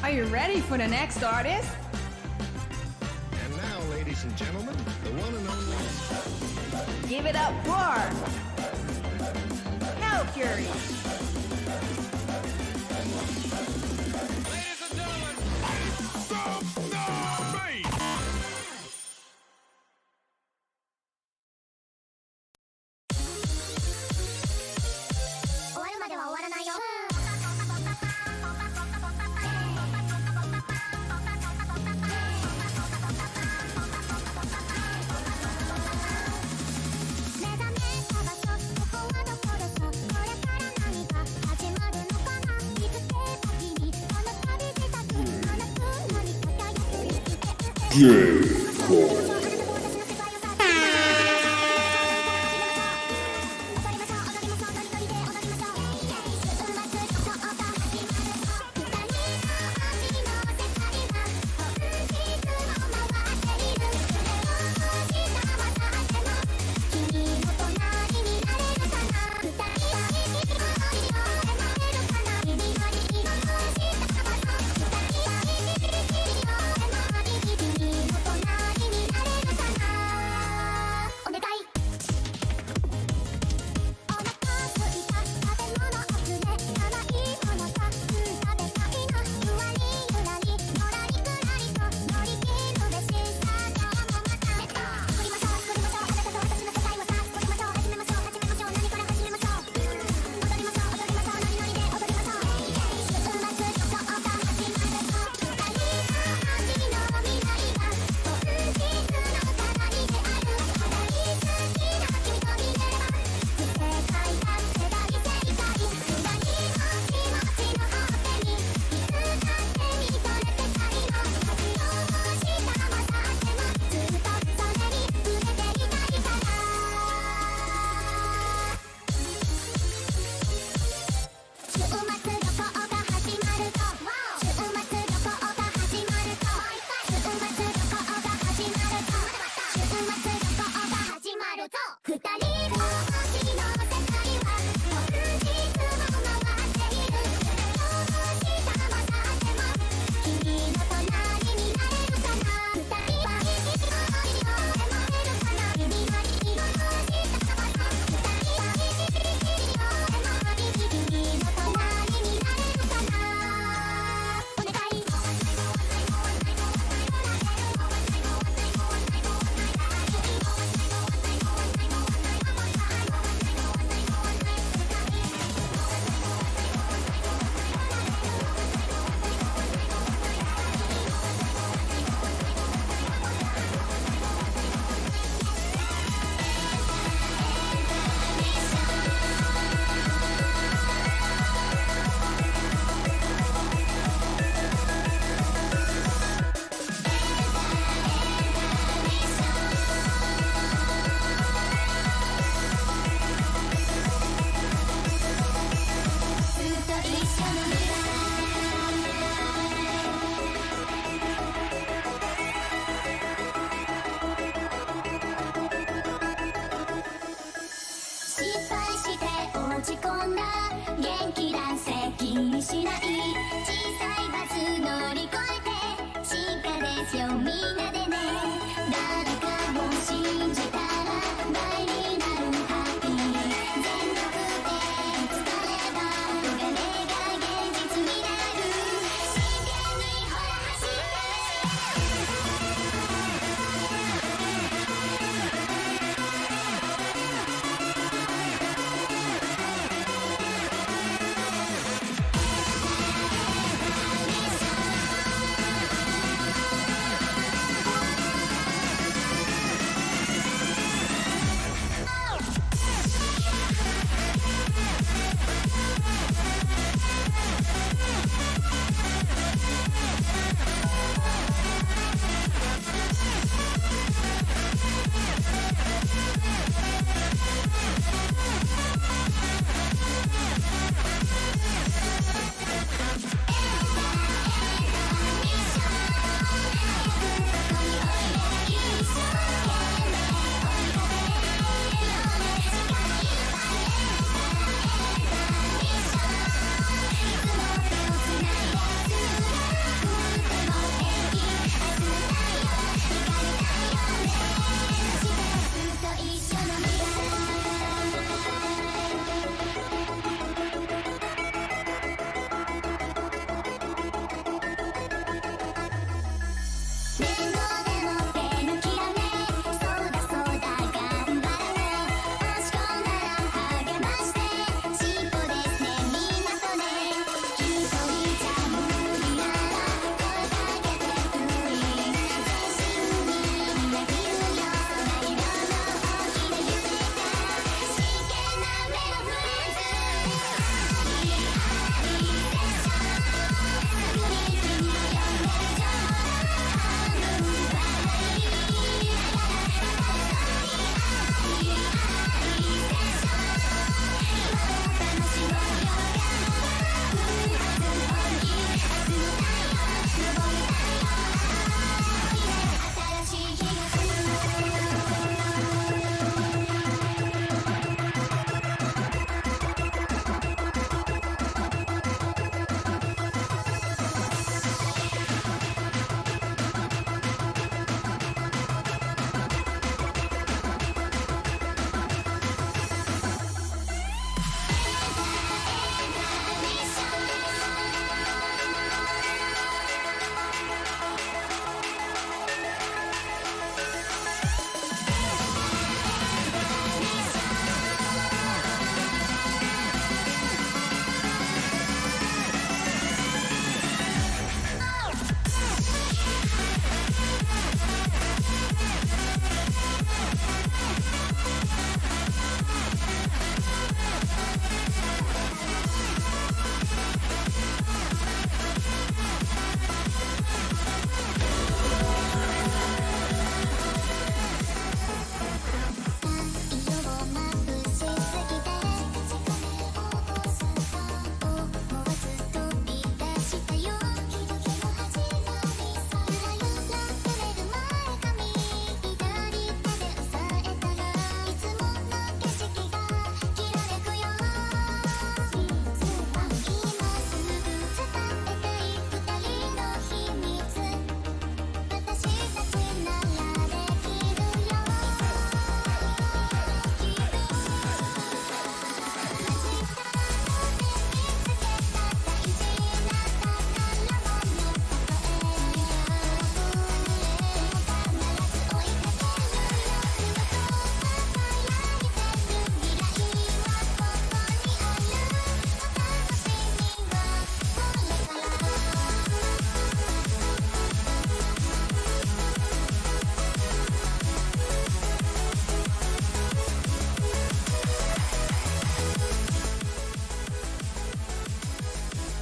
Are you ready for the next artist? And now, ladies and gentlemen, the one and only. Give it up for Valkyrie. Ladies and gentlemen, it's so me!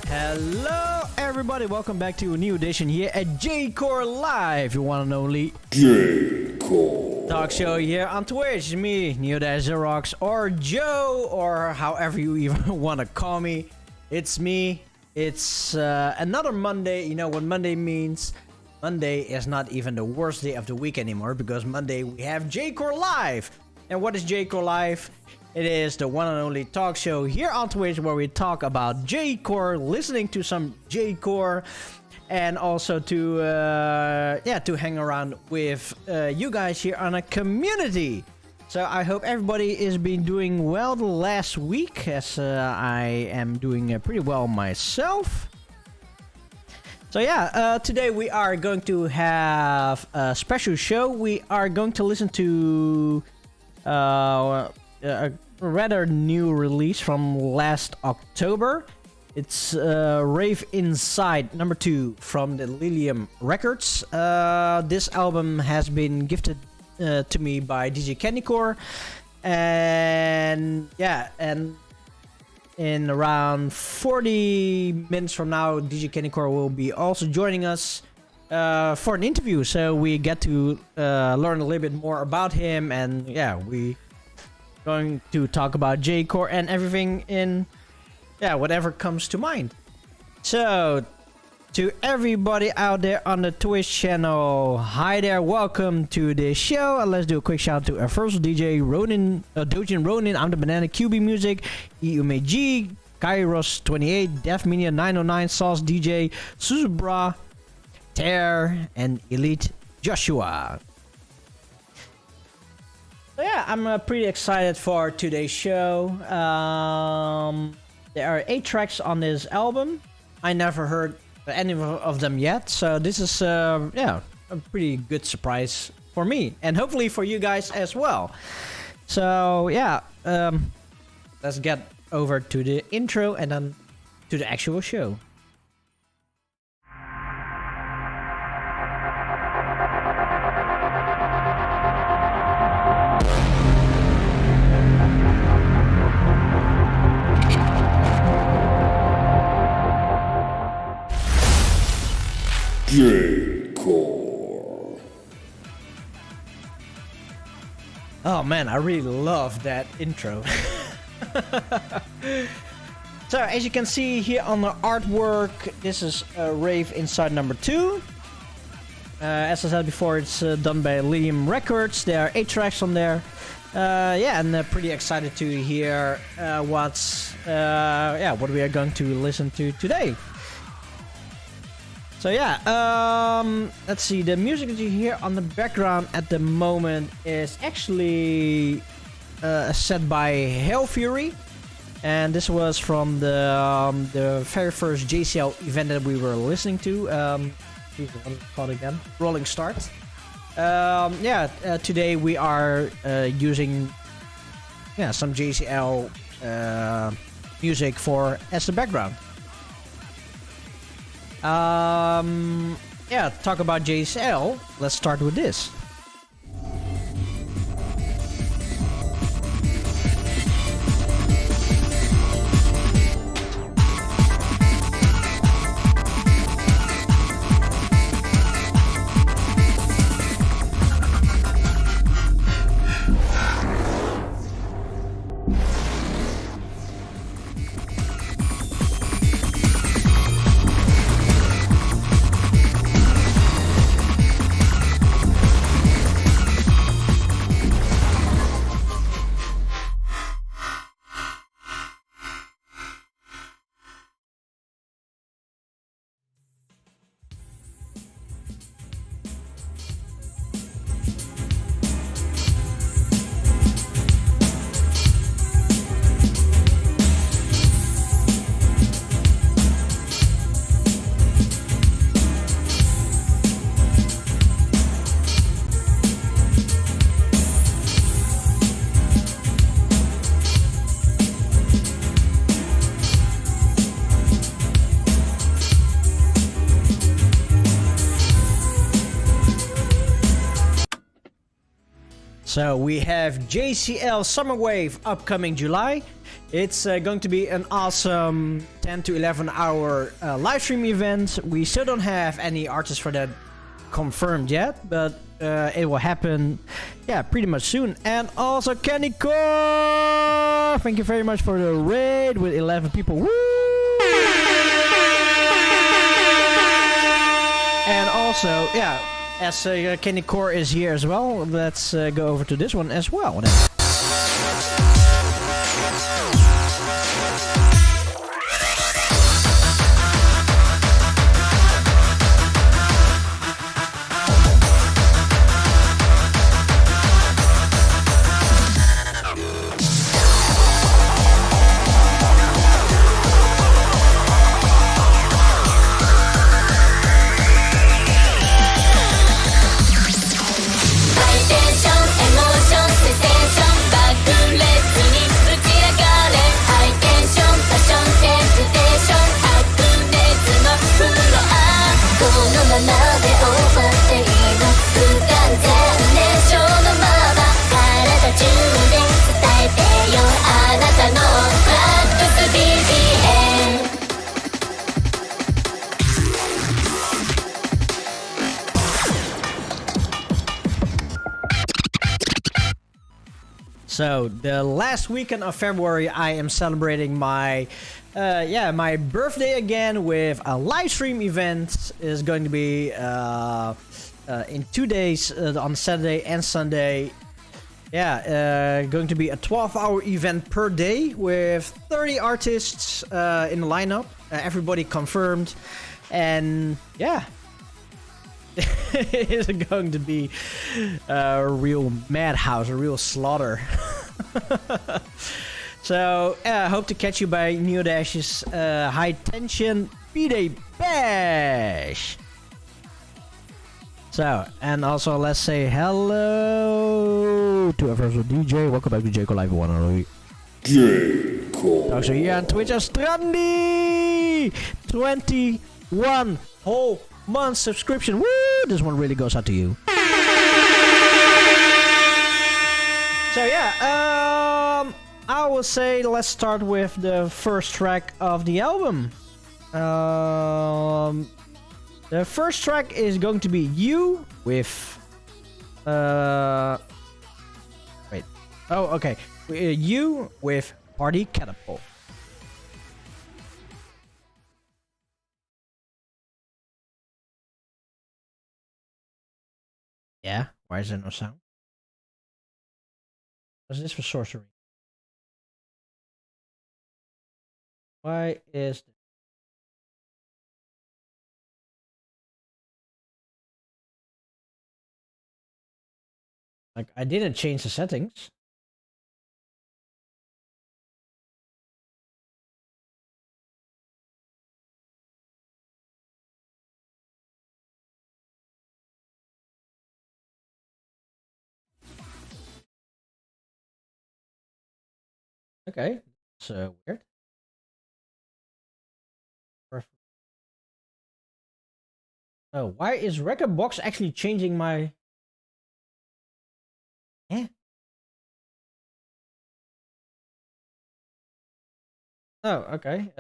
Hello, everybody. Welcome back to a new edition here at J-Core Live, your one and only J-Core talk show here on Twitch. Me, Neodash, Zerox, or Joe, or however you even want to call me. It's me. It's another Monday. You know what Monday means? Monday is not even the worst day of the week anymore, because Monday we have J-Core Live. And what is J-Core Live? It is the one and only talk show here on Twitch where we talk about J-Core, listening to some J-Core, and also to hang around with you guys here on a community. So I hope everybody is been doing well the last week, as I am doing pretty well myself. So yeah, today we are going to have a special show. We are going to listen to a rather new release from last October. It's Rave Inside #2 from the Lilium Records. This album has been gifted to me by DJ Kandicore, and yeah, and in around 40 minutes from now, DJ Kandicore will be also joining us for an interview, so we get to learn a little bit more about him, and yeah, we going to talk about J-Core and everything in whatever comes to mind. So to everybody out there on the Twitch channel, hi there, welcome to the show. Let's do a quick shout out to our first DJ Ronin, Dojin Ronin, I'm the Banana QB Music, Iume G, Kairos 28, Def Media 909, Sauce DJ, Suzubra, Tear, and Elite Joshua. So yeah, I'm pretty excited for today's show. There are 8 tracks on this album. I never heard any of them yet, so this is a pretty good surprise for me, and hopefully for you guys as well. So yeah, let's get over to the intro and then to the actual show. J-Core. Oh man, I really love that intro. So as you can see here on the artwork, this is Rave Inside #2. As I said before, it's done by Lilium Records. There are 8 tracks on there. And pretty excited to hear what we are going to listen to today. So yeah, let's see, the music that you hear on the background at the moment is actually set by Hell Fury, and this was from the very first JCL event that we were listening to. What is it called again? Rolling Start. Today we are using some JCL music as the background. Talk about JCL. Let's start with this. So we have JCL Summer Wave upcoming July. It's going to be an awesome 10 to 11 hour live stream event. We still don't have any artists for that confirmed yet, but it will happen, yeah, pretty much soon. And also Kandicore! Thank you very much for the raid with 11 people. Woo! And also, yeah, as Kandicore is here as well, let's go over to this one as well. So the last weekend of February, I am celebrating my, my birthday again with a live stream event. Is going to be in 2 days, on Saturday and Sunday. Yeah, going to be a 12-hour event per day with 30 artists in the lineup. Everybody confirmed, and yeah. It's going to be a real madhouse, a real slaughter. So, I hope to catch you by Neodash's High Tension B-Day Bash. So, and also let's say hello to our first DJ. Welcome back to J Live 1 and only J-Cole. Also here on Twitch as Strandy. 21 whole month subscription. Woo! This one really goes out to you. So yeah, I will say let's start with the first track of the album. The first track is going to be You with wait. Oh, okay. You with Party Catapult. Yeah, why is there no sound? What's this for sorcery? Why is this? Like, I didn't change the settings. Okay, it's weird. Oh, why is Record Box actually changing my... Eh? Oh, okay.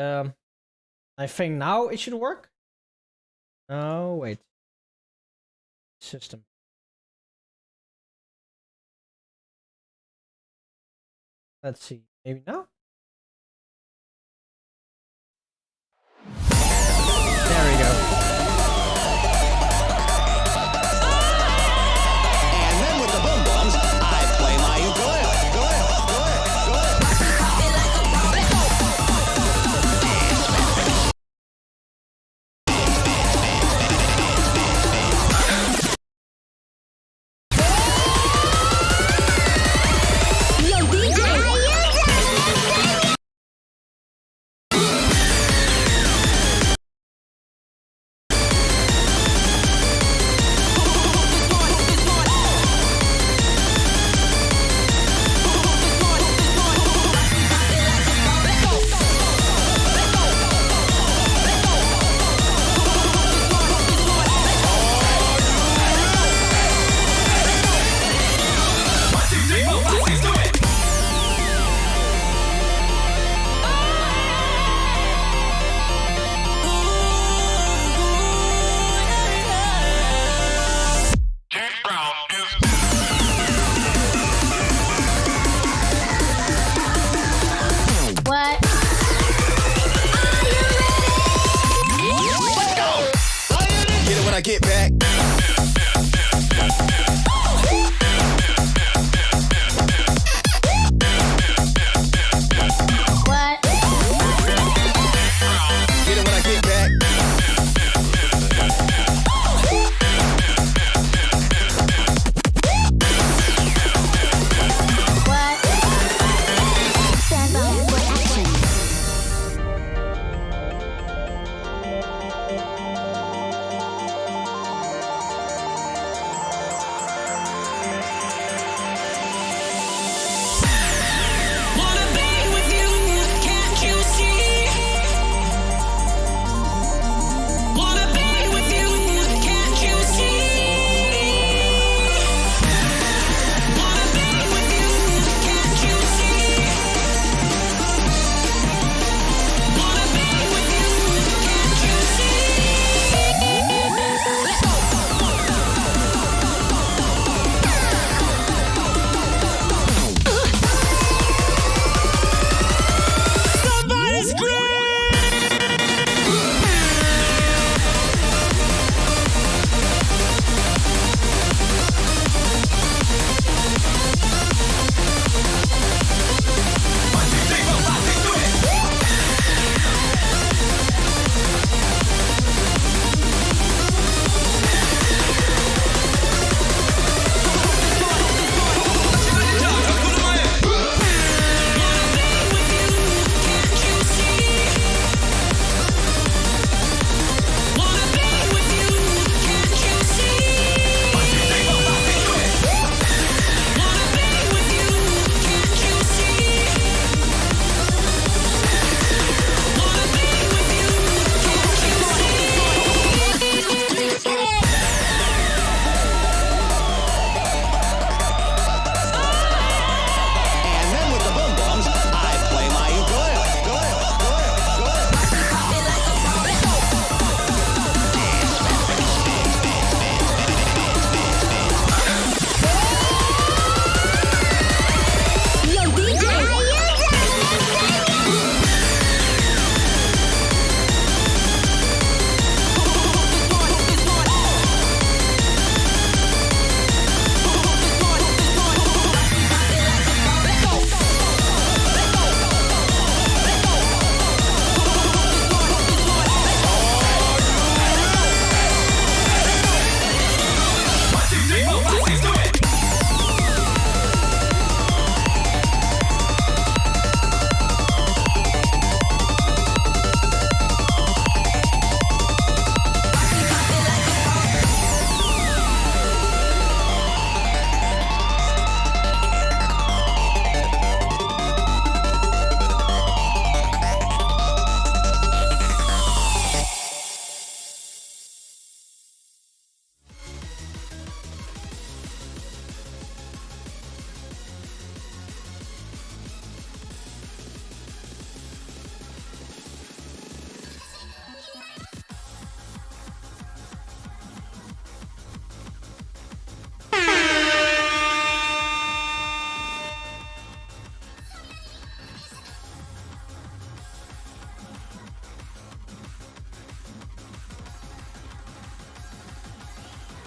I think now it should work. Oh, wait. System. Let's see. Maybe now? There we go. And then with the boom bombs, I play my ukulele. Yo, DJ!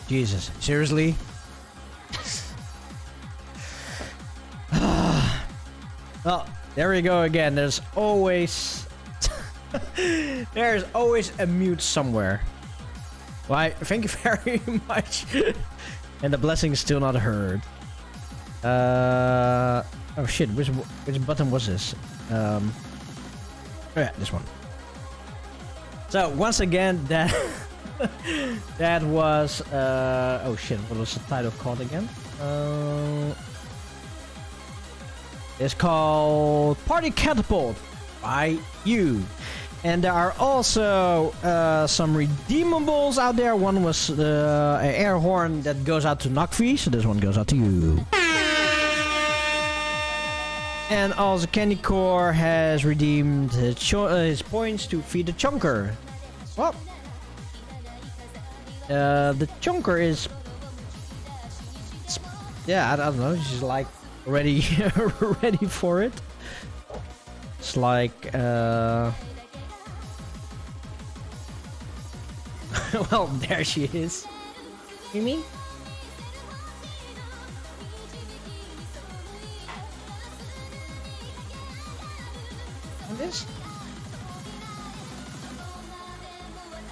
Jesus, seriously? Well, there we go again. There's always a mute somewhere. Why? Thank you very much. And the blessing is still not heard. Oh shit! Which button was this? Oh yeah, this one. So once again, that that was oh shit! What was the title called again? It's called Party Catapult by you. And there are also some redeemables out there. One was an air horn that goes out to Nakvi, so this one goes out to you. And also Kandicore has redeemed his points to feed the chunker. Well, the chunker is... yeah, I don't know, she's like ready, ready for it. It's like... well, there she is. Mimi? And this?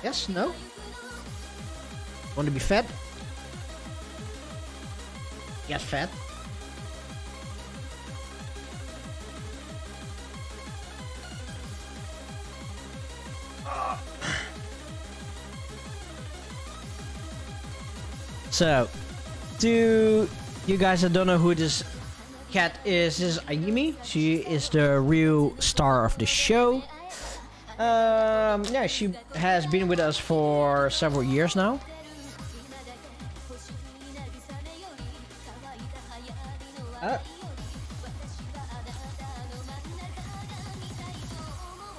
Yes? No? Want to be fed? Yes, fed. So, to you guys that don't know who this cat is, this is Ayumi. She is the real star of the show. Yeah, she has been with us for several years now.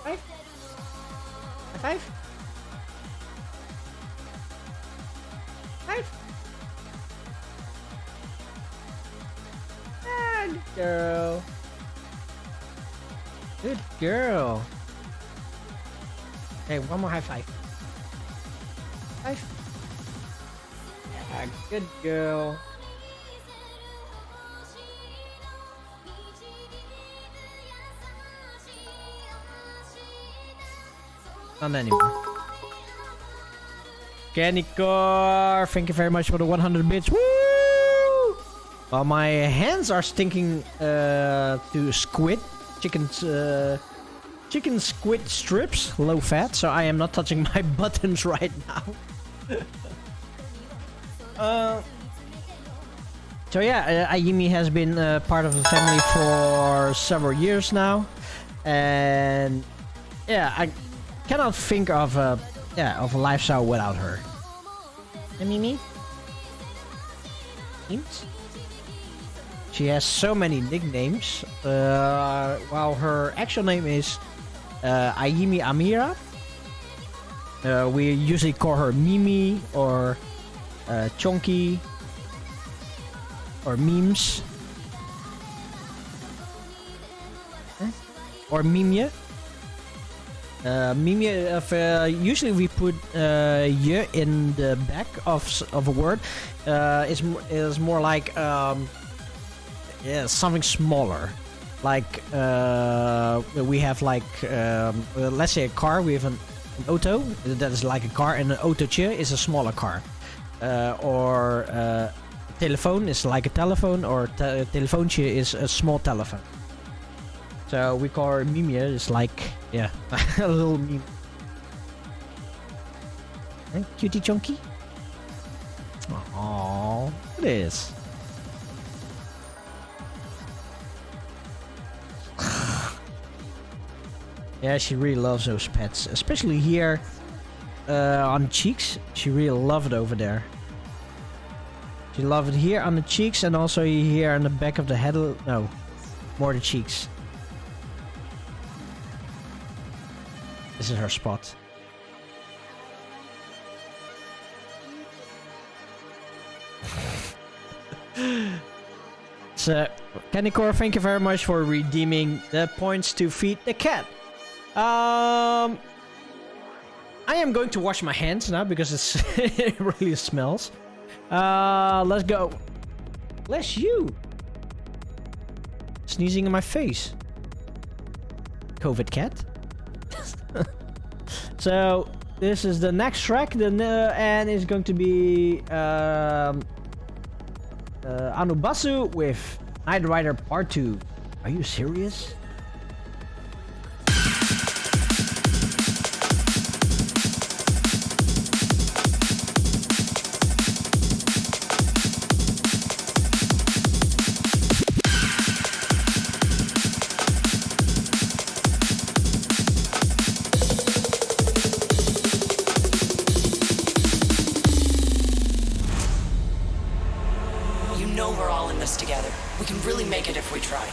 Five? Five? Five? Good girl. Good girl. Hey, one more high five. Five. Yeah, good girl. Not anymore. Kandicore, thank you very much for the 100 bits. Woo! Well, my hands are stinking to squid, chicken squid strips, low fat, so I am not touching my buttons right now. So yeah, Ayumi has been part of the family for several years now, and yeah, I cannot think of a lifestyle without her. And Mimi? Names? She has so many nicknames, while her actual name is Ayumi Amira. We usually call her Mimi or Chonky or Memes or Mimje. Mimje, usually we put je in the back of a word. Is more like yeah, something smaller. Like we have like let's say a car. We have an auto that is like a car, and an autootje is a smaller car. Or telephone is like a telephone, or telefoontje is a small telephone. So we call her Mimje. It's like, yeah, a little meme. Hey, cutie chunky. Aww, it is. Yeah, she really loves those pets, especially here on the cheeks. She really loves it over there. She loves it here on the cheeks, and also here on the back of the head. No, more the cheeks. This is her spot. So, Kandicore, thank you very much for redeeming the points to feed the cat. I am going to wash my hands now because it really smells. Let's go. Bless you. Sneezing in my face. COVID cat. So this is the next track, and it's going to be Anubasu with Knight Rider Part 2. Are you serious? We're all in this together. We can really make it if we try.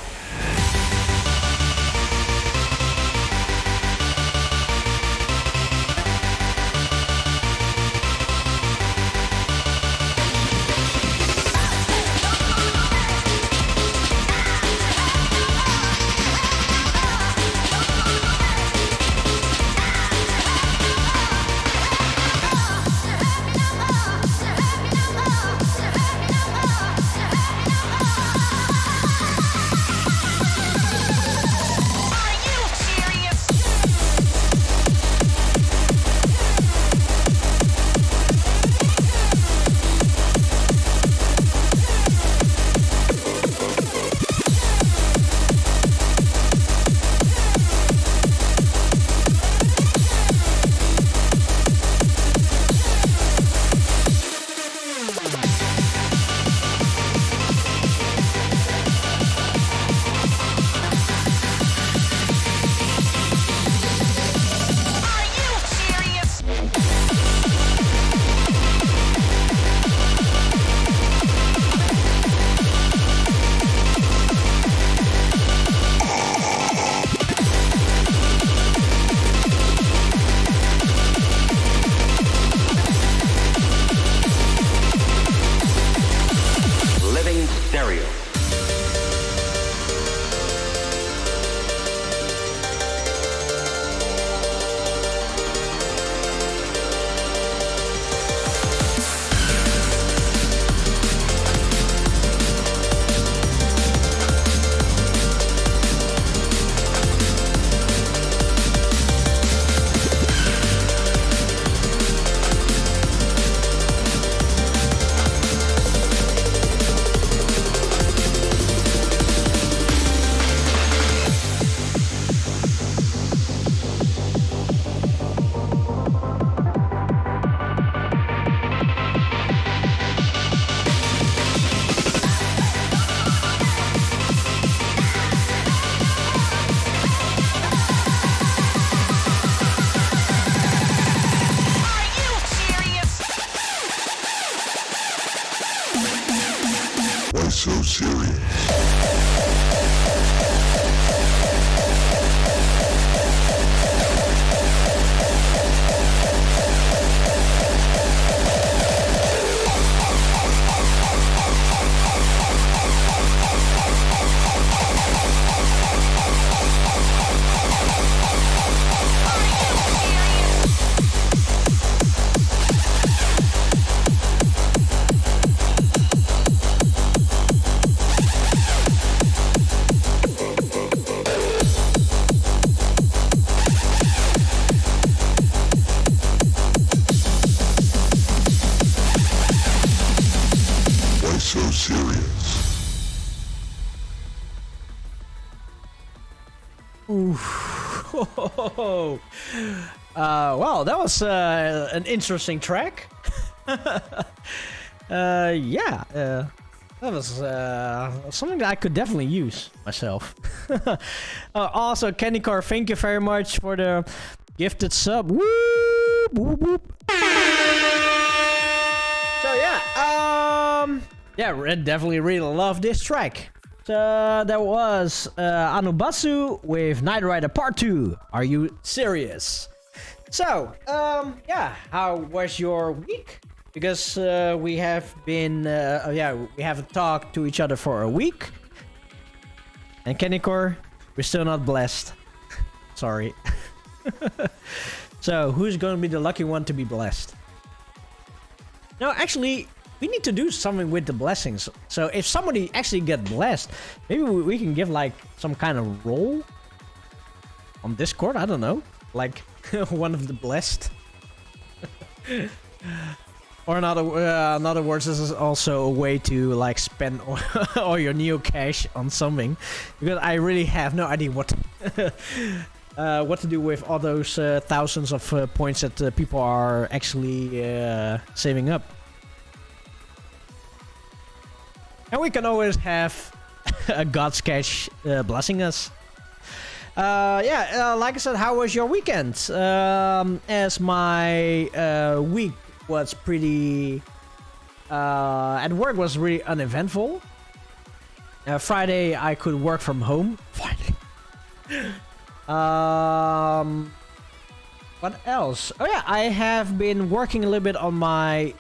so serious? So serious. Ooh. Well, that was an interesting track. That was something that I could definitely use myself. Also, Kandicore, thank you very much for the gifted sub. Whoop, whoop, whoop. So yeah, Red definitely really loved this track. That was Anubasu with Knight Rider Part 2. Are you serious? So, how was your week? Because we have been, we haven't talked to each other for a week. And Kandicore, we're still not blessed. Sorry. So, who's going to be the lucky one to be blessed? No, actually, we need to do something with the blessings. So if somebody actually get blessed, maybe we can give like some kind of role on Discord. I don't know, like one of the blessed. Or in other words, this is also a way to like spend all your Neo cash on something, because I really have no idea what to do with all those thousands of points that people are actually saving up. And we can always have a God's cash blessing us. Like I said, how was your weekend? As my week was pretty at work was really uneventful. Friday I could work from home. Finally. What else? Oh yeah, I have been working a little bit on my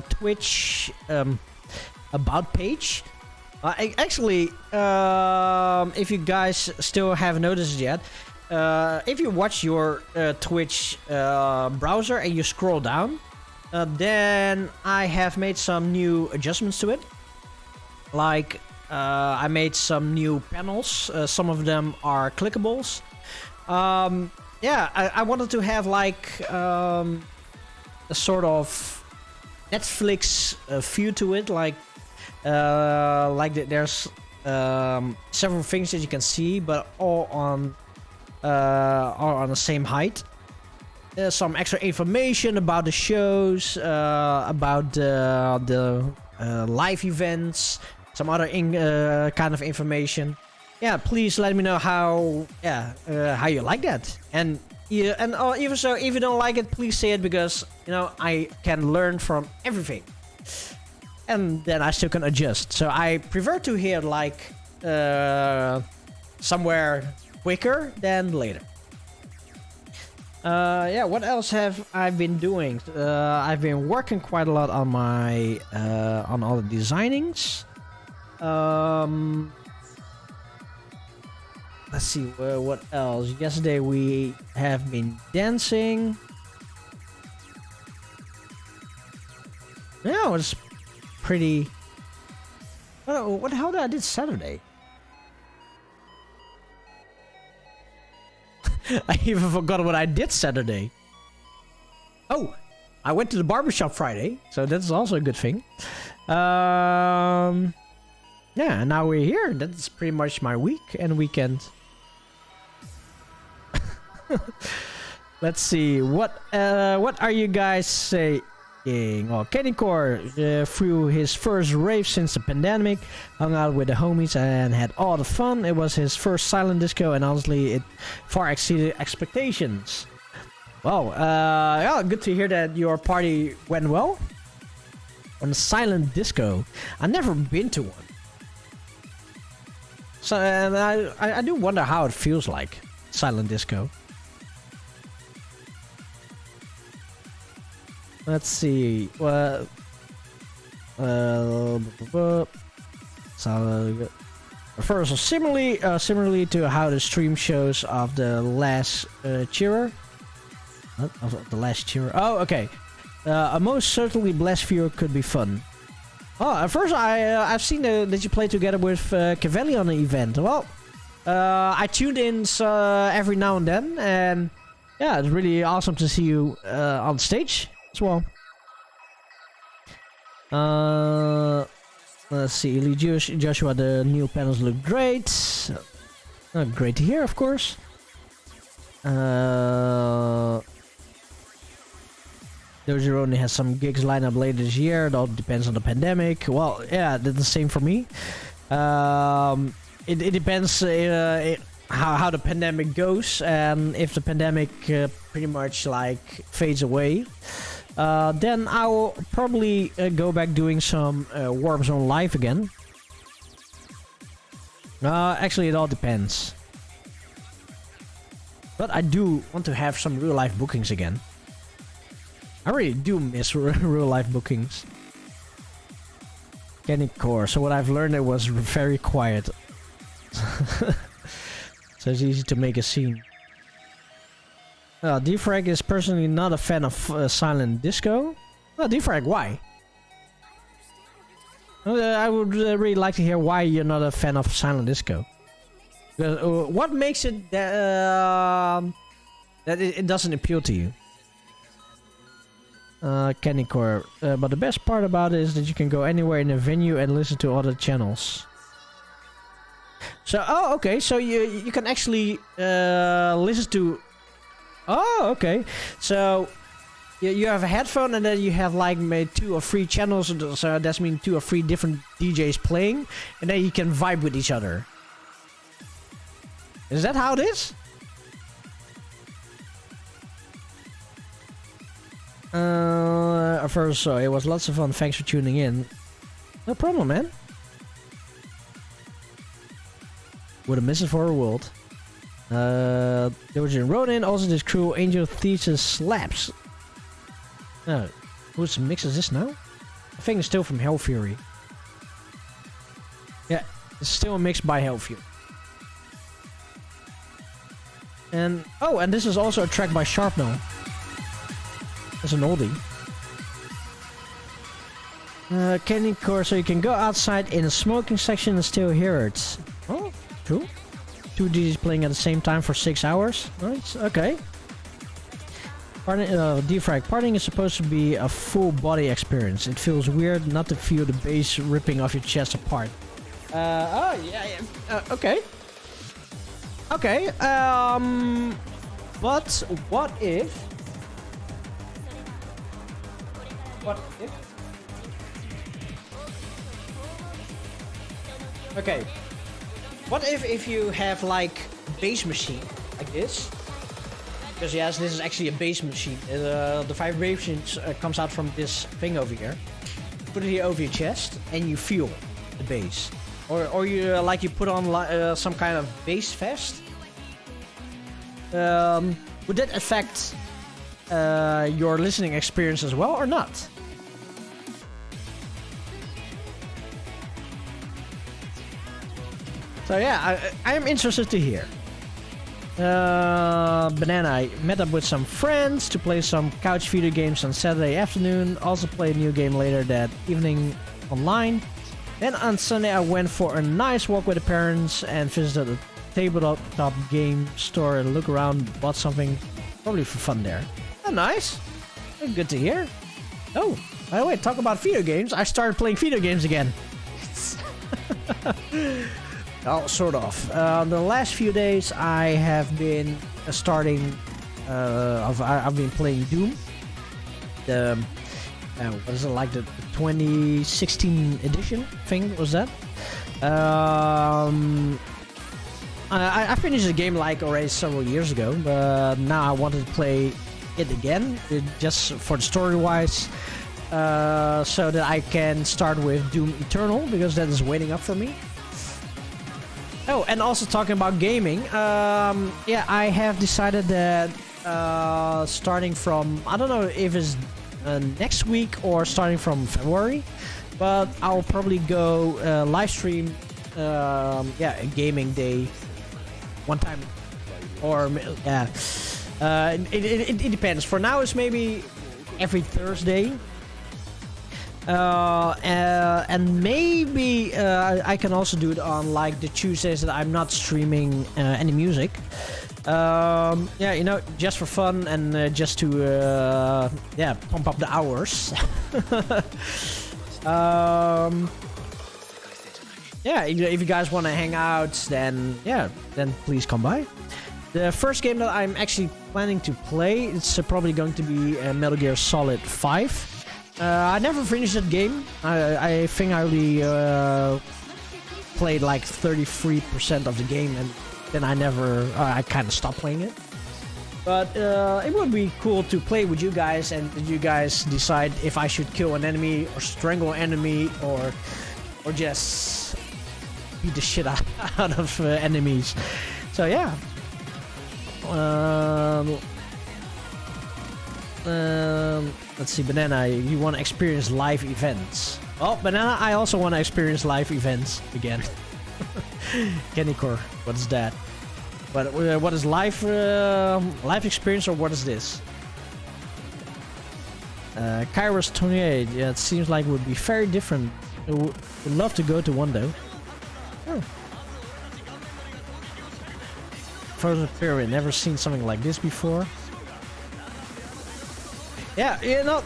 Twitch about page. Actually, if you guys still haven't noticed yet, if you watch your Twitch browser and you scroll down, then I have made some new adjustments to it. Like, I made some new panels. Some of them are clickables. I wanted to have like a sort of Netflix feel to it. Like there's several things that you can see, but all on the same height. Some extra information about the shows, about the live events, some other kind of information. Yeah, please let me know how you like that. And even so, if you don't like it, please say it, because I can learn from everything, and then I still can adjust. So I prefer to hear like somewhere quicker than later. What else have I been doing? I've been working quite a lot on my on all the designings. Let's see what else. Yesterday we have been dancing. Yeah, it was pretty. What the hell did I did Saturday? I even forgot what I did Saturday. Oh, I went to the barbershop Friday, so that's also a good thing. Yeah, and now we're here. That's pretty much my week and weekend. Let's see, what are you guys saying? Well, Kandicore threw his first rave since the pandemic, hung out with the homies and had all the fun. It was his first silent disco, and honestly it far exceeded expectations. Well, good to hear that your party went well. On a silent disco, I've never been to one. So and I do wonder how it feels like, silent disco. Let's see. So first, similarly to how the stream shows of the last cheerer. What? Of the last cheerer. Oh, okay. A most certainly blessed viewer could be fun. Oh, at first I've seen that you play together with Cavelli on the event. Well, I tuned in every now and then, and yeah, it's really awesome to see you on stage as well. Let's see, Lee Joshua, the new panels look great. Great to hear, of course. Doja only has some gigs lined up later this year. It all depends on the pandemic. Well, yeah, that's the same for me. It depends how the pandemic goes, and if the pandemic pretty much like fades away, then I will probably go back doing some Warp Zone live again. Actually, it all depends. But I do want to have some real life bookings again. I really do miss real life bookings. Kandicore. So what I've learned, it was very quiet. So it's easy to make a scene. Defrag is personally not a fan of silent disco. Defrag, why? I would really like to hear why you're not a fan of Silent Disco. What makes it that it doesn't appeal to you? Kandicore. But the best part about it is that you can go anywhere in a venue and listen to other channels. So, oh, okay. So you can actually listen to. Oh, okay. So you have a headphone and then you have like maybe 2 or 3 channels. So that means 2 or 3 different DJs playing, and then you can vibe with each other. Is that how it is? First, so it was lots of fun. Thanks for tuning in. No problem, man. Would have missed it for a world. The original Ronin, also this cruel angel thesis slaps. Whose mix is this now? I think it's still from Hell Fury. Yeah, it's still a mix by Hell Fury. And oh, and this is also a track by Sharpnel. It's an oldie. Kandicore, so you can go outside in a smoking section and still hear it. Oh, true. 2 DJs playing at the same time for 6 hours. Nice, okay. Defrag. Partying is supposed to be a full body experience. It feels weird not to feel the bass ripping off your chest apart. Okay. Okay, but what if... What if... Okay. What if you have like a bass machine like this? Because yes, this is actually a bass machine. The vibrations comes out from this thing over here. Put it here over your chest and you feel the bass. Or you like you put on some kind of bass vest. Would that affect your listening experience as well or not? So yeah, I am interested to hear. Banana, I met up with some friends to play some couch video games on Saturday afternoon. Also play a new game later that evening online. Then on Sunday I went for a nice walk with the parents and visited a tabletop game store and look around, bought something probably for fun there. Oh, nice. Good to hear. Oh, by the way, talk about video games. I started playing video games again. Oh, sort of. The last few days I have been I've been playing Doom. What is it, like the 2016 edition thing was that? I finished the game like already several years ago, but now I wanted to play it again, just for the story wise, so that I can start with Doom Eternal, because that is waiting up for me. Oh, and also talking about gaming, yeah, I have decided that starting from, I don't know if it's next week or starting from February, but I'll probably go live stream, yeah, a gaming day one time, or yeah, it depends. For now, it's maybe every Thursday. And maybe I can also do it on like the Tuesdays that I'm not streaming any music. Yeah, you know, just for fun and just to yeah, pump up the hours. Yeah, if you guys want to hang out, then yeah, then please come by. The first game that I'm actually planning to play, it's probably going to be Metal Gear Solid 5. I never finished that game. I think I only played like 33% of the game, and then I kind of stopped playing it. But it would be cool to play with you guys, and you guys decide if I should kill an enemy or strangle an enemy or just beat the shit out of enemies. So yeah. Let's see, Banana, you want to experience live events. Oh, Banana, I also want to experience live events again. Kandicore, what is that? What is live experience, or what is this? Kairos 28, yeah, it seems like it would be very different would love to go to one though. Oh. Frozen Pyramid, never seen something like this before. Yeah, you know,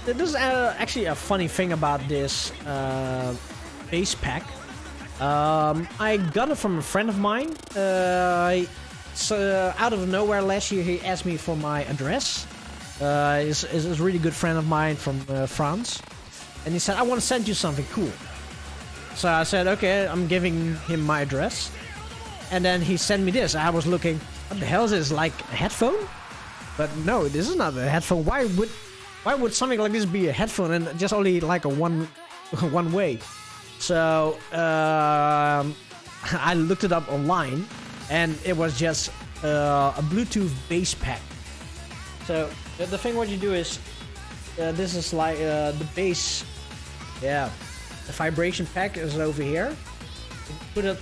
this is actually a funny thing about this base pack. I got it from a friend of mine. So out of nowhere last year, he asked me for my address. Is a really good friend of mine from France, and he said, "I want to send you something cool." So I said, "Okay, I'm giving him my address." And then he sent me this. I was looking, what the hell is this? Like a headphone? But no, this is not a headphone. Why would something like this be a headphone and just only like a one way? So I looked it up online, and it was just a Bluetooth bass pack. So the thing what you do is, this is like the bass. Yeah, the vibration pack is over here. You put it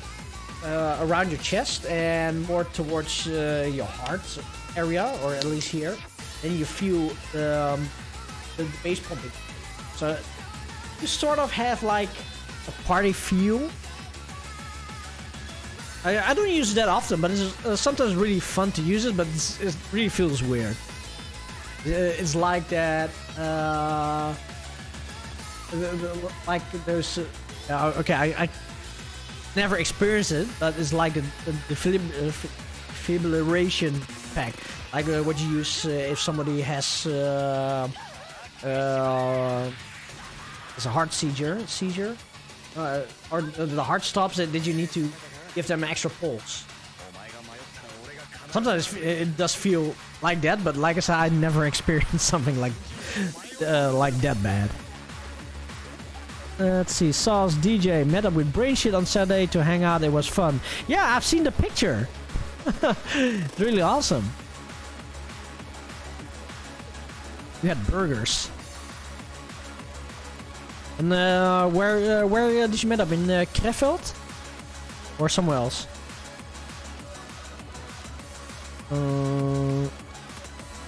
around your chest and more towards your heart area, or at least here. Then you feel the bass pumping. So you sort of have like a party feel. I don't use it that often, but it's sometimes really fun to use it, but it really feels weird. It's like that, like those, okay, I never experienced it, but it's like the defibrillation pack, like what you use if somebody has it's a heart seizure, or the heart stops. Did you need to give them an extra pulse? Sometimes it does feel like that, but like I said, I never experienced something like that bad. Let's see, Sauce DJ met up with Brain Shit on Saturday to hang out. It was fun. Yeah, I've seen the picture. It's really awesome. We had burgers. And where did you meet up? In Krefeld? Or somewhere else?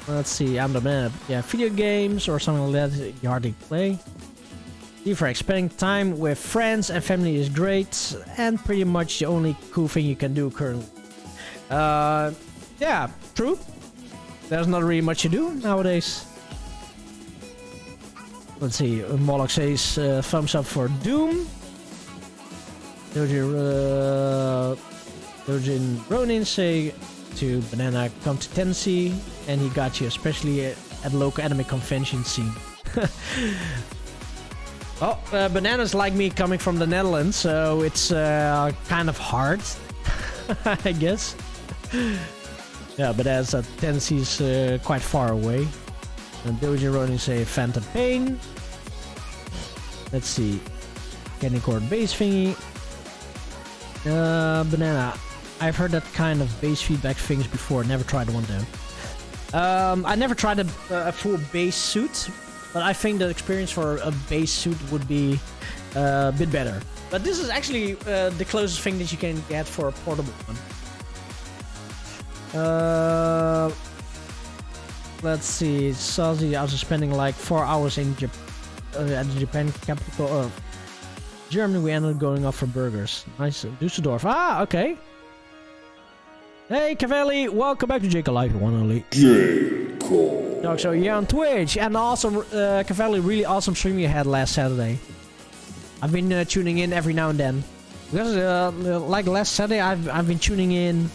Let's see, I'm the man. Yeah, video games or something like that you hardly play. For spending time with friends and family is great, and pretty much the only cool thing you can do currently. Yeah, true. There's not really much to do nowadays. Let's see, Moloch says thumbs up for Doom. Dojin Ronin say to Banana, come to Tennessee, and he got you, especially at local anime convention scene. Oh, Banana's like me, coming from the Netherlands, so it's kind of hard, I guess. Yeah, but as Tennessee's quite far away. And Doji Ronin say Phantom Pain. Let's see, Kandicore bass thingy. Banana, I've heard that kind of bass feedback things before. Never tried one though. I never tried a full bass suit. But I think the experience for a bass suit would be a bit better. But this is actually the closest thing that you can get for a portable one. Let's see. Sazi, I was spending like 4 hours in at the Japan capital. Germany, we ended up going off for burgers. Nice. Dusseldorf. Ah, okay. Hey, Cavalli. Welcome back to Jake Alive, one only. So yeah, on Twitch, and awesome Cavalli, really awesome stream you had last Saturday. I've been tuning in every now and then because like last Saturday I've been tuning in.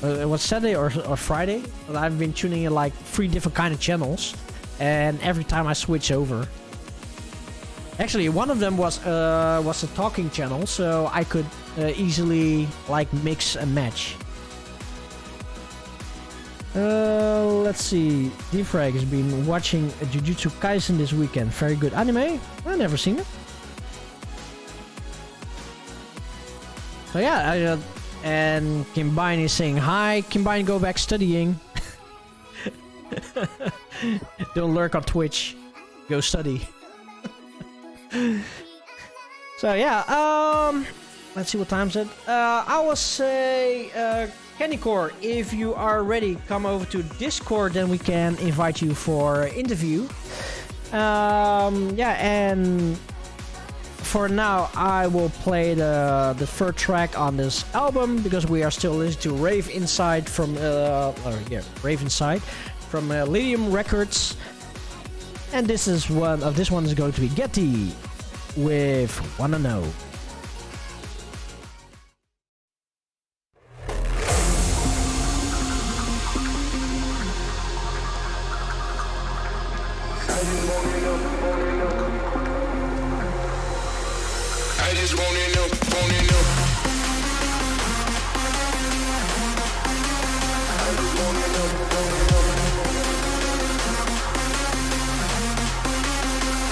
It was Saturday or Friday, but I've been tuning in like 3 different kind of channels, and every time I switch over. Actually, one of them was a talking channel, so I could easily like mix and match. Let's see. Defrag has been watching Jujutsu Kaisen this weekend. Very good anime. I've never seen it. So yeah, and Kimbine is saying hi. Kimbine, go back studying. Don't lurk on Twitch. Go study. So yeah, let's see what time is it. I will say, Kandicore, if you are ready, come over to Discord, then we can invite you for interview. Yeah, and for now, I will play the third track on this album because we are still listening to Rave Inside from Rave Inside from Lydium Records, and this is one is going to be Getty with Wanna Know. I just wanna know, wanna know. I just wanna know, wanna know.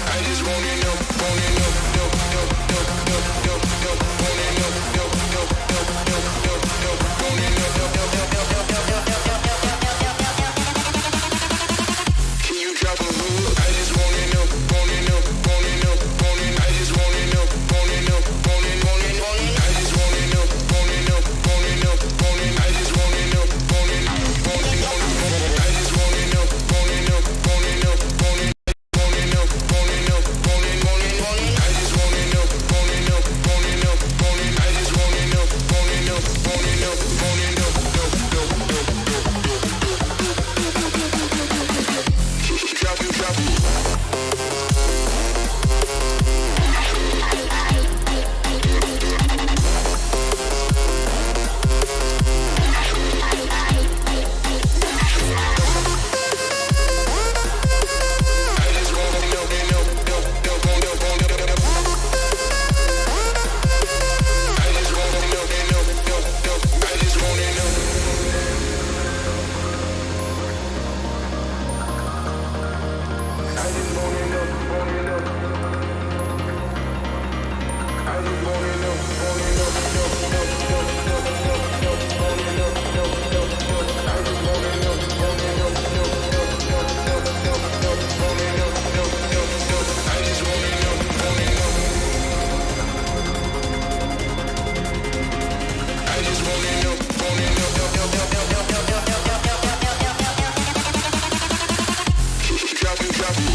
I just wanna know, wanna know, know, know, know, know, know, know, wanna know, know, know, know, know, know, know, wanna know, know, know, know, know, know, know, know, know. Can you drop a hook? I just wanna know, wanna know, wanna know, wanna know. I just wanna know, wanna know, wanna know, wanna know. I just wanna know, wanna know, wanna know, wanna know. I just wanna know, wanna know, wanna know, wanna know. I just wanna know, wanna know, wanna know, wanna know. Wanna know, wanna know, wanna know, wanna know. I just wanna know, wanna know, wanna know, wanna know. I just wanna know, wanna know, wanna know, wanna know, drop it, drop it.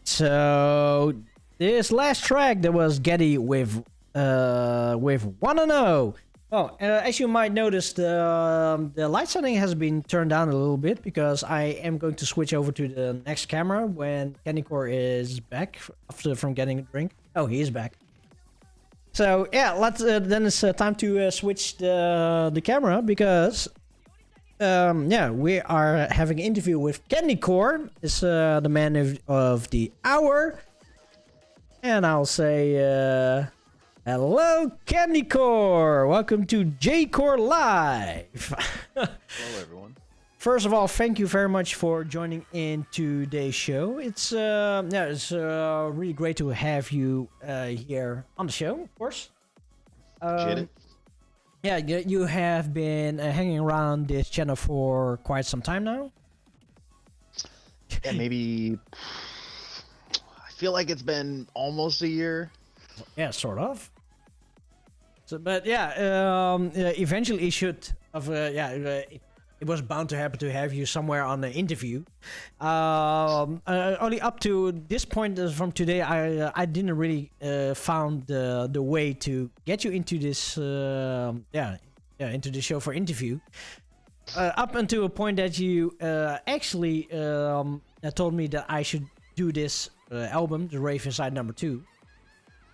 So this last track that was Getty with Wanna Know. Oh, as you might notice, the light setting has been turned down a little bit because I am going to switch over to the next camera when Kandicore is back from getting a drink. Oh, he is back. So yeah, let's then it's time to switch the camera because yeah, we are having an interview with Kandicore. Is the man of the hour, and I'll say hello, Kandicore. Welcome to J-Core Live. Hello, everyone. First of all, thank you very much for joining in today's show. It's really great to have you here on the show, of course. Appreciate it. Yeah, you have been hanging around this channel for quite some time now. Yeah, maybe. I feel like it's been almost a year. Yeah, sort of. So, but yeah, eventually it should have. It was bound to happen to have you somewhere on the interview. Only up to this point from today, I didn't really found the way to get you into this into the show for interview. Up until a point that you actually told me that I should do this album, the Rave Inside #2.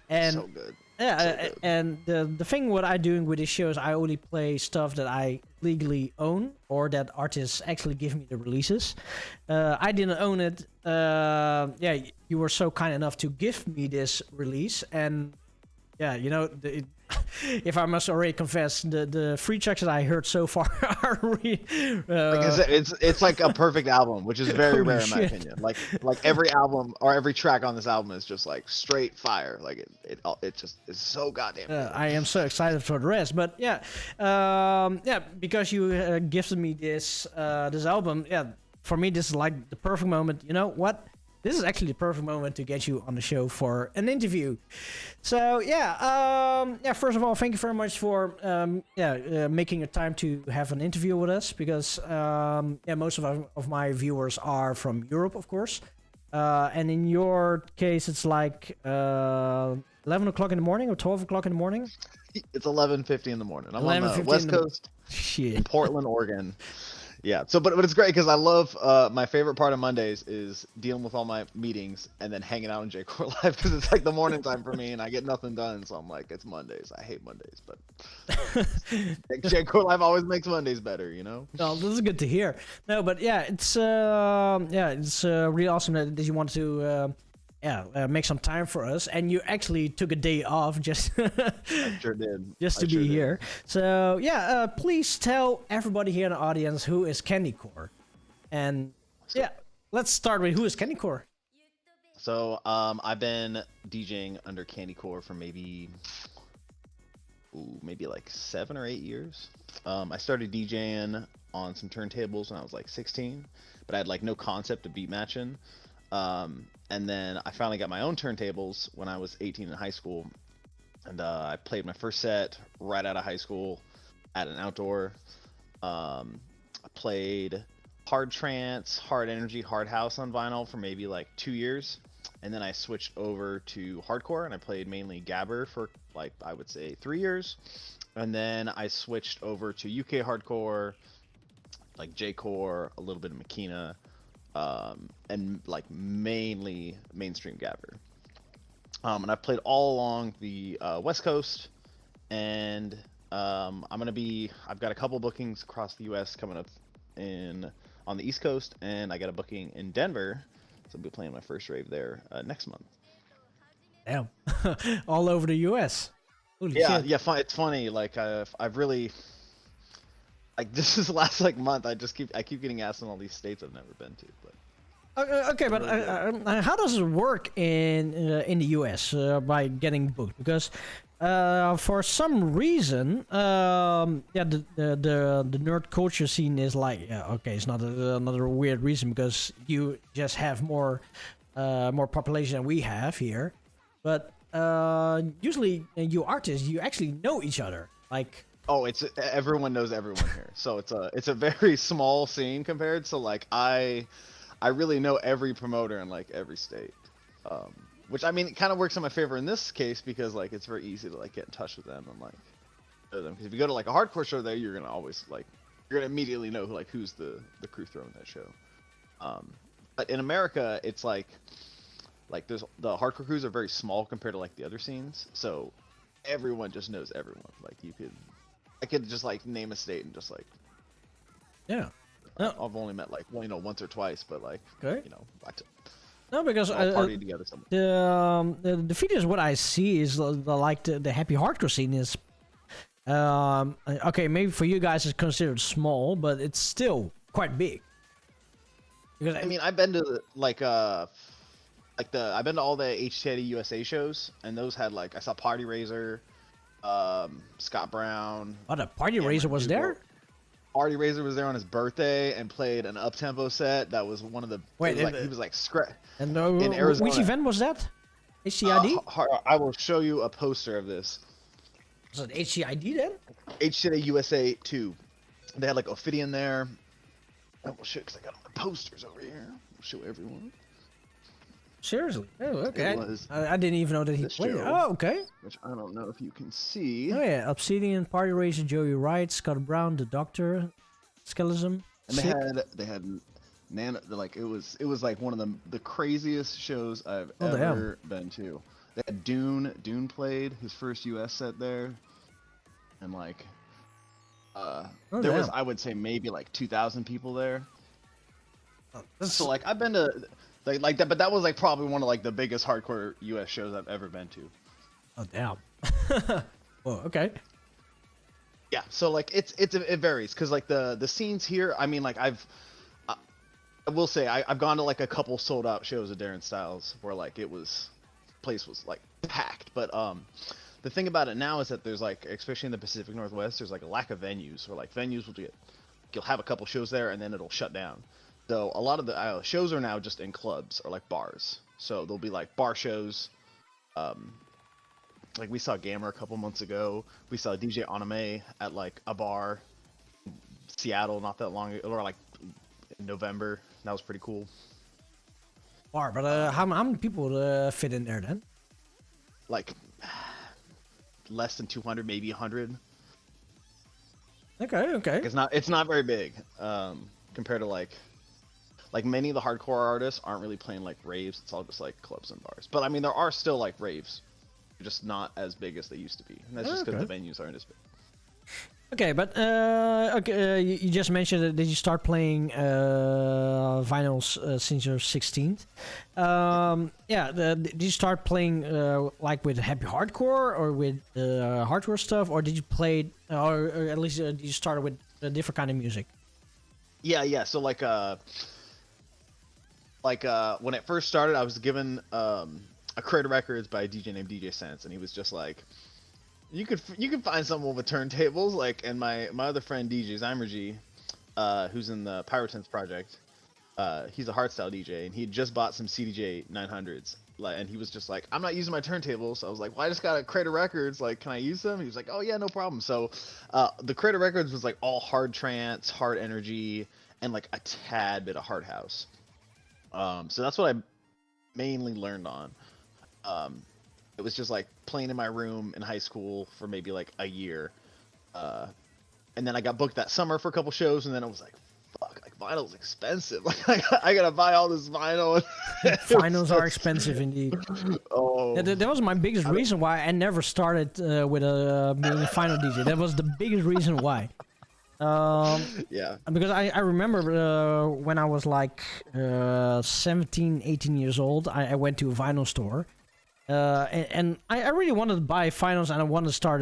And So good. Yeah, good. and the thing what I doing with these shows, I only play stuff that I legally own or that artists actually give me the releases. I didn't own it. Yeah, you were so kind enough to give me this release, and yeah, you know, if I must already confess, the free tracks that I heard so far are really. Like I said, it's like a perfect album, which is very Holy rare in my shit. opinion. Like every album or every track on this album is just like straight fire. Like it just is so goddamn good. I am so excited for the rest, but yeah, yeah, because you gifted me this this album, yeah, for me this is like the perfect moment. You know what? This is actually the perfect moment to get you on the show for an interview. So yeah, yeah. First of all, thank you very much for making your time to have an interview with us, because yeah, most of my viewers are from Europe, of course, and in your case, it's like 11 o'clock in the morning or 12 o'clock in the morning. It's 11:50 in the morning. I'm on 11:50 the in West the- Coast in Shit. Portland, Oregon. Yeah. So, but it's great because I love my favorite part of Mondays is dealing with all my meetings and then hanging out in J-Core Live because it's like the morning time for me and I get nothing done. So I'm like, it's Mondays. I hate Mondays, but J-Core Live always makes Mondays better, you know? Well, this is good to hear. No, but yeah, it's really awesome that you want to make some time for us, and you actually took a day off just I sure did. just to I be sure did. here. So yeah, please tell everybody here in the audience who is Kandicore, and yeah, let's start with who is Kandicore. So I've been DJing under Kandicore for maybe like 7 or 8 years. I started DJing on some turntables when I was like 16, but I had like no concept of beat matching. And then I finally got my own turntables when I was 18 in high school, and I played my first set right out of high school at an outdoor. I played hard trance, hard energy, hard house on vinyl for maybe like 2 years, and then I switched over to hardcore, and I played mainly gabber for like, I would say 3 years, and then I switched over to UK hardcore, like J-core, a little bit of Makina, and like mainly mainstream gabber. And I've played all along the West Coast, and I've got a couple bookings across the US coming up on the East Coast, and I got a booking in Denver, so I'll be playing my first rave there next month. Damn, all over the U.S. Holy shit. Yeah, it's funny. Like I've really, like, this is the last like month. I keep getting asked in all these states I've never been to. But Okay, but how does it work in the US by getting booked? Because for some reason, yeah, the nerd culture scene is like, yeah, okay, it's not another weird reason because you just have more population than we have here, but usually you artists, you actually know each other, like. Oh, it's everyone knows everyone here, so it's a very small scene compared. So like I really know every promoter in like every state, which I mean it kind of works in my favor in this case because like it's very easy to like get in touch with them and like know them. Because if you go to like a hardcore show there, you're gonna immediately know who's the crew throwing that show. But in America, it's like there's the hardcore crews are very small compared to like the other scenes, so everyone just knows everyone. Like I could just like name a state and just like, Yeah. I've only met like once or twice, but like Okay. No, because all party together somewhere. the videos what I see is the happy hardcore scene is okay, maybe for you guys it's considered small, but it's still quite big. Because I mean, I've been to I've been to all the HTID USA shows, and those had I saw Party Razor, Scott Brown. Oh, the Party Cameron Razor was there? Dugal. Party Razor was there on his birthday and played an up-tempo set. That was one of the. Wait, he was like And in Arizona. which event was that? HCID? I will show you a poster of this. Was it HCID then? HTID USA 2. They had Ophidian there. I will show because I got all the posters over here. I'll show everyone. Seriously? Oh, okay. It was I didn't even know that he this played. show. Oh, okay. Which I don't know if you can see. Oh yeah, Obsidian, Party Racer, Joey Wright, Scott Brown, The Doctor, Skelism. And they had Nana, it was like one of the craziest shows I've Oh, ever been to. They had Dune played his first U.S. set there, and like, there was, I would say, maybe like 2,000 people there. So like, I've been to like that, but that was like probably one of like the biggest hardcore U.S. shows I've ever been to. Oh damn. Well, okay. Yeah, so like it varies because like the scenes here. I mean, like I will say I've gone to like a couple sold out shows of Darren Styles where like place was like packed. But the thing about it now is that there's like, especially in the Pacific Northwest, there's like a lack of venues. Where like venues you'll have a couple shows there and then it'll shut down. So a lot of the shows are now just in clubs or like bars. So there'll be like bar shows. Like we saw Gamer a couple months ago. We saw DJ Anime at like a bar in Seattle not that long ago, or like in November. That was pretty cool. Bar, but how many people fit in there then? Like less than 200, maybe 100. Okay. It's not very big compared to like many of the hardcore artists aren't really playing like raves. It's all just like clubs and bars. But I mean, there are still like raves, just not as big as they used to be, and that's just because the venues aren't as big. Okay, but you just mentioned that you start playing vinyls since you're 16. Did you start playing like with happy hardcore or with hardcore stuff, or did you play, or at least you started with a different kind of music? Yeah. So like when it first started, I was given a crate of records by a DJ named DJ Sense, and he was just like, you could find someone with turntables, like, and my other friend DJ Zymergy, who's in the Pyrotens project, he's a hardstyle DJ, and he had just bought some CDJ 900s, and he was just like, I'm not using my turntables. So I was like, well, I just got a crate of records, like, can I use them? He was like, oh yeah, no problem. So the crate of records was like all hard trance, hard energy, and like a tad bit of hard house. So that's what I mainly learned on. It was just like playing in my room in high school for maybe like a year. And then I got booked that summer for a couple shows, and then I was like, fuck, like vinyl's expensive. Like I gotta buy all this vinyl. Vinyls are expensive indeed. Oh. That was my biggest reason why I never started with being a vinyl DJ. That was the biggest reason why. Yeah. Because I remember when I was like 17, 18 years old, I went to a vinyl store. And I really wanted to buy vinyls, and I wanted to start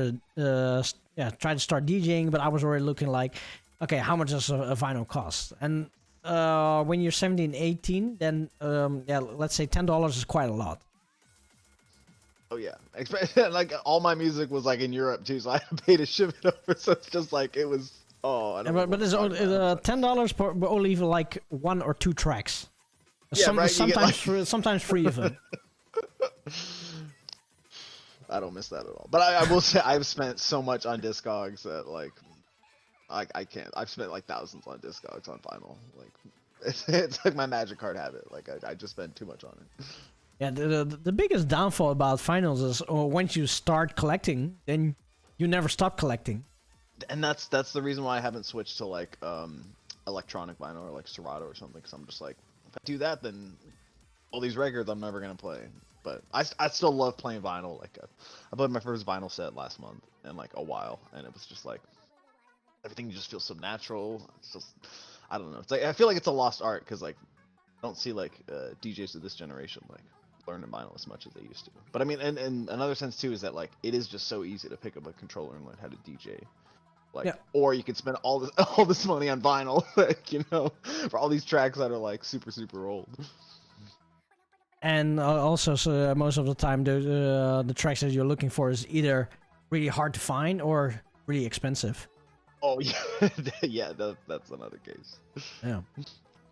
try to start DJing, but I was already looking like, okay, how much does a vinyl cost? And when you're 17, 18, then let's say $10 is quite a lot. Oh yeah, like all my music was like in Europe too, so I had to pay to ship it over. So it's just like it was. Oh, I don't know. But it's $10 per only for like 1 or 2 tracks. Yeah, right. Sometimes free even. I don't miss that at all. But I will say I've spent so much on Discogs that like I can't. I've spent like thousands on Discogs on vinyl. Like it's like my magic card habit. Like I just spend too much on it. Yeah, the biggest downfall about vinyls is once you start collecting, then you never stop collecting. And that's the reason why I haven't switched to like electronic vinyl or like Serato or something. Because I'm just like, if I do that, then all these records I'm never gonna play. But I still love playing vinyl. Like I played my first vinyl set last month in like a while, and it was just like everything just feels so natural. It's just, I don't know. It's like I feel like it's a lost art because like I don't see like DJs of this generation like learning vinyl as much as they used to. But I mean, and another sense too is that like it is just so easy to pick up a controller and learn how to DJ. Like, or you can spend all this money on vinyl, like, you know, for all these tracks that are like super old. And also, so most of the time, the tracks that you're looking for is either really hard to find or really expensive. Oh yeah, yeah, that's another case. Yeah.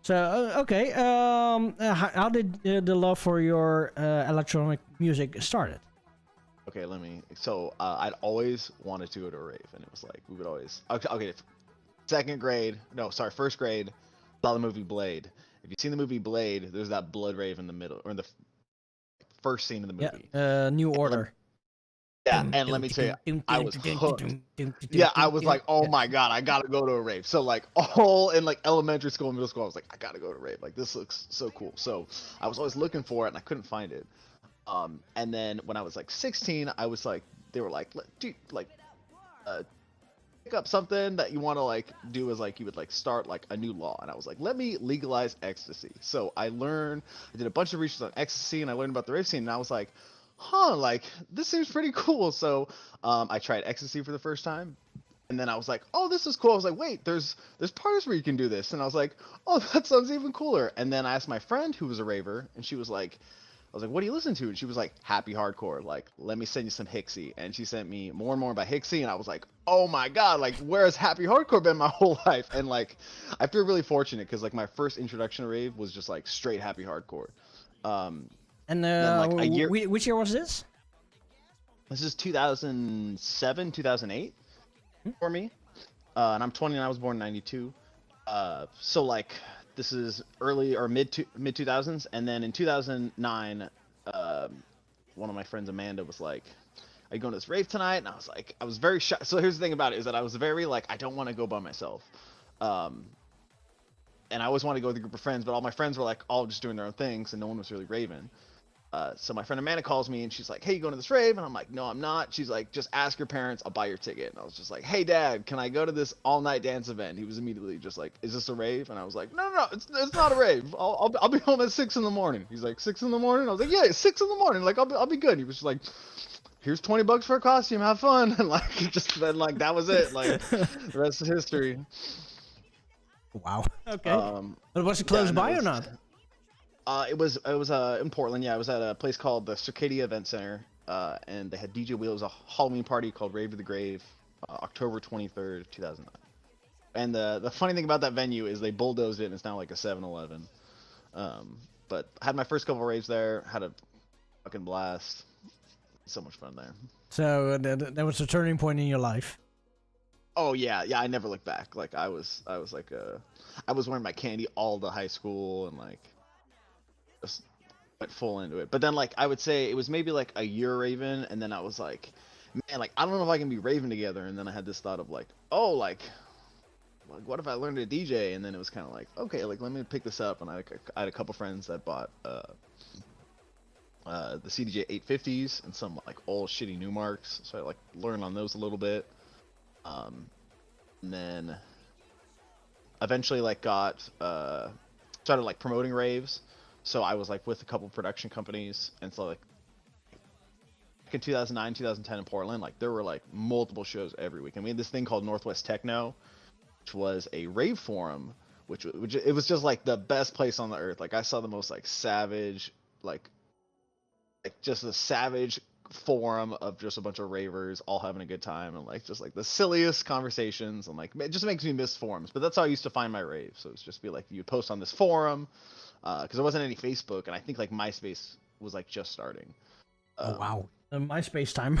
So okay, how did the love for your electronic music started? Okay, so I'd always wanted to go to a rave, and it was like we would always. Okay, first grade, saw the movie Blade. If you've seen the movie Blade, there's that blood rave in the middle, or in the first scene of the movie. Yeah, New Order. Yeah, and let me tell you, I was hooked. Yeah, I was like, oh my god, I gotta go to a rave. So like all in like elementary school and middle school, I was like, I gotta go to a rave. Like this looks so cool. So I was always looking for it, and I couldn't find it. And then when I was like 16, I was like, they were like, dude, like, pick up something that you want to like do as like you would like start like a new law. And I was like, let me legalize ecstasy. So I did a bunch of research on ecstasy, and I learned about the rave scene, and I was like, huh, like this seems pretty cool. So I tried ecstasy for the first time. And then I was like, oh, this is cool. I was like, wait, there's parties where you can do this. And I was like, oh, that sounds even cooler. And then I asked my friend who was a raver, and she was like, I was like, what do you listen to? And she was like, happy hardcore. Like, let me send you some Hixie. And she sent me more and more by Hixie. And I was like, oh my God, like, where has happy hardcore been my whole life? And like, I feel really fortunate because like my first introduction to rave was just like straight happy hardcore. And then, like, a year- which year was this? This is 2007, 2008 for me. And I'm 20 and I was born in 92. So like, this is early or mid 2000s, and then in 2009, one of my friends, Amanda, was like, "Are you going to this rave tonight?" And I was very shy. So here's the thing about it is that I was very like, I don't want to go by myself, and I always want to go with a group of friends, but all my friends were like all just doing their own things, and no one was really raving. So my friend Amanda calls me and she's like, hey, you going to this rave? And I'm like, no, I'm not. She's like, just ask your parents, I'll buy your ticket. And I was just like, hey Dad, can I go to this all night dance event? He was immediately just like, is this a rave? And I was like, no, it's not a rave. I'll be home at 6 in the morning. He's like, 6 in the morning? I was like, yeah, it's 6 in the morning. Like, I'll be good. He was just like, here's $20 for a costume, have fun. And like, just then like, that was it. Like, the rest is history. Wow. Okay. But was it close by or not? It was in Portland. Yeah, I was at a place called the Circadia Event Center, and they had DJ Wheel. It was a Halloween party called Rave to the Grave, October 23rd, 2009. And the funny thing about that venue is they bulldozed it, and it's now like a 7-Eleven. But I had my first couple of raves there. Had a fucking blast. So much fun there. So that was a turning point in your life. Oh yeah, I never looked back. Like I was like I was wearing my candy all the high school and like. Just went full into it. But then like I would say it was maybe like a year raving, and then I was like, man, like I don't know if I can be raving together. And then I had this thought of like, oh, like what if I learned to DJ? And then it was kind of like, okay, like let me pick this up. And I had a couple friends that bought the CDJ 850s and some like old shitty new marks, so I like learned on those a little bit. And then eventually like got started like promoting raves. So I was like with a couple production companies, and so like in 2009, 2010 in Portland, like there were like multiple shows every week. And we had this thing called Northwest Techno, which was a rave forum, which it was just like the best place on the earth. Like I saw the most like savage, like just a savage forum of just a bunch of ravers all having a good time, and like just like the silliest conversations, and like it just makes me miss forums. But that's how I used to find my rave. So it's just be like you post on this forum. Because there wasn't any Facebook, and I think like MySpace was like just starting. Oh wow, MySpace time.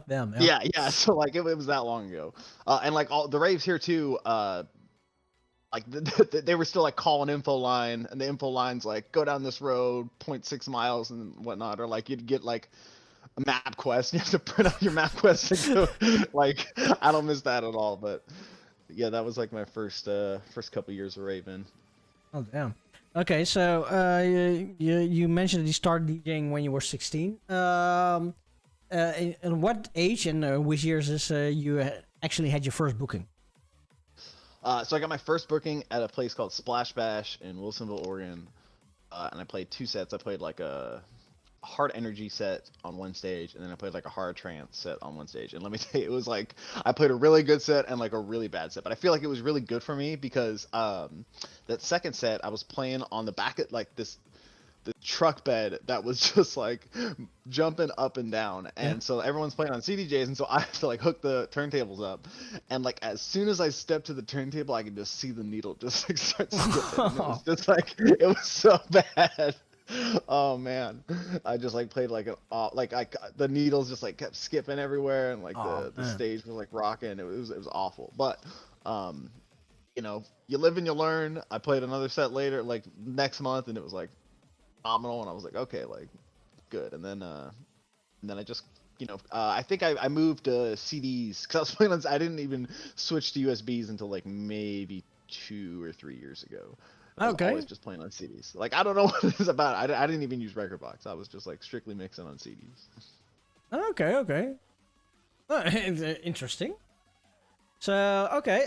Damn. Yeah. So like it was that long ago, and like all the raves here too. Like they were still like calling info line, and the info line's like go down this road 0.6 miles and whatnot, or like you'd get like a map quest. You have to print out your map quest and go. Like I don't miss that at all. But yeah, that was like my first couple years of raving. Oh damn. Okay, so you mentioned that you started DJing when you were 16. And what age and which years is you actually had your first booking? So I got my first booking at a place called Splash Bash in Wilsonville, Oregon, and I played 2 sets. I played like a hard energy set on one stage, and then I played like a hard trance set on one stage. And let me tell you, it was like I played a really good set and like a really bad set, but I feel like it was really good for me because that second set I was playing on the back of like the truck bed that was just like jumping up and down, and so everyone's playing on CDJs, and so I have to like hook the turntables up, and like as soon as I stepped to the turntable, I could just see the needle just like start skipping. And it was just like it was so bad. Oh man, I just like played like the needles just like kept skipping everywhere, and like the stage was like rocking. It was awful, but you know, you live and you learn. I played another set later, like next month, and it was like phenomenal, and I was like, okay, like good. And then I just I think I moved to CDs because I was playing on. I didn't even switch to USBs until like maybe 2 or 3 years ago. I was Okay. always just playing on CDs. Like I don't know what it is about it. I didn't even use record box. I was just like strictly mixing on CDs. Okay, okay. Interesting. So, okay.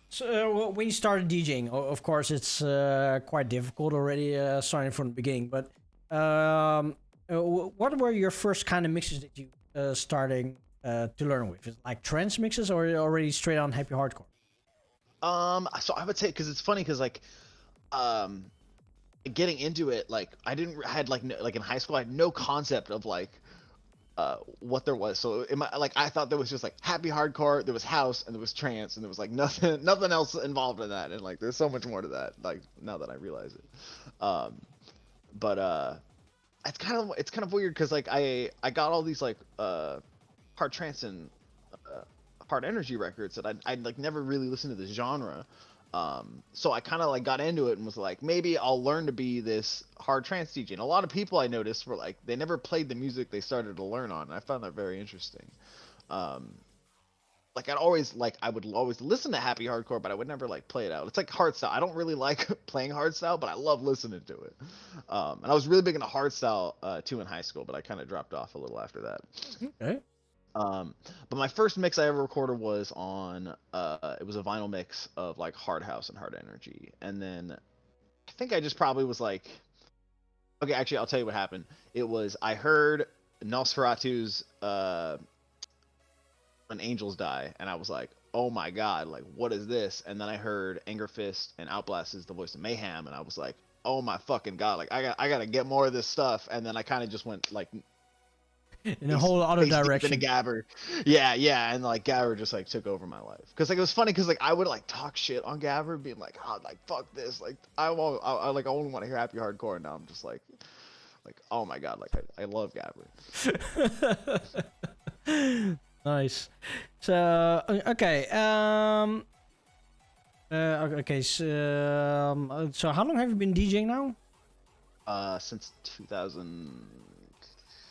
So when you started DJing, of course, it's quite difficult already starting from the beginning. But what were your first kind of mixes that you starting to learn with? Is it like trance mixes or already straight on happy hardcore? So I would say because it's funny because like, getting into it, like I had like like in high school I had no concept of like what there was. So in my, like I thought there was just like happy hardcore, there was house, and there was trance, and there was like nothing else involved in that. And like there's so much more to that. Like now that I realize it, but it's kind of weird because like I got all these like hard trance and hard energy records that I'd like never really listened to this genre. So I kind of like got into it and was like, maybe I'll learn to be this hard trance DJ. And a lot of people I noticed were like, they never played the music they started to learn on. And I found that very interesting. Like I would always listen to happy hardcore, but I would never like play it out. It's like hardstyle. I don't really like playing hardstyle, but I love listening to it. And I was really big into hardstyle too in high school, but I kind of dropped off a little after that. Okay. But my first mix I ever recorded was on it was a vinyl mix of like hard house and hard energy. And then I think I just probably was like, okay, actually I'll tell you what happened. It was I heard Nosferatu's When Angels Die, and I was like, oh my god, like what is this? And then I heard Anger Fist and Outblast is the voice of Mayhem, and I was like, oh my fucking god, like I gotta get more of this stuff. And then I kind of just went like In a whole other direction. Into Gabber. Yeah, and like Gabber just like took over my life. Cause like it was funny, cause like I would like talk shit on Gabber, being like, oh, like fuck this, like I only want to hear happy hardcore. And now I'm just like, oh my god, like I love Gabber. Nice. So okay. Okay. So how long have you been DJing now? Since 2000.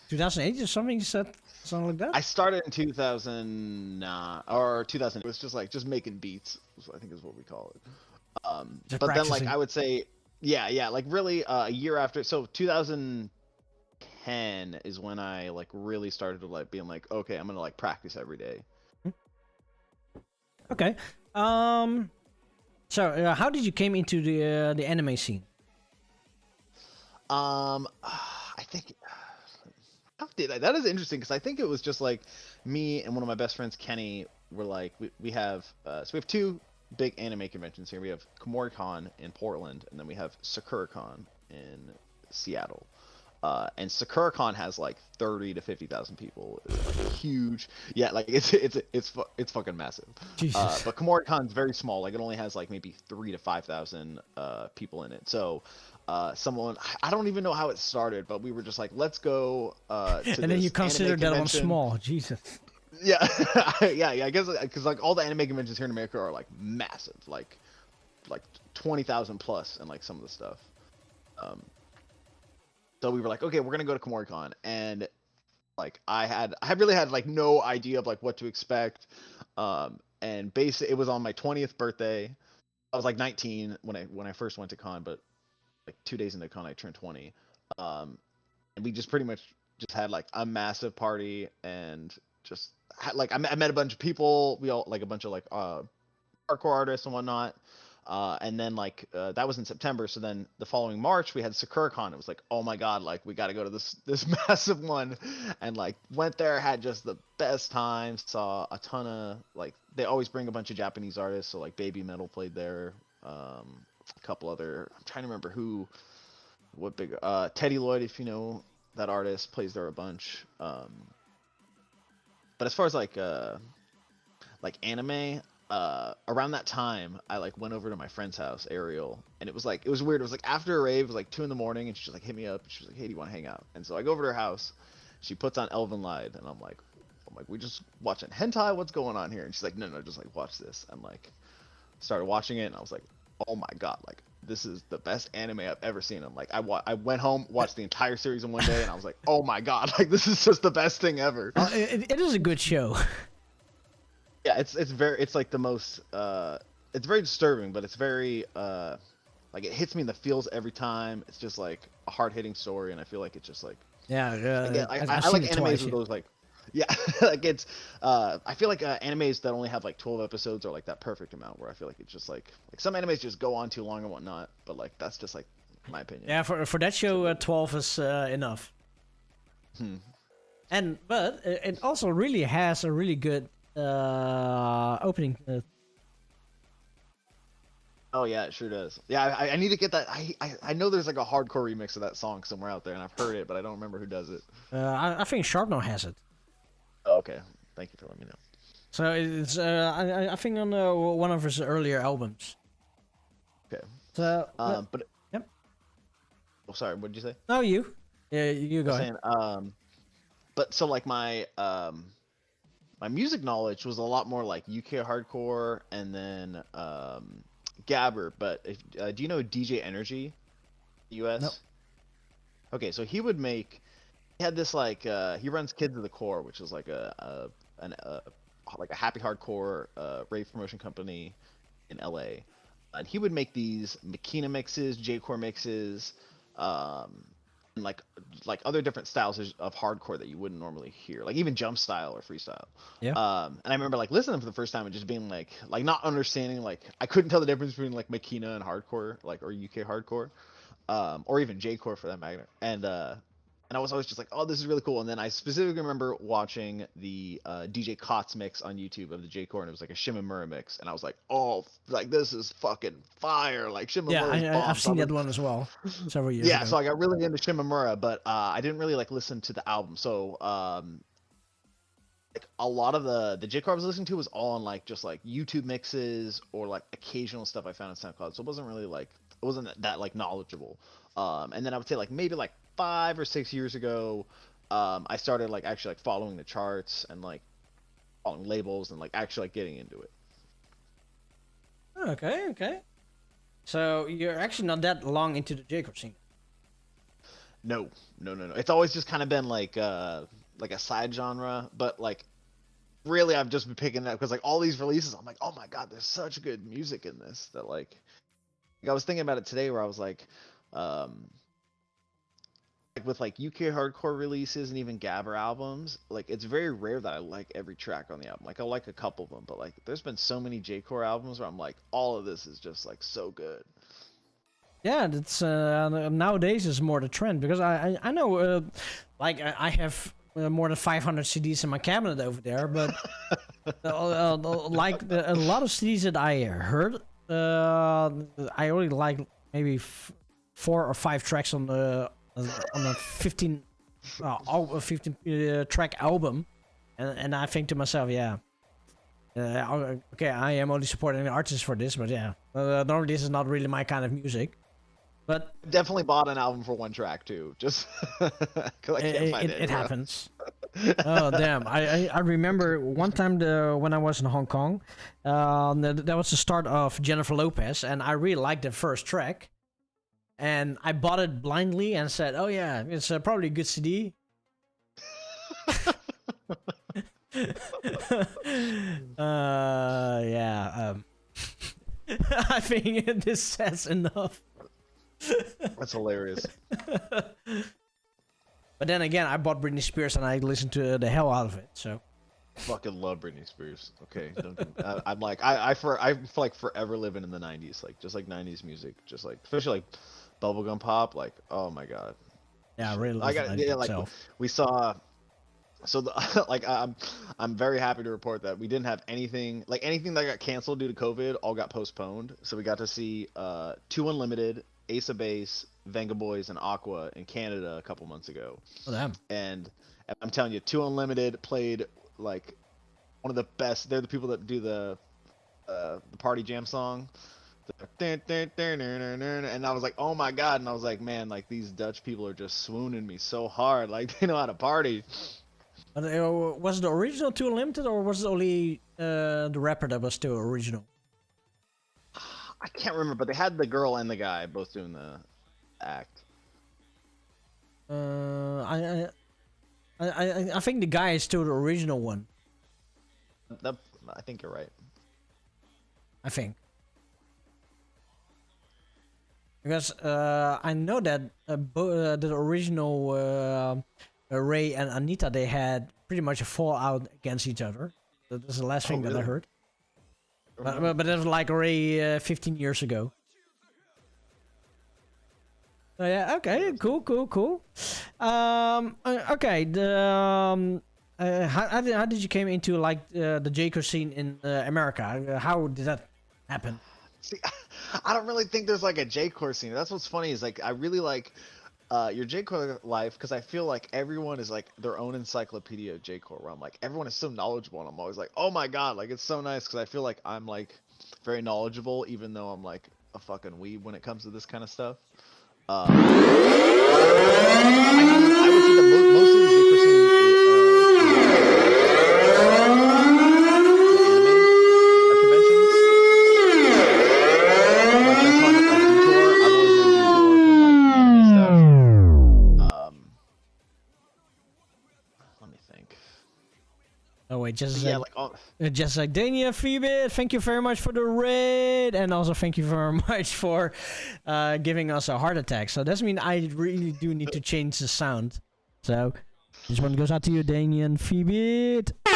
2008 or something? You said something like that. I started in 2000 or 2000. It was just making beats, I think is what we call it. Just but practicing. then like I would say, yeah, like really a year after. So 2010 is when I like really started to like being like, okay, I'm gonna like practice every day. Okay. So how did you came into the anime scene? I think. How did I? That is interesting because I think it was just like me and one of my best friends, Kenny, were like, we have two big anime conventions here. We have KomoriCon in Portland, and then we have SakuraCon in Seattle. And SakuraCon has like 30 to 50,000 people. It's like huge. Yeah, like it's fucking massive. But KomoriCon's very small. Like it only has like maybe 3 to 5,000 people in it. So someone, I don't even know how it started, but we were just like, let's go to And then you consider that one small. Jesus. Yeah, yeah, I guess because like all the anime conventions here in America are like massive, like 20,000 plus, and like some of the stuff. So we were like, okay, we're gonna go to KomoriCon, and like I really had like no idea of like what to expect. And basically it was on my 20th birthday. I was like 19 when I first went to con, but like 2 days into con I turned 20. And we just pretty much just had like a massive party, and just had, like I met a bunch of people. We all like a bunch of like hardcore artists and whatnot. And then like that was in September. So then the following March we had SakuraCon. It was like, oh my god, like we got to go to this massive one, and like went there, had just the best time. Saw a ton of like, they always bring a bunch of Japanese artists. So like Baby Metal played there. A couple other, I'm trying to remember what big Teddy Lloyd, if you know that artist, plays there a bunch. But as far as like anime, around that time I like went over to my friend's house, Ariel, and it was weird. It was like after a rave, it was like 2 a.m, and she just like hit me up. She was like, hey, do you want to hang out? And so I go over to her house. She puts on Elven Lied, and I'm like, we just watching hentai, what's going on here? And she's like, no, just like watch this. And like started watching it, and I was like, oh my god, like this is the best anime I've ever seen. I'm like, I went home, watched the entire series in one day, and I was like, oh my god, like this is just the best thing ever. It is a good show. Yeah, it's like the most it's very disturbing, but it's very like it hits me in the feels every time. It's just like a hard hitting story, and I feel like it's just like Yeah, again, I've I seen like it animes twice, with yeah. those like yeah like it's I feel like animes that only have like 12 episodes are like that perfect amount where I feel like it's just like some animes just go on too long and whatnot, but like that's just like my opinion. Yeah, for that show, 12 is enough. And but it also really has a really good opening. Oh yeah, it sure does. Yeah, I need to get that. I know there's like a hardcore remix of that song somewhere out there, and I've heard it, but I don't remember who does it. I think Sharpno has it. Oh, okay, thank you for letting me know. So it's I think on one of his earlier albums. Okay. So But yep. oh, sorry, what did you say? No, you. Yeah, you go I was ahead. saying, but so like my my music knowledge was a lot more like UK hardcore and then Gabber. But if, do you know DJ Energy, US? Nope. Okay, so he had this like he runs Kids of the Core, which is like a happy hardcore rave promotion company in LA, and he would make these Makina mixes, J-core mixes, and like other different styles of hardcore that you wouldn't normally hear, like even jump style or freestyle. Yeah. And I remember like listening for the first time and just being like not understanding, like I couldn't tell the difference between like Makina and hardcore, like or UK hardcore, or even J-core for that matter. And I was always just like, oh, this is really cool. And then I specifically remember watching the DJ Kotz mix on YouTube of the J-core, and it was like a Shimamura mix, and I was like, oh, like this is fucking fire, like Shimamura. Yeah, I've seen that one as well several years yeah, ago. so I got really into Shimamura, but I didn't really like listen to the album. So like a lot of the J-core I was listening to was all on like just like YouTube mixes or like occasional stuff I found on SoundCloud. So it wasn't really like it wasn't that like knowledgeable. And then I would say like maybe like 5 or 6 years ago, I started like actually like following the charts and like following labels and like actually like getting into it. Okay. So you're actually not that long into the J-core scene. No. It's always just kind of been like a side genre, but like really I've just been picking it up because like all these releases, I'm like, oh my god, there's such good music in this that like I was thinking about it today where I was like with like UK hardcore releases and even Gabber albums, like it's very rare that I like every track on the album. Like I like a couple of them, but like there's been so many J-core albums where I'm like, all of this is just like so good. Yeah, that's nowadays is more the trend because I know like I have more than 500 CDs in my cabinet over there, but like a lot of CDs that I heard, I only like maybe 4 or 5 tracks on a 15 track album, and I think to myself, yeah, okay, I am only supporting the artist for this, but yeah, normally this is not really my kind of music. But Definitely bought an album for one track too, just because I can't find it. It happens. Oh damn! I remember one time when I was in Hong Kong, that was the start of Jennifer Lopez, and I really liked the first track, and I bought it blindly and said, "Oh yeah, it's probably a good CD." Yeah. I think this says enough. That's hilarious. But then again, I bought Britney Spears and I listened to the hell out of it. So Fucking love Britney Spears. Okay, I'm like I feel like forever living in the '90s, like just like '90s music, just like especially like bubblegum pop. Like oh my god. yeah, I really love I got yeah, like itself. we saw. So the, like I'm very happy to report that we didn't have anything that got canceled due to COVID all got postponed. So we got to see 2 Unlimited, Ace of Base, Venga Boys, and Aqua in Canada a couple months ago. Oh damn. And I'm telling you, 2 Unlimited played like one of the best. They're the people that do the party jam song. And I was like, oh my god. And I was like, man, like these Dutch people are just swooning me so hard. Like they know how to party. But was it the original 2 Unlimited or was it only the rapper that was still original? I can't remember, but they had the girl and the guy both doing the act. I think the guy is still the original one. I think you're right. I think. Because I know that the original Ray and Anita, they had pretty much a fallout against each other. That's the last thing that I really? heard. But it was like Ray 15 years ago. Oh yeah. Okay. Cool. Okay. How did you came into like the J-Core scene in America? How did that happen? See, I don't really think there's like a J-Core scene. That's what's funny is like I really like your J-Core life because I feel like everyone is like their own encyclopedia of J-Core. Where I'm like everyone is so knowledgeable, and I'm always like, oh my god, like it's so nice because I feel like I'm like very knowledgeable, even though I'm like a fucking weeb when it comes to this kind of stuff. I would say the most of the J-Core scene Oh wait, just yeah, like, like just like Dania Phoebe, thank you very much for the raid, and also thank you very much for giving us a heart attack. So that means I really do need to change the sound. So this one goes out to you, Dania and Phoebe. Oh,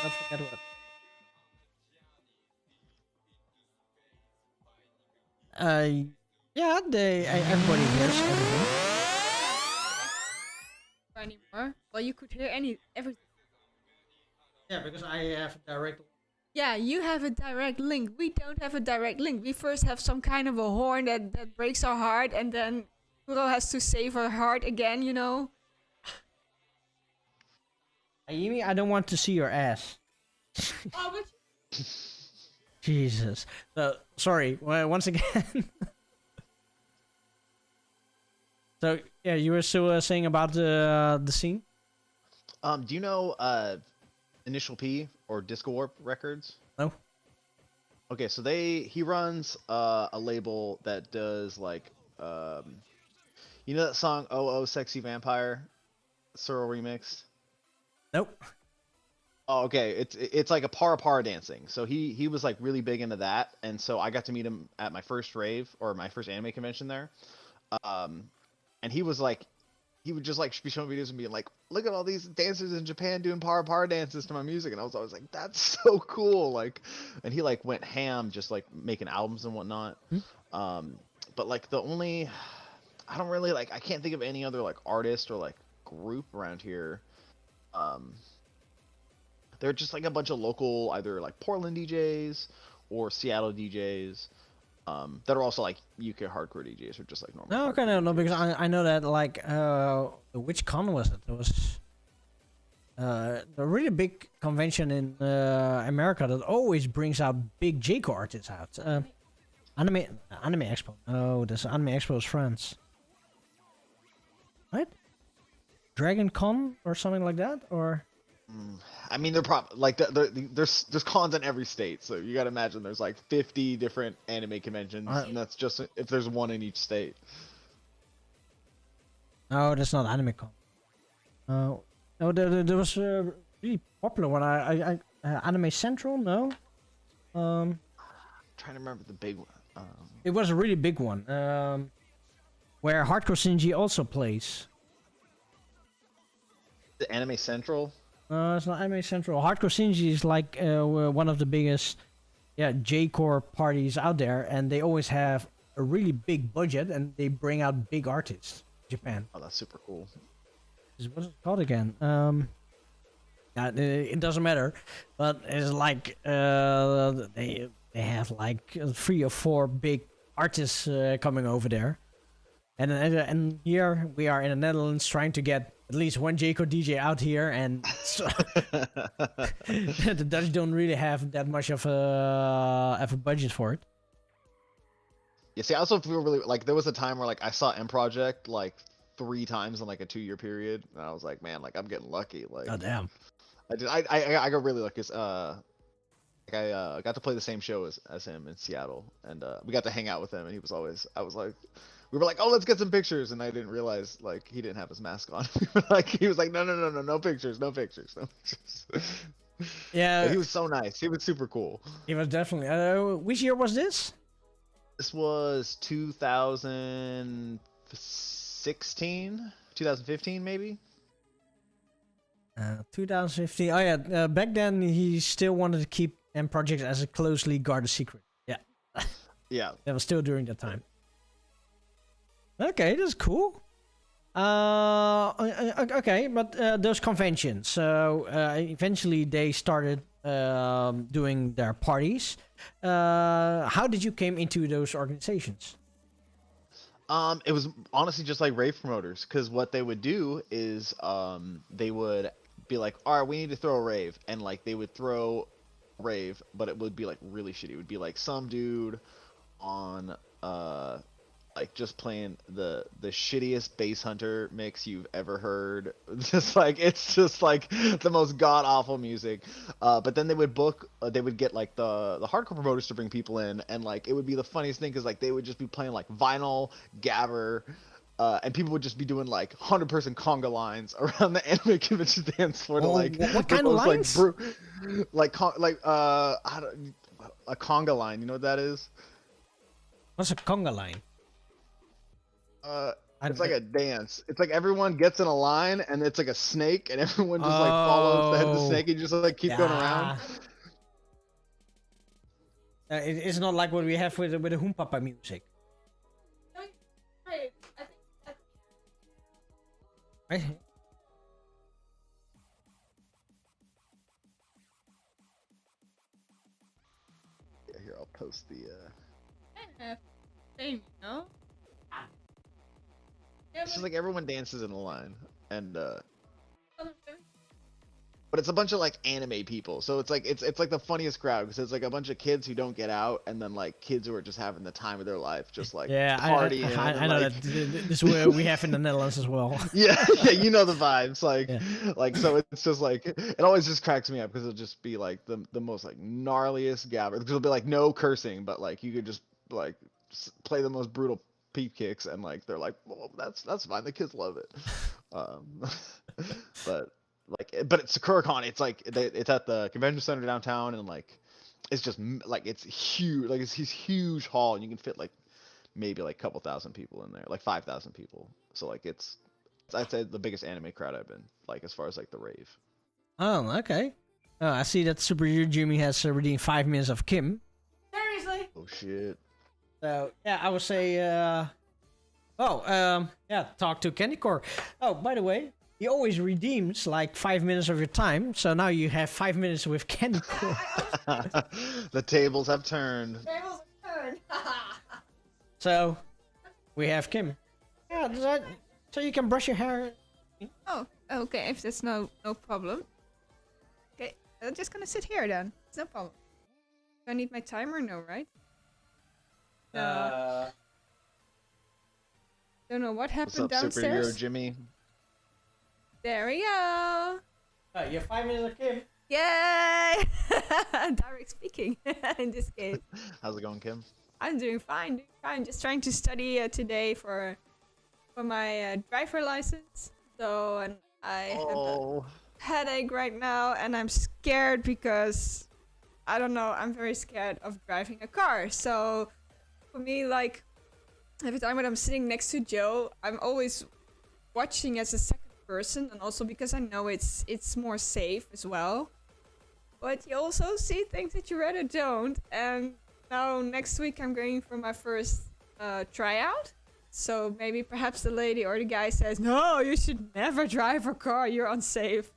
not forget what. Yeah, everybody hears everything. Anymore. Well, you could hear everything. Yeah, because I have a direct. Yeah, you have a direct link. We don't have a direct link. We first have some kind of a horn that breaks our heart, and then Kuro has to save her heart again, you know? Ayumi, I don't want to see your ass. Oh, but Jesus. Sorry, once again. So, yeah, you were still saying about the scene? do you know Initial P or Disco Warp Records? No. Okay, so he runs a label that does like you know that song "Oh Oh Sexy Vampire," Searle remix? Nope. Oh, okay. It's like a para dancing. So he was like really big into that, and so I got to meet him at my first rave or my first anime convention there. And he was like, he would just like be showing videos and being like, look at all these dancers in Japan doing para dances to my music, and I was always like, that's so cool. Like, and he like went ham just like making albums and whatnot. But like I don't really like, I can't think of any other like artist or like group around here. They're just like a bunch of local, either like Portland DJs or Seattle DJs. That are also like UK hardcore DJs or just like normal. No, okay, no, because I know that like which con was it? It was a really big convention in America that always brings out big J-Core artists out. Anime Expo. Oh, this Anime Expo is France. What? Dragon Con or something like that, or? I mean, they're probably like there's cons in every state, so you got to imagine there's like 50 different anime conventions, and that's just if there's one in each state. No, that's not Anime Con. No, there was a really popular one. I Anime Central. No. I'm trying to remember the big one. It was a really big one. Where Hardcore Shinji also plays. The Anime Central. It's not Anime Central. Hardcore Shinji is like one of the biggest, J-Core parties out there, and they always have a really big budget, and they bring out big artists. Japan. Oh, that's super cool. What's it called again? It doesn't matter, but it's like they have like 3 or 4 big artists coming over there, and here we are in the Netherlands trying to get at least one J-Core DJ out here, and so the Dutch don't really have that much of a budget for it. Yeah, see, I also feel really like there was a time where like I saw M Project like 3 times in like a 2-year period, and I was like, man, like I'm getting lucky. Like, Oh damn! I got really lucky. I got to play the same show as him in Seattle, and we got to hang out with him, and he was always, I was like, we were like, oh, let's get some pictures, and I didn't realize like he didn't have his mask on. He was like, no pictures, no pictures. Yeah, He was so nice. He was super cool. he was definitely. Which year was this? This was 2016, 2015 maybe. 2015. Oh yeah, back then he still wanted to keep M Project as a closely guarded secret. Yeah, Yeah. that was still during that time. Okay, that's cool. Okay, but those conventions. So eventually they started doing their parties. How did you came into those organizations? It was honestly just like rave promoters, because what they would do is they would be like, all right, we need to throw a rave, and like they would throw rave, but it would be like really shitty. It would be like some dude on like just playing the shittiest bass hunter mix you've ever heard. Just like it's just like the most god awful music. But then they would book, they would get like the hardcore promoters to bring people in, and like it would be the funniest thing because like they would just be playing like vinyl, gabber, and people would just be doing like 100-person conga lines around the anime convention dance floor to like what kind of lines? Like I don't, a conga line. You know what that is? What's a conga line? It's like a dance. It's like everyone gets in a line, and it's like a snake, and everyone just like follows the head of the snake, and you just like keep going around. It's not like what we have with the Humpapa music. Right? Yeah, here I'll post the. Same, you know? It's just like everyone dances in a line, and but it's a bunch of like anime people, so it's like like the funniest crowd because it's like a bunch of kids who don't get out, and then like kids who are just having the time of their life, just like partying. I know like... that this is where we have in the Netherlands as well. Yeah, you know the vibes, like so it's just like it always just cracks me up because it'll just be like the most like gnarliest gabber because it'll be like no cursing, but like you could just like play the most brutal peep kicks, and like they're like, well, that's fine, the kids love it. But it's SakuraCon. It's like it's at the convention center downtown, and like it's just like it's huge. Like it's this huge hall, and you can fit like maybe like a couple thousand people in there, like 5,000 people. So like it's I'd say the biggest anime crowd I've been like as far as like the rave. Oh, okay. I see that Super Jimmy has redeemed 5 minutes of Kim. Seriously? Oh shit. So yeah, I would say, talk to Kandicore. Oh, by the way, he always redeems like 5 minutes of your time. So now you have 5 minutes with Kandicore. The tables have turned. Tables turned. So we have Kim. Yeah, so you can brush your hair. Oh, okay. If that's no problem. Okay, I'm just gonna sit here then. It's no problem. Do I need my timer? No, right? Don't know what happened What's up, downstairs. Superhero Jimmy? There we go. Oh, you have 5 minutes of Kim. Yay! Direct speaking in this case. How's it going, Kim? I'm doing fine. Just trying to study today for my driver license. So, and I have a headache right now, and I'm scared because I don't know. I'm very scared of driving a car. So, for me, like every time when I'm sitting next to Joe, I'm always watching as a second person, and also because I know it's more safe as well. But you also see things that you rather don't. And now next week I'm going for my first tryout. So maybe perhaps the lady or the guy says, no, you should never drive a car, you're unsafe.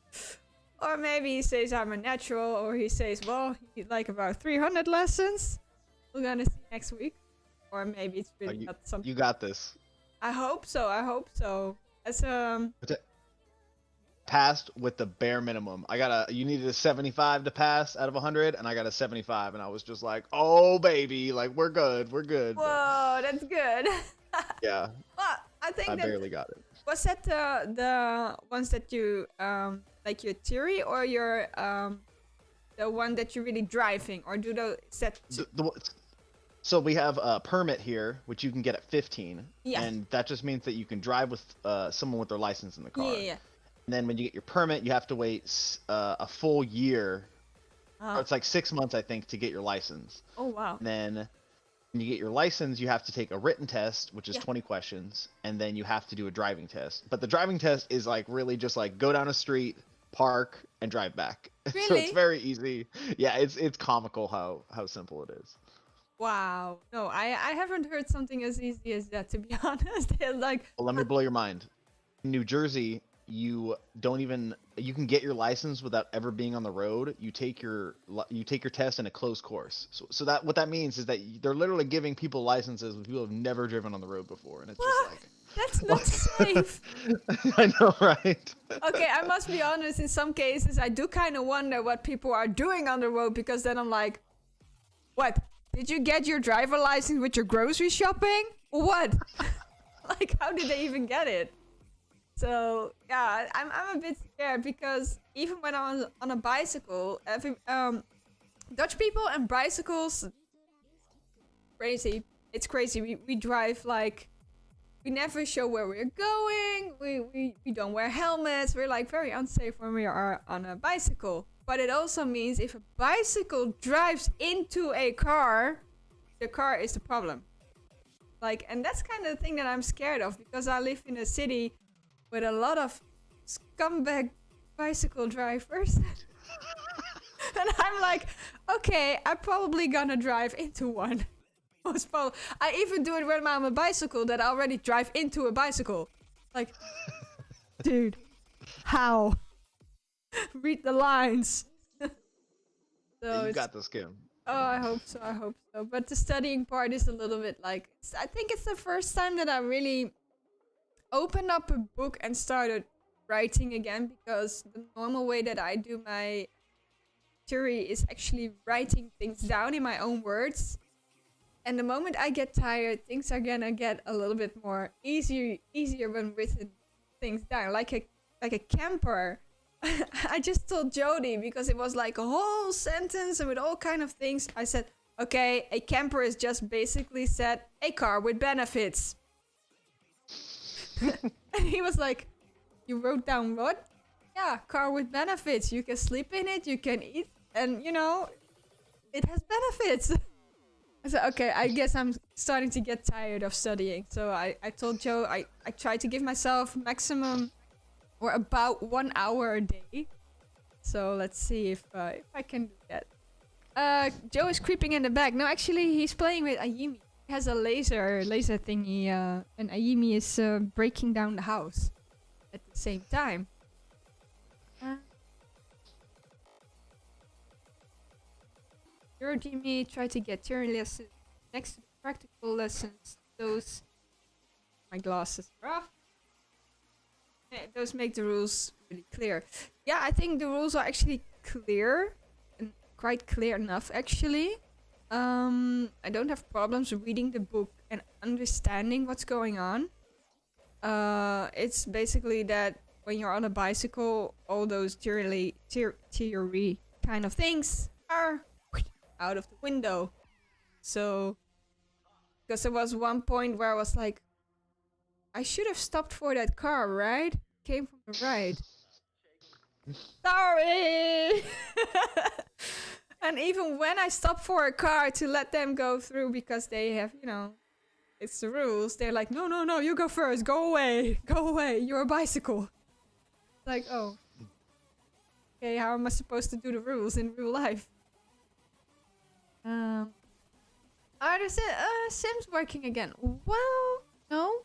Or maybe he says I'm a natural, or he says, well, he'd like about 300 lessons. We're gonna see next week. Or maybe it's really not something. You got this. I hope so. As Passed with the bare minimum. You needed a 75 to pass out of 100, and I got a 75, and I was just like, oh baby, like we're good. whoa, that's good. Yeah. Well, I think I that barely got it. was that the ones that you like your theory, or your the one that you're really driving, or do those set? So we have a permit here, which you can get at 15, Yeah. and that just means that you can drive with someone with their license in the car. Yeah. And then when you get your permit, you have to wait a full year Or it's like 6 months, I think, to get your license. Oh wow. And then when you get your license, you have to take a written test, which is 20 questions, and then you have to do a driving test. But the driving test is like really just like go down a street, park, and drive back. Really? So it's very easy. Yeah, it's comical how simple it is. Wow. No, I haven't heard something as easy as that, to be honest. They're like, Well, let me blow your mind. In New Jersey, you can get your license without ever being on the road. You take your test in a closed course. So that what that means is that they're literally giving people licenses when people have never driven on the road before, and it's just like that's not safe. I know, right? Okay, I must be honest. In some cases, I do kind of wonder what people are doing on the road, because then I'm like, what? Did you get your driver license with your grocery shopping? Or what? Like, how did they even get it? So yeah, I'm a bit scared, because even when I was on a bicycle, Dutch people and bicycles, crazy. It's crazy. We drive like, we never show where we're going. We don't wear helmets. We're like very unsafe when we are on a bicycle. But it also means if a bicycle drives into a car, the car is the problem. Like, and that's kind of the thing that I'm scared of, because I live in a city with a lot of scumbag bicycle drivers. And I'm like, okay, I'm probably gonna drive into one. I even do it when I'm on a bicycle, that I already drive into a bicycle. Like, dude, how? Read the lines. So You got the skim. Oh, I hope so. But the studying part is a little bit like, I think it's the first time that I really opened up a book and started writing again, because the normal way that I do my theory is actually writing things down in my own words. And the moment I get tired, things are gonna get a little bit more easier when written things down. Like a camper. I just told Jody, because it was like a whole sentence and with all kind of things. I said, okay, a camper is just basically said a car with benefits. And he was like, you wrote down what? Yeah, car with benefits. You can sleep in it, you can eat, and you know, it has benefits. I said, okay, I guess I'm starting to get tired of studying. So I told Joe, I try to give myself maximum or about 1 hour a day. So let's see if I can do that. Joe is creeping in the back. No, actually, he's playing with Ayimi. He has a laser thingy, and Ayimi is breaking down the house at the same time. Jimmy try to get theory lessons next to the practical lessons. Those, my glasses are off. Those make the rules really clear. Yeah, I think the rules are actually clear and quite clear enough, actually. I don't have problems reading the book and understanding what's going on. It's basically that when you're on a bicycle, all those theory kind of things are out of the window. So, because there was one point where I was like, I should have stopped for that car, right? Came from the right. Sorry! And even when I stop for a car to let them go through, because they have, you know, it's the rules, they're like, no, no, no, you go first, go away, you're a bicycle. Like, oh. Okay, how am I supposed to do the rules in real life? Are the Sims working again? Well, no.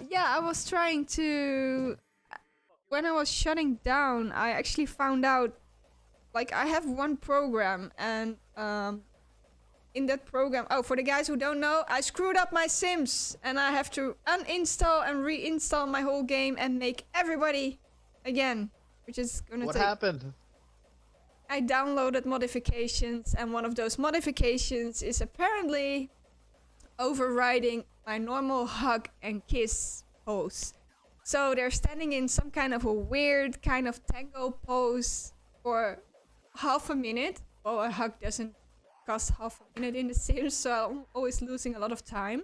Yeah, I was trying to... When I was shutting down, I actually found out, like, I have one program, and in that program... Oh, for the guys who don't know, I screwed up my Sims, and I have to uninstall and reinstall my whole game and make everybody again, which is gonna What take... happened? I downloaded modifications, and one of those modifications is apparently overriding my normal hug and kiss pose. So they're standing in some kind of a weird kind of tango pose for half a minute. Well, a hug doesn't cost half a minute in The Sims, so I'm always losing a lot of time.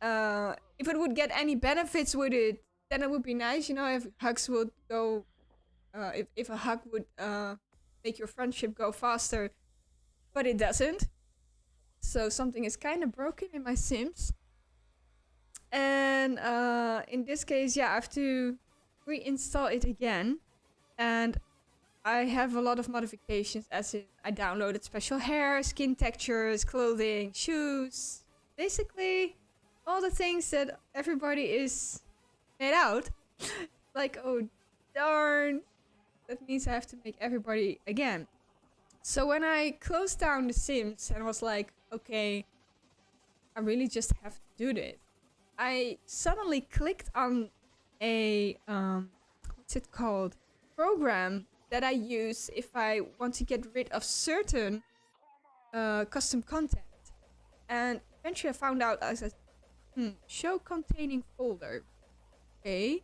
If it would get any benefits with it, then it would be nice, you know, if hugs would go... if a hug would make your friendship go faster, but it doesn't. So something is kind of broken in my Sims. And in this case, yeah, I have to reinstall it again. And I have a lot of modifications, as in I downloaded special hair, skin textures, clothing, shoes. Basically, all the things that everybody is made out. Like, oh darn, that means I have to make everybody again. So when I closed down The Sims and was like, okay, I really just have to do this, I suddenly clicked on a, what's it called? Program that I use if I want to get rid of certain custom content. And eventually I found out, I said, show containing folder. Okay.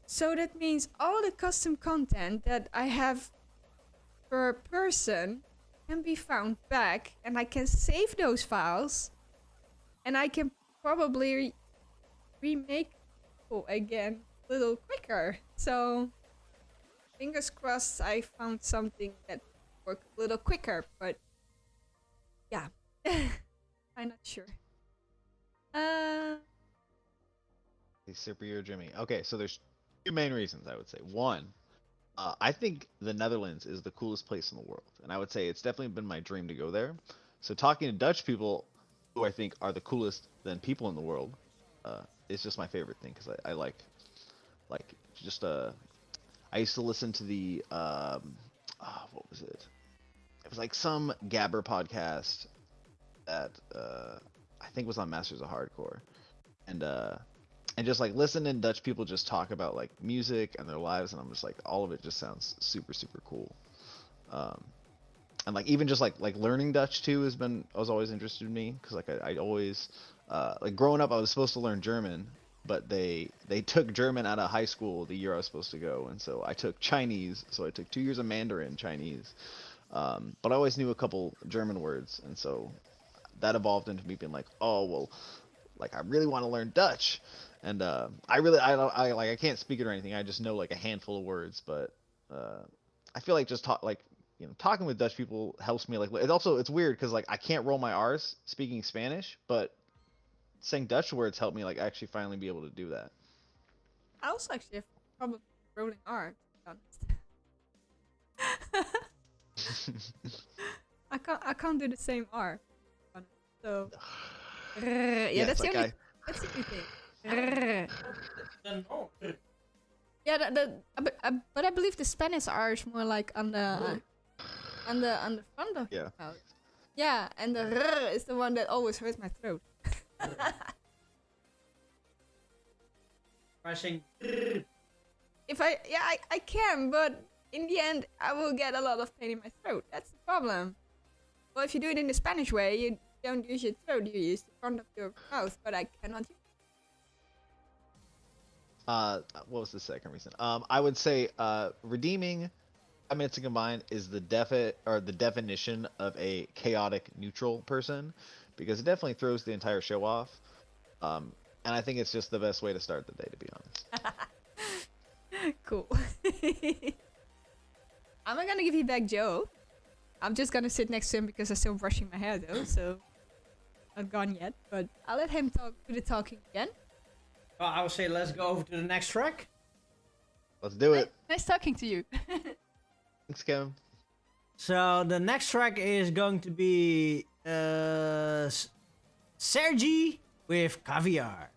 So that means all the custom content that I have per person can be found back, and I can save those files, and I can probably remake again a little quicker. So fingers crossed I found something that worked a little quicker, but yeah. I'm not sure. Hey, Cypriot or Jimmy. Okay, so there's two main reasons I would say. One, I think the Netherlands is the coolest place in the world, and I would say it's definitely been my dream to go there. So talking to Dutch people, who I think are the coolest than people in the world, is just my favorite thing, because I like just I used to listen to the what was it? It was like some Gabber podcast that I think was on Masters of Hardcore, and just like listen to Dutch people just talk about like music and their lives, and I'm just like, all of it just sounds super cool. And like even just like learning Dutch too was always interested in me, because like I always like growing up I was supposed to learn German, but they took German out of high school the year I was supposed to go, and so I took Chinese, so I took 2 years of Mandarin Chinese, but I always knew a couple German words, and so that evolved into me being like, oh well, like I really want to learn Dutch, and I can't speak it or anything, I just know like a handful of words, but I feel like just talking with Dutch people helps me. Like it's weird because like I can't roll my R's speaking Spanish, but saying Dutch words help me like actually finally be able to do that. I also actually have probably rolling R, to be honest. I can't do the same R. So yeah, that's the only thing. Yeah, but I believe the Spanish R is more like on the front of your mouth. Yeah, and the R is the one that always hurts my throat. Pressing. If I can, but in the end I will get a lot of pain in my throat. That's the problem. Well, if you do it in the Spanish way, you don't use your throat, you use the front of your mouth, but I cannot use. What was the second reason? I would say redeeming 5 minutes to combine is the definition of a chaotic neutral person, because it definitely throws the entire show off. And I think it's just the best way to start the day, to be honest. Cool. I'm not gonna give you back Joe. I'm just gonna sit next to him because I'm still brushing my hair though, so not gone yet. But I'll let him do the talking again. Well, I would say let's go over to the next track. Let's do it. Nice talking to you. Thanks, Kevin. So the next track is going to be Sergi with Caviar.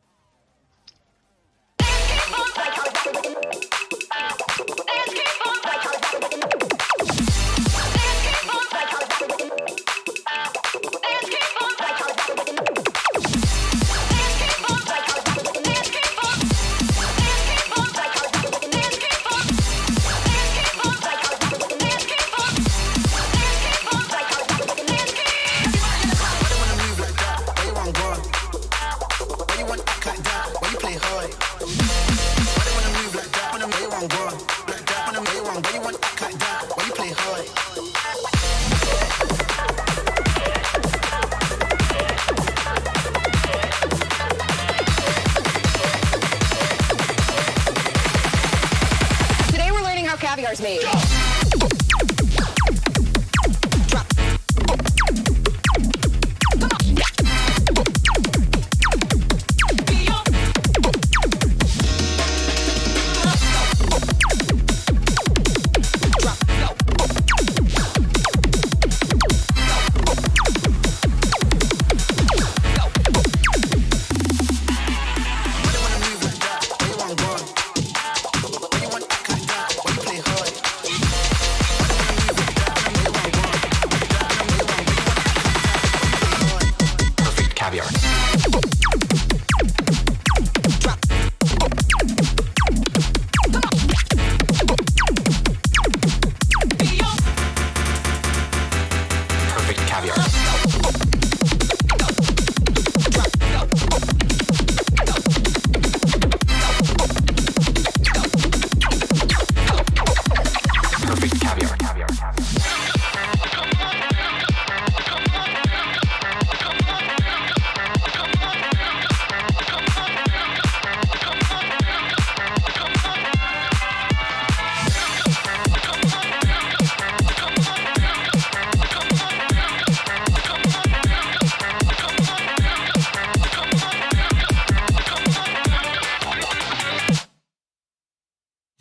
Where you want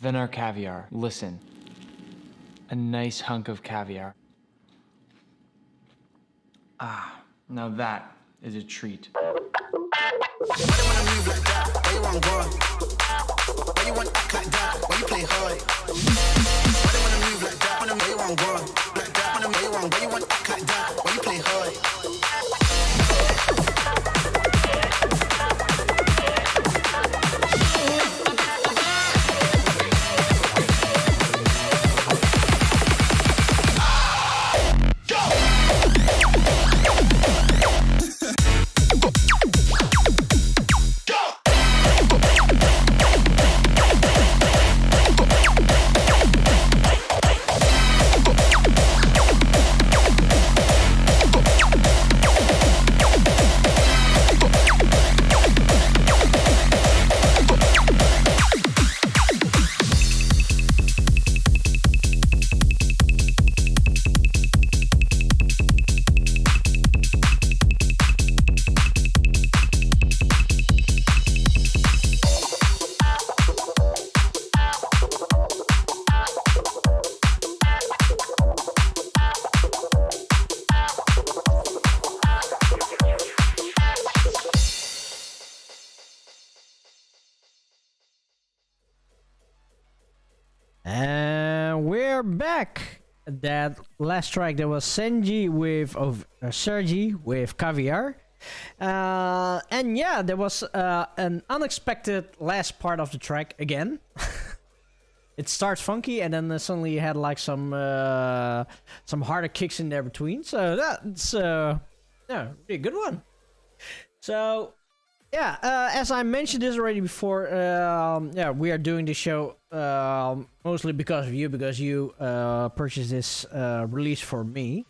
Then our caviar. Listen. A nice hunk of caviar. Ah, now that is a treat. Why you wanna move like that? Why you want gone? Why you want act like that? Why you play hard? Why you wanna move like that? Why you want gone? Like that? Why you want act like that? Why you play hard? And we're back. That last track, that was Sergi with Caviar. And yeah, there was an unexpected last part of the track again. It starts funky, and then suddenly you had like some harder kicks in there between. So that's yeah, really a good one. So yeah, as I mentioned this already before, yeah, we are doing the show mostly because of you, purchased this release for me.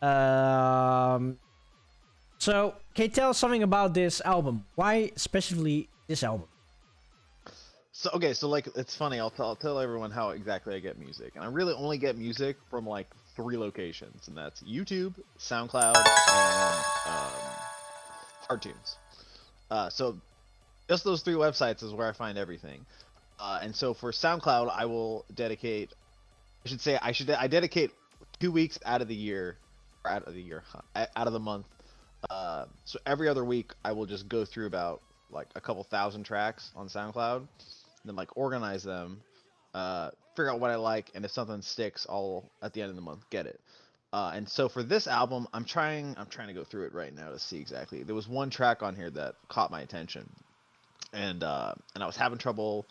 So can you tell us something about this album? Why specifically this album? So okay, so like it's funny. I'll tell everyone how exactly I get music, and I really only get music from like 3 locations, and that's YouTube, SoundCloud, and Hardtunes. So just those 3 websites is where I find everything. And so for SoundCloud, I will dedicate. I dedicate 2 weeks out of the year, or out of the month. So every other week, I will just go through about like a couple thousand tracks on SoundCloud. Then like organize them, figure out what I like, and if something sticks, I'll at the end of the month get it. And so for this album, I'm trying to go through it right now to see exactly. There was one track on here that caught my attention, and I was having trouble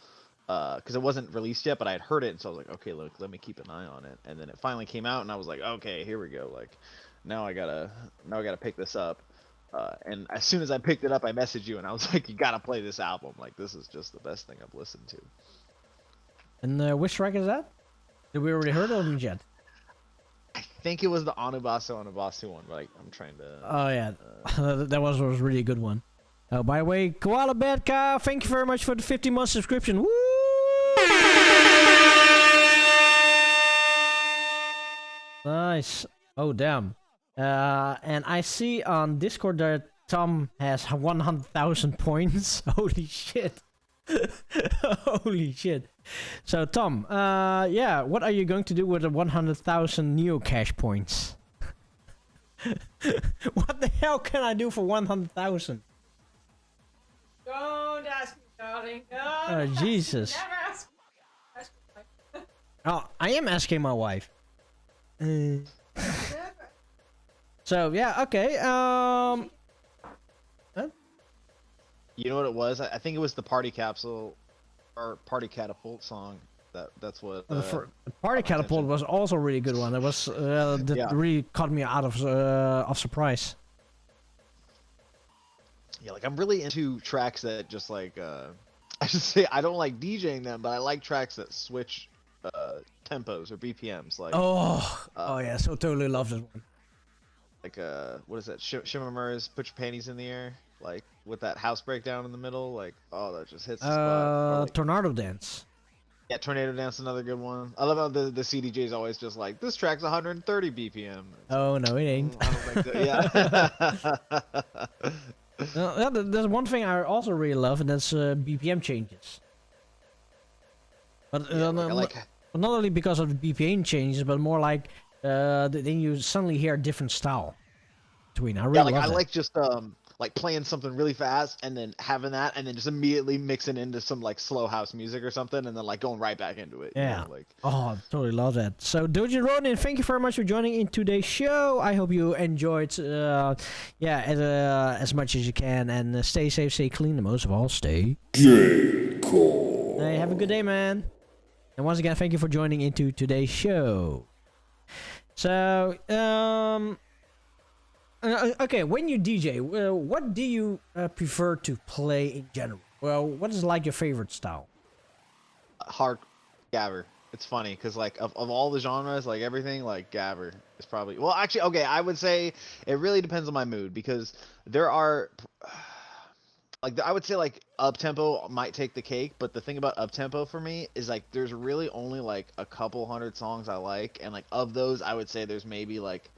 because it wasn't released yet, but I had heard it, and so I was like, okay, look, let me keep an eye on it. And then it finally came out, and I was like, okay, here we go. Like now I gotta pick this up. And as soon as I picked it up, I messaged you, and I was like, you gotta play this album. Like, this is just the best thing I've listened to. And which track is that? Did we already heard of it yet? I think it was the Anubasu one, but I'm trying to... Oh, yeah. That was really a good one. Oh, by the way, Koala Bedka, thank you very much for the 50-month subscription. Woo! Nice. Oh, damn. And I see on Discord that Tom has 100,000 points. Holy shit. Holy shit. So, Tom, yeah, what are you going to do with the 100,000 Neocash points? What the hell can I do for 100,000? Don't ask me, darling. Oh, Jesus. Never ask me. Oh, I am asking my wife. So yeah, okay. You know what it was? I think it was the Party Capsule or Party Catapult song. That's what. The Party Catapult was also a really good one. It was that really caught me out of surprise. Yeah, like I'm really into tracks that just like I should say I don't like DJing them, but I like tracks that switch tempos or BPMs. Like oh yeah, so totally love this one. Like what is that? Shimamura's "Put Your Panties in the Air," like with that house breakdown in the middle. Like that just hits the spot. Like, Tornado Dance. Yeah, Tornado Dance, another good one. I love how the CDJ is always just like, this track's 130 BPM. Oh no, it ain't. I don't think so. Yeah. There's one thing I also really love, and that's BPM changes. But Yeah, like, I like. not only because of the BPM changes, but more like then you suddenly hear a different style between. I really Yeah, like love I that. like just like playing something really fast and then having that and then just immediately mixing into some like slow house music or something and then like going right back into it. Yeah. You know, like Oh, I totally love that. So, Doja Ronin, thank you very much for joining in today's show. I hope you enjoyed, as much as you can. And stay safe, stay clean, and most of all, stay. Hey, have a good day, man. And once again, thank you for joining into today's show. So, okay, when you DJ, what do you prefer to play in general? Well, what is like your favorite style? hard gabber. It's funny because like of all the genres, like everything, like gabber is probably well. Actually, okay, I would say it really depends on my mood because there are like I would say like up tempo might take the cake, but the thing about up tempo for me is like there's really only like a couple hundred songs I like, and like of those, I would say there's maybe like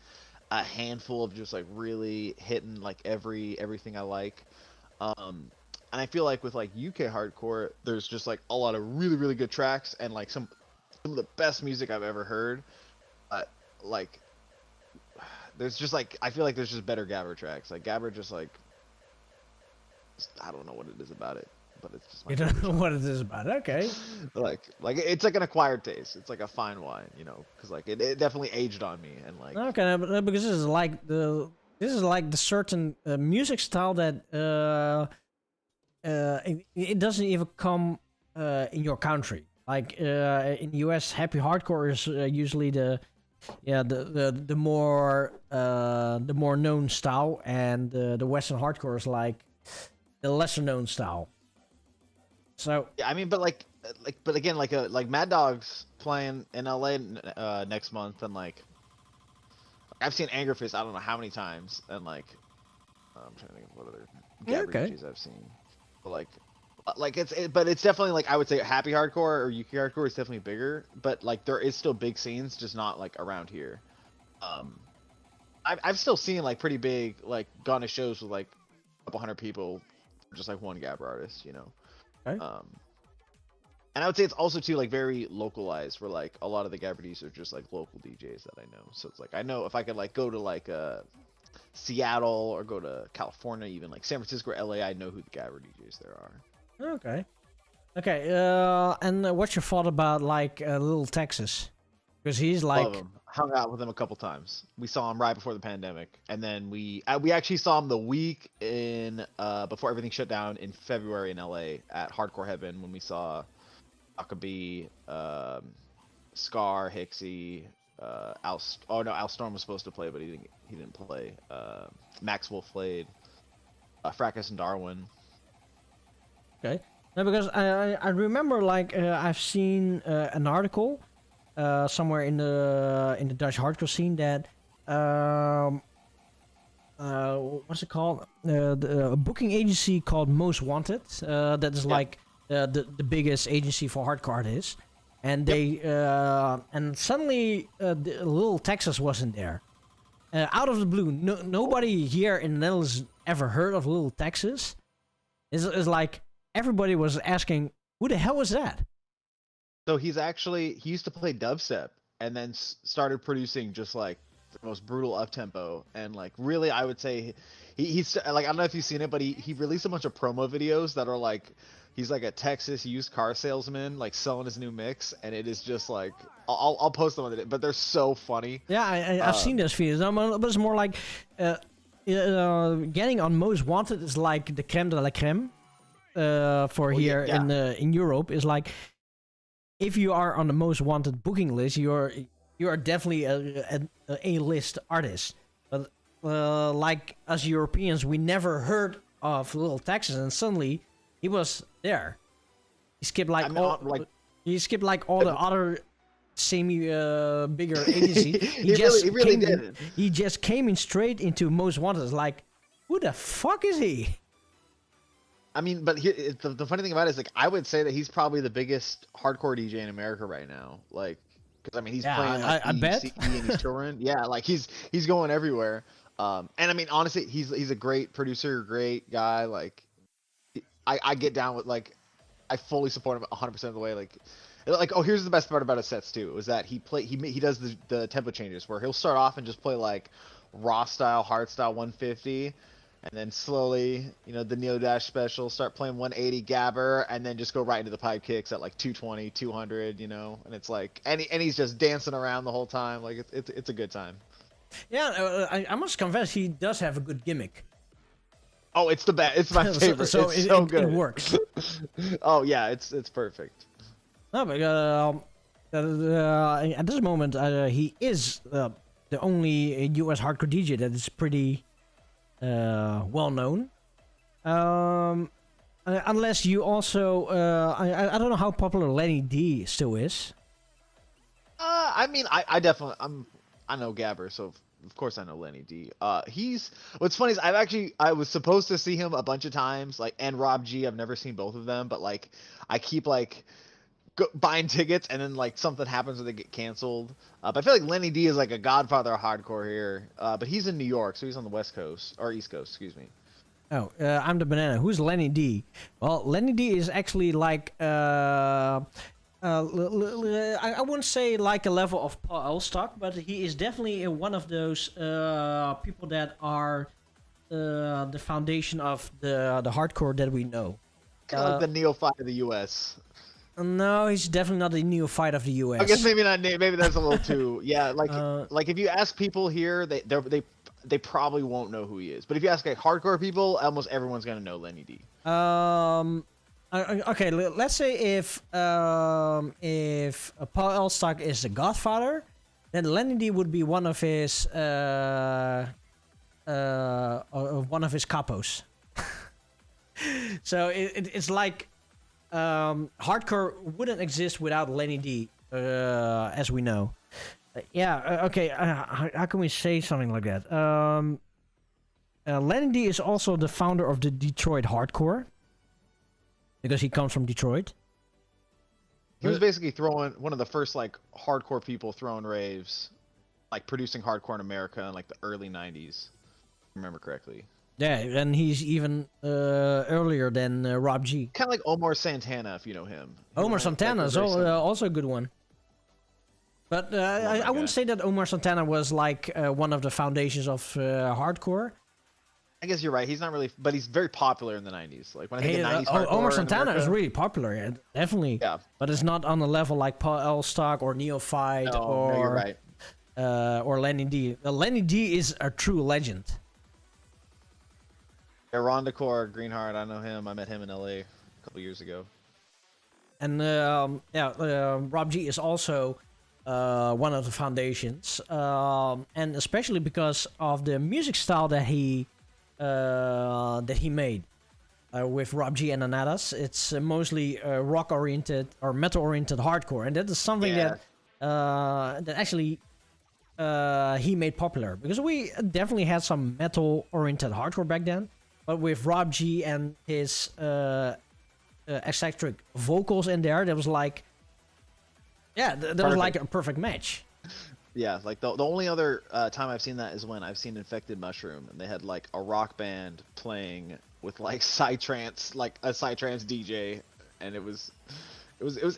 a handful of just like really hitting like everything I like. And I feel like with like UK hardcore, there's just like a lot of really good tracks and like some of the best music I've ever heard. Like there's just like I feel like there's just better Gabber tracks. Like Gabber just like I don't know what it is about it, but it's just my You don't know what it is about it. Okay. like it's like an acquired taste. It's like a fine wine, you know, because like it definitely aged on me and like Okay, because this is like the certain music style that it doesn't even come in your country. Like in the US, happy hardcore is usually the more known style, and the Western hardcore is like the lesser known style. So yeah, I mean, but again, like Mad Dog's playing in LA next month, and like I've seen Anger Fist I don't know how many times, and like I'm trying to think of what other Gabbard I've seen, but but it's definitely like I would say happy hardcore or UK hardcore is definitely bigger, but like there is still big scenes, just not like around here. I've still seen like pretty big like gone to shows with like a couple hundred people, just like one Gabber artist, you know. Okay. And I would say it's also too like very localized, where like a lot of the Gabbardies are just like local DJs that I know. So it's like I know if I could like go to like Seattle or go to California, even like San Francisco or LA, I know who the Gabber DJs there are. Okay. And what's your thought about like Little Texas? Because he's like Love him. Hung out with him a couple times. We saw him right before the pandemic, and then we actually saw him the week in before everything shut down in February in LA at Hardcore Heaven when we saw Huckabee, Scar, Hixie, Al Storm was supposed to play, but he didn't play. Max Wolf played, Fracas and Darwin. okay. No, because I remember like I've seen an article somewhere in the Dutch hardcore scene that what's it called? A booking agency called Most Wanted. That is like the biggest agency for hardcore artists, and they and suddenly Little Texas wasn't there. Out of the blue, nobody here in the Netherlands ever heard of Little Texas. It's like everybody was asking, who the hell was that? So he used to play dubstep and then started producing just like the most brutal up tempo, and like really I would say he's like I don't know if you've seen it, but he released a bunch of promo videos that are like he's like a Texas used car salesman like selling his new mix, and it is just like I'll post them on it, but they're so funny. Yeah, I've seen those videos, but it's more like getting on Most Wanted is like the creme de la creme for here in Europe. Is like if you are on the Most Wanted booking list, you are definitely a A-list artist. But like us Europeans, we never heard of Little Texas, and suddenly he was there. He skipped like he skipped like all the other semi bigger agency. He really did. He just came in straight into Most Wanted. It's like, who the fuck is he? I mean, but here, the funny thing about it is, like, I would say that he's probably the biggest hardcore DJ in America right now. Like, because I mean, he's playing like I bet. and he's touring. Yeah, like he's going everywhere. And I mean, honestly, he's a great producer, great guy. Like, I get down with like, I fully support him 100% of the way. Like, Like, oh, here's the best part about his sets too, is that he does the tempo changes where he'll start off and just play like raw style, hard style 150, and then slowly, you know, the Neodash special, start playing 180 gabber, and then just go right into the pipe kicks at like 220, 200, you know, and it's like, and he's just dancing around the whole time, like it's a good time. Yeah, I must confess, he does have a good gimmick. Oh, it's the best. It's my favorite. So it's so good. It works. Oh yeah, it's perfect. No, but at this moment, he is the only US hardcore DJ that is pretty well known. Unless you also, I don't know how popular Lenny D still is. I mean, I definitely, I know Gabber, so of course I know Lenny D. What's funny is I was supposed to see him a bunch of times, like, and Rob G. I've never seen both of them, but like, I keep like buying tickets, and then like something happens where they get canceled. But I feel like Lenny D is like a godfather of hardcore here. But he's in New York, so he's on the West Coast or East Coast, excuse me. Oh, I'm the banana. Who's Lenny D? Well, Lenny D is actually like I wouldn't say like a level of Paul Elstock, but he is definitely one of those people that are the foundation of the hardcore that we know. Kind of like the neophyte of the U.S. No, he's definitely not the neophyte of the U.S. I guess maybe not. Maybe that's a little too. Yeah, like if you ask people here, they probably won't know who he is. But if you ask like hardcore people, almost everyone's gonna know Lenny D. Okay, let's say if Paul Elstock is the Godfather, then Lenny D would be one of his capos. So it's like hardcore wouldn't exist without Lenny D, as we know. Okay. How can we say something like that? Lenny D is also the founder of the Detroit hardcore, because he comes from Detroit. He was basically one of the first like hardcore people throwing raves, like producing hardcore in America in like the early '90s, if I remember correctly. Yeah, and he's even earlier than Rob G. Kind of like Omar Santana, if you know him. Omar Santana is also a good one. But I wouldn't say that Omar Santana was like one of the foundations of hardcore. I guess you're right. He's not really, but he's very popular in the '90s. Like when I think of '90s hardcore, Omar Santana is really popular, yeah, definitely. Yeah. But it's not on the level like Paul Elstock or Neophyte no, you're right. Or Lenny D. Lenny D is a true legend. Yeah, Kandicore, Greenheart, I know him. I met him in LA a couple years ago. And Rob G is also one of the foundations, and especially because of the music style that he made with Rob G and Anadas. It's mostly rock oriented or metal oriented hardcore, and that is something that actually he made popular, because we definitely had some metal oriented hardcore back then. But with Rob G and his eccentric vocals in there, that was like, that was like a perfect match. Yeah, like the only other time I've seen that is when I've seen Infected Mushroom, and they had like a rock band playing with like psytrance, like a psytrance DJ, and it was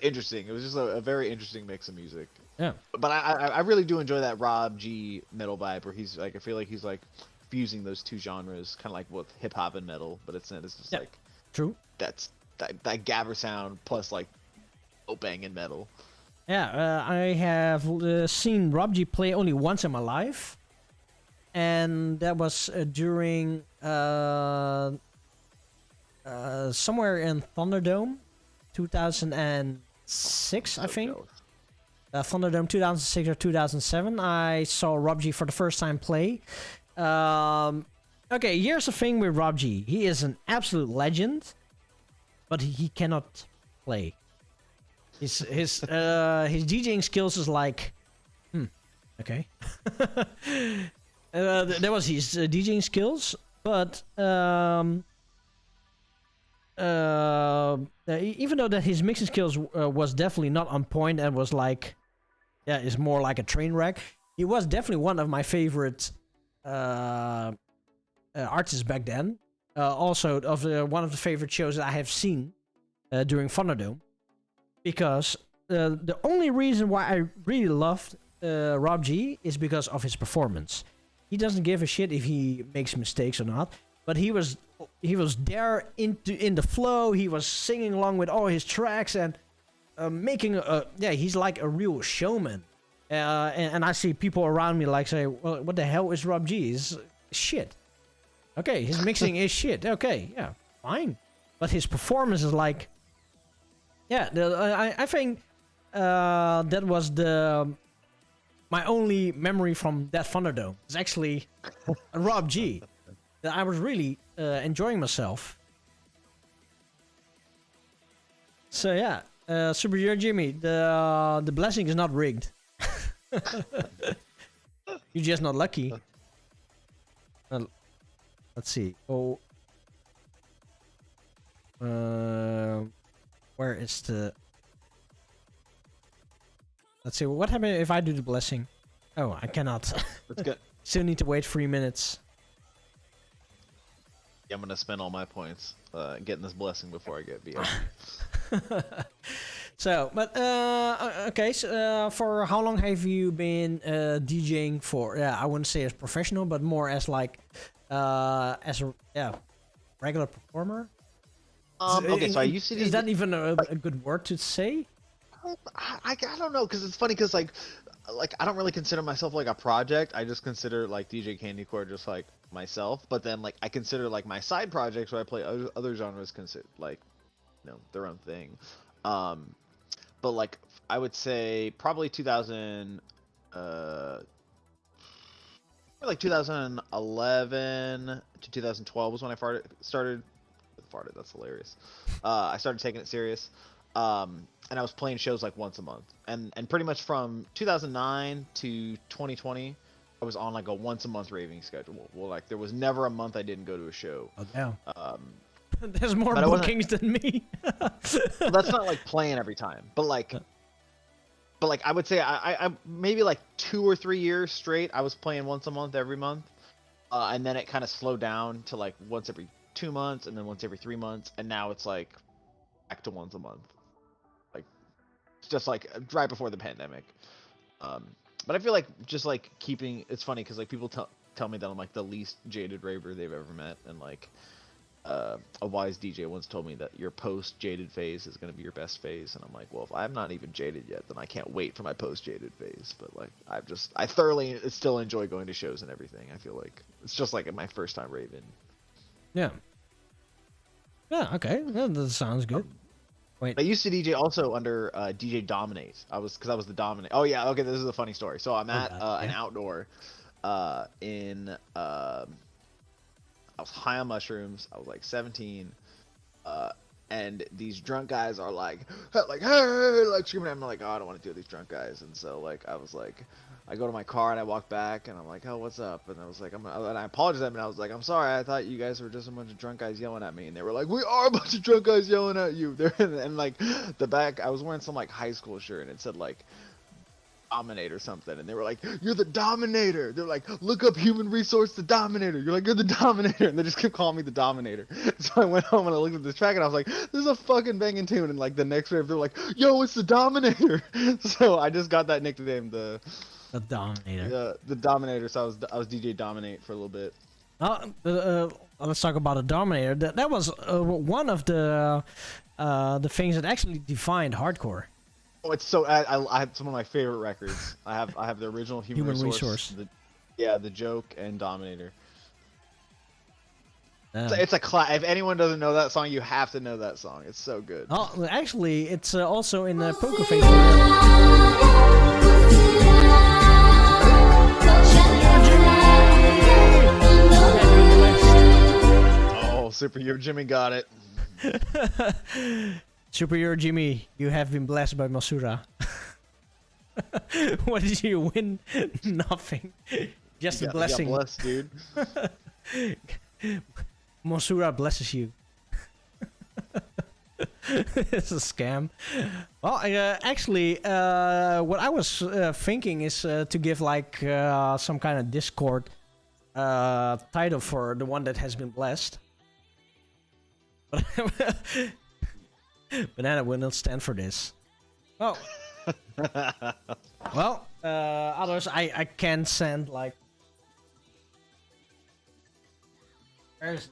interesting. It was just a very interesting mix of music. Yeah. But I really do enjoy that Rob G metal vibe, where he's like, I feel like he's like fusing those two genres, kind of like with hip hop and metal, but it's just like true. That gabber sound plus like bang and metal. Yeah, I have seen Rob G play only once in my life, and that was during somewhere in Thunderdome, 2006, I think. Thunderdome 2006 or 2007. I saw Rob G for the first time play. Okay, here's the thing with Rob G. He is an absolute legend, but he cannot play. His DJing skills is like, okay. That was his DJing skills, but even though that his mixing skills was definitely not on point and was like, is more like a train wreck, he was definitely one of my favorite artists back then. Also, of one of the favorite shows that I have seen during Thunderdome. Because the only reason why I really loved Rob G is because of his performance. He doesn't give a shit if he makes mistakes or not, but he was there in the flow. He was singing along with all his tracks and making he's like a real showman. And I see people around me like say, well, what the hell is Rob G? Is shit. Okay, his mixing is shit. Okay, yeah, fine. But his performance is like, I think that was my only memory from that Thunderdome. It's actually Rob G. That I was really enjoying myself. So yeah, Superior Jimmy, the blessing is not rigged. You're just not lucky. Let's see. Oh, where is the? Let's see. What happens if I do the blessing? Oh, I cannot. Let's go. Still need to wait 3 minutes. Yeah, I'm gonna spend all my points getting this blessing before I get VR. So, but okay. So, for how long have you been DJing for? Yeah, I wouldn't say as professional, but more as like as a regular performer. Okay, so I used to. Is that even a good word to say? I don't know, because it's funny, because like I don't really consider myself like a project. I just consider like DJ Kandicore just like myself. But then like I consider like my side projects where I play other genres consider like, you know, their own thing. But like I would say probably 2000 like 2011 to 2012 was when I started. That's hilarious. I started taking it serious. And I was playing shows like once a month, and pretty much from 2009 to 2020, I was on like a once a month raving schedule. Well, like there was never a month I didn't go to a show. Oh damn. There's more bookings than me. Well, that's not like playing every time, but like I would say I maybe like 2 or 3 years straight I was playing once a month every month, and then it kind of slowed down to like once every 2 months, and then once every 3 months, and now it's like back to once a month. Just like right before the pandemic. But I feel like just like keeping, it's funny because like people tell me that I'm like the least jaded raver they've ever met, and like a wise DJ once told me that your post jaded phase is going to be your best phase, and I'm like, well, if I'm not even jaded yet, then I can't wait for my post jaded phase. But like I thoroughly still enjoy going to shows and everything. I feel like it's just like my first time raving. Yeah, okay, that sounds good. Wait. I used to DJ also under DJ Dominate. Because I was the Dominate. Oh yeah, okay, this is a funny story. So I'm at an outdoor in I was high on mushrooms. I was like 17, and these drunk guys are like hey, like screaming at me. I'm like, oh, I don't want to deal with these drunk guys. And so like I was like, I go to my car and I walk back and I'm like, oh, what's up? And I was like, and I apologized to them, and I was like, I'm sorry, I thought you guys were just a bunch of drunk guys yelling at me. And they were like, we are a bunch of drunk guys yelling at you. And like the back, I was wearing some like high school shirt and it said like Dominate or something, and they were like, you're the Dominator. They're like, look up Human Resource the Dominator. You're like, you're the Dominator. And they just kept calling me the Dominator. So I went home and I looked at this track and I was like, this is a fucking banging tune. And like the next rave they're like, yo, it's the Dominator. So I just got that nickname, the Dominator. The Dominator. So I was DJ Dominate for a little bit. Let's talk about the Dominator. That was one of the things that actually defined hardcore. Oh, it's so I have some of my favorite records. I have the original Human Resource. The Joke and Dominator. It's a if anyone doesn't know that song, you have to know that song. It's so good. Oh, actually, it's also in the Poker Face. Oh, Superior Jimmy got it. Superior Jimmy, you have been blessed by Masura. What did you win? Nothing. Just a blessing. You got blessed, dude. Masura blesses you. It's a scam. Well, actually, what I was thinking is to give like some kind of Discord title for the one that has been blessed. Banana will not stand for this. Oh, Well, others I can send like. Where's?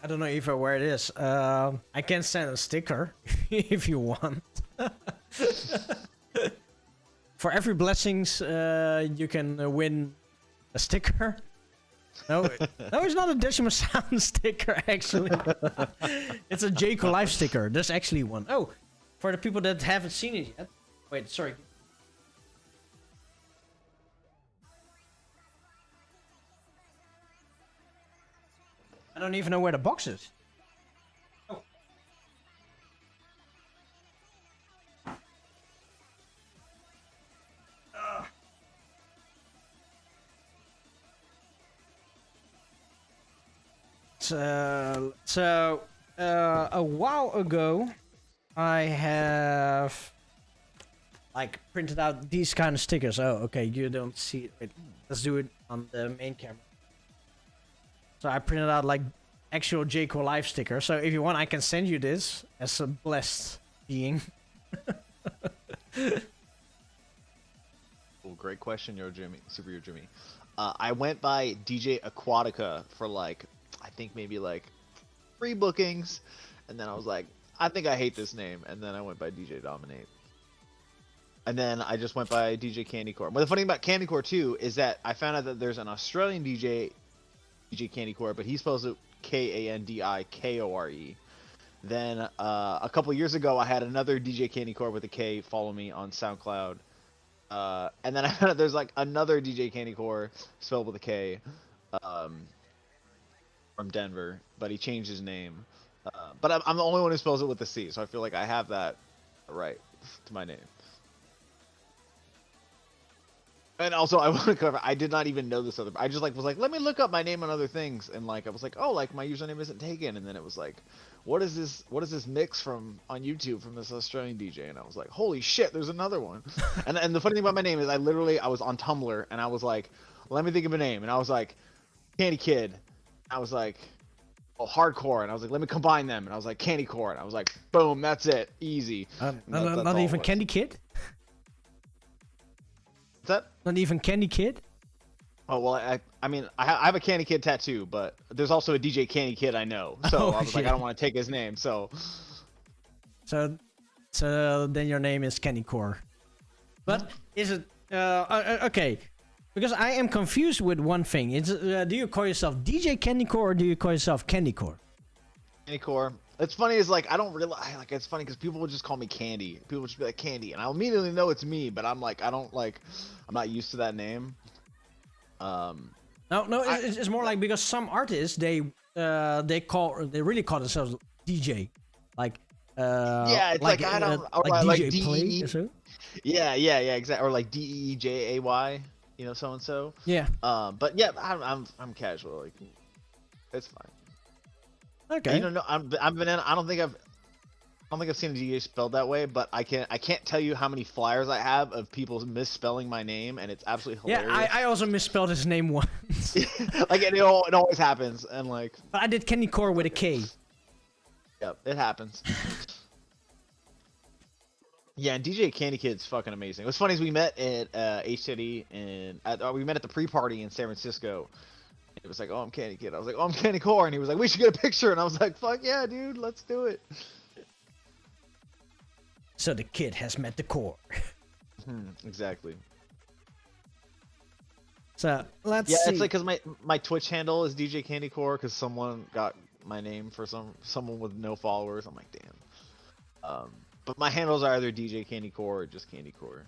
I don't know even where it is. I can send a sticker if you want. For every blessings, you can win a sticker. No, it's not a Decimal Sound sticker, actually. It's a Jayco Life sticker. There's actually one. Oh, for the people that haven't seen it yet. Wait, sorry. I don't even know where the box is. Oh. So, a while ago, I have like printed out these kind of stickers. Oh, okay, you don't see it. Wait, let's do it on the main camera. So I printed out like actual Jayco Live sticker. So if you want, I can send you this as a blessed being. Oh, great question, Yo Jimmy, Super Yo Jimmy. I went by DJ Aquatica for like, I think maybe like 3 bookings, and then I was like, I think I hate this name, and then I went by DJ Dominate. And then I just went by DJ Kandicore. But the funny thing about Kandicore too is that I found out that there's an Australian DJ Kandicore, but he spells it Kandikore. Then a couple years ago, I had another DJ Kandicore with a K follow me on SoundCloud. And then I found out there's like another DJ Kandicore spelled with a K from Denver, but he changed his name. But I'm the only one who spells it with a C, so I feel like I have that right to my name. And also, I want to cover. I did not even know this other. I just like was like, let me look up my name on other things, and like I was like, oh, like my username isn't taken, and then it was like, what is this? What is this mix from on YouTube from this Australian DJ? And I was like, holy shit, there's another one. and the funny thing about my name is, I was on Tumblr, and I was like, let me think of a name, and I was like, Candy Kid. I was like, oh, Hardcore, and I was like, let me combine them, and I was like, Kandicore, and I was like, boom, that's it, easy. Not even Candy Kid. What's that? Not even Candy Kid? Oh, well, I mean, I have a Candy Kid tattoo, but there's also a DJ Candy Kid I know. So I was like, I don't want to take his name, so then your name is Kandicore. But is it... okay. Because I am confused with one thing. It's, do you call yourself DJ Kandicore or do you call yourself Kandicore? Kandicore. It's funny, is like, I don't realize, like, it's funny because people would just call me Candy. People would just be like, Candy. And I'll immediately know it's me, but I'm like, I'm not used to that name. No, it's more like because some artists, they really call themselves DJ. Like, yeah, it's like I don't, or like DJ DJ Play D-E-E. or so. Yeah, exactly. Or like DEEJAY, you know, so and so. Yeah. But yeah, I'm casual. Like, it's fine. Okay. You don't know. I don't think I've seen a DJ spelled that way, but I can't tell you how many flyers I have of people misspelling my name, and it's absolutely hilarious. Yeah, I also misspelled his name once. Like it always happens, and like. But I did Kandicore with a K. Yep, it happens. Yeah, and DJ Candy Kid's fucking amazing. What's funny is we met at HTD and we met at the pre-party in San Francisco. It was like, oh, I'm Candy Kid. I was like, oh, I'm Kandicore, and he was like, we should get a picture, and I was like, fuck yeah, dude, let's do it. So the kid has met the core. Exactly. So let's see. Yeah, it's like because my Twitch handle is DJ Kandicore because someone got my name for someone with no followers. I'm like, damn. But my handles are either DJ Kandicore or just Kandicore.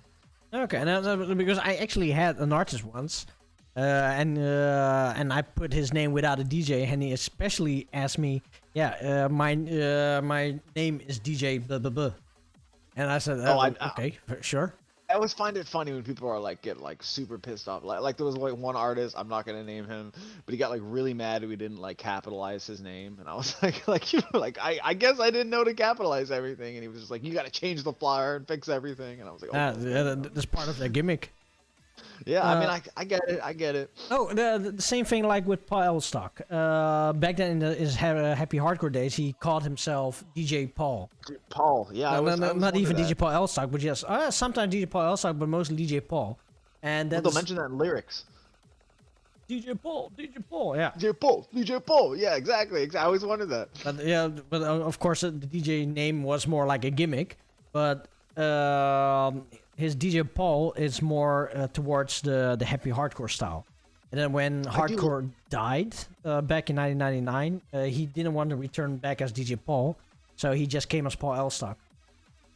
Okay, now because I actually had an artist once. And I put his name without a DJ, and he especially asked me, my name is DJ blah blah blah, and I said, okay, sure. I always find it funny when people are like get like super pissed off. Like there was like one artist, I'm not gonna name him, but he got like really mad that we didn't like capitalize his name, and I was like I guess I didn't know to capitalize everything, and he was just like, you gotta change the flyer and fix everything, and I was like, oh, that's part of the gimmick. Yeah, I mean, I get it. I get it. Oh, the same thing like with Paul Elstock. Back then in his Happy Hardcore days, he called himself DJ Paul. Paul, yeah. I was Not even that. DJ Paul Elstock, but yes, sometimes DJ Paul Elstock, but mostly DJ Paul. And Well, that's they'll mention that in lyrics. DJ Paul, yeah. DJ Paul. Yeah, exactly. I always wanted that. But yeah, but of course the DJ name was more like a gimmick. But his DJ Paul is more towards the happy hardcore style. And then when hardcore died back in 1999, he didn't want to return back as DJ Paul, so he just came as Paul Elstock.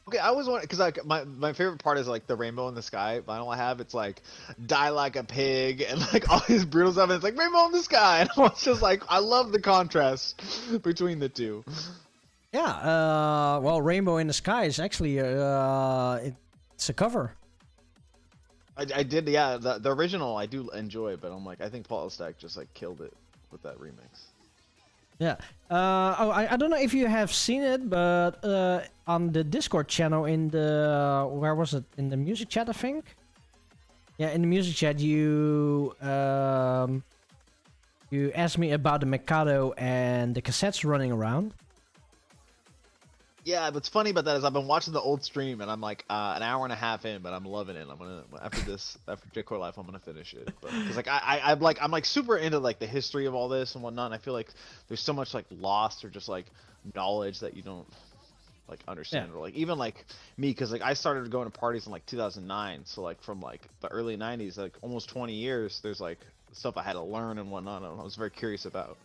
Okay, I always want, because like my favorite part is like the Rainbow in the Sky vinyl I have. It's like Die Like a Pig and like all these brutal stuff. And it's like Rainbow in the Sky, and it's just like I love the contrast between the two. Yeah, well, Rainbow in the Sky is actually it's a cover. I did, yeah. The original I do enjoy, but I'm like I think Paul Elstock just like killed it with that remix. Yeah. I don't know if you have seen it, but on the Discord channel in the where was it? In the music chat, I think. Yeah, in the music chat, you asked me about the Mikado and the cassettes running around. Yeah, what's funny about that is I've been watching the old stream and I'm like an hour and a half in, but I'm loving it. I'm gonna after J-Core Life, I'm gonna finish it. Because like I'm like super into like the history of all this and whatnot. And I feel like there's so much like lost or just like knowledge that you don't like understand, or like even like me, because like I started going to parties in like 2009, so like from like the early 90s, like almost 20 years, there's like stuff I had to learn and whatnot. And I was very curious about.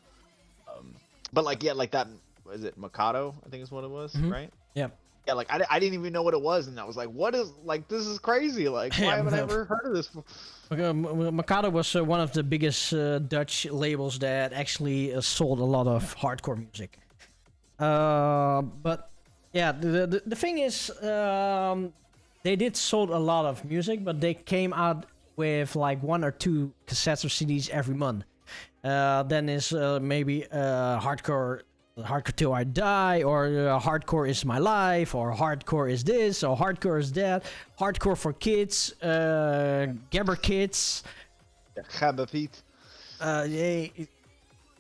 But like yeah, like that. Is it Mikado? I think is what it was, right? Yeah. Yeah, like I didn't even know what it was, and I was like, "What is like this is crazy? Like, why haven't I ever heard of this before?" Mikado was one of the biggest Dutch labels that actually sold a lot of hardcore music. But yeah, the thing is, they did sold a lot of music, but they came out with like 1 or 2 cassettes or CDs every month. Then is maybe hardcore Till I Die, or Hardcore Is My Life, or Hardcore Is This, or Hardcore Is That, Hardcore for Kids, Gabber Kids. Gabber Pete.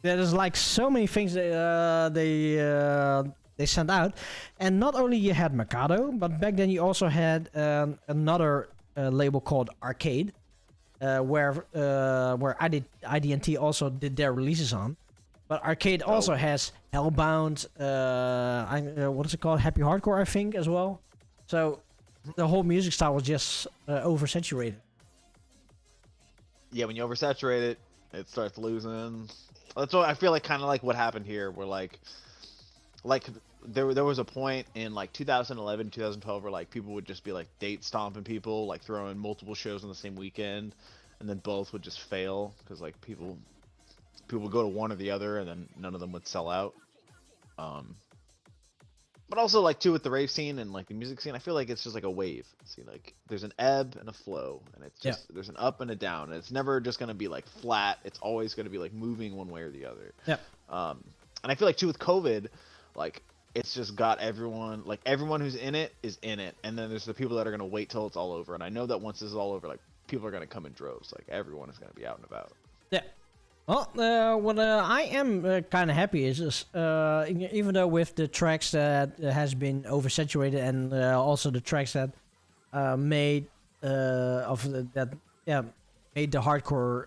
There's like so many things that they sent out, and not only you had Mikado, but back then you also had another label called Arcade, where IDT also did their releases on. But Arcade also has Hellbound, what is it called? Happy Hardcore, I think, as well. So the whole music style was just oversaturated. Yeah, when you oversaturate it, it starts losing. That's what I feel like, kind of like what happened here, where like there was a point in like 2011, 2012 where like people would just be like date stomping people, like throwing multiple shows on the same weekend, and then both would just fail because like people would go to one or the other, and then none of them would sell out. But also like too with the rave scene and like the music scene, I feel like it's just like a wave. See, like there's an ebb and a flow, and it's just there's an up and a down, and it's never just gonna be like flat. It's always gonna be like moving one way or the other. Yeah. And I feel like too with COVID, like it's just got everyone who's in it is in it, and then there's the people that are gonna wait till it's all over. And I know that once this is all over, like people are gonna come in droves. Like everyone is gonna be out and about. Yeah. Well, what I am kind of happy is even though with the tracks that has been oversaturated, and also the tracks that made the hardcore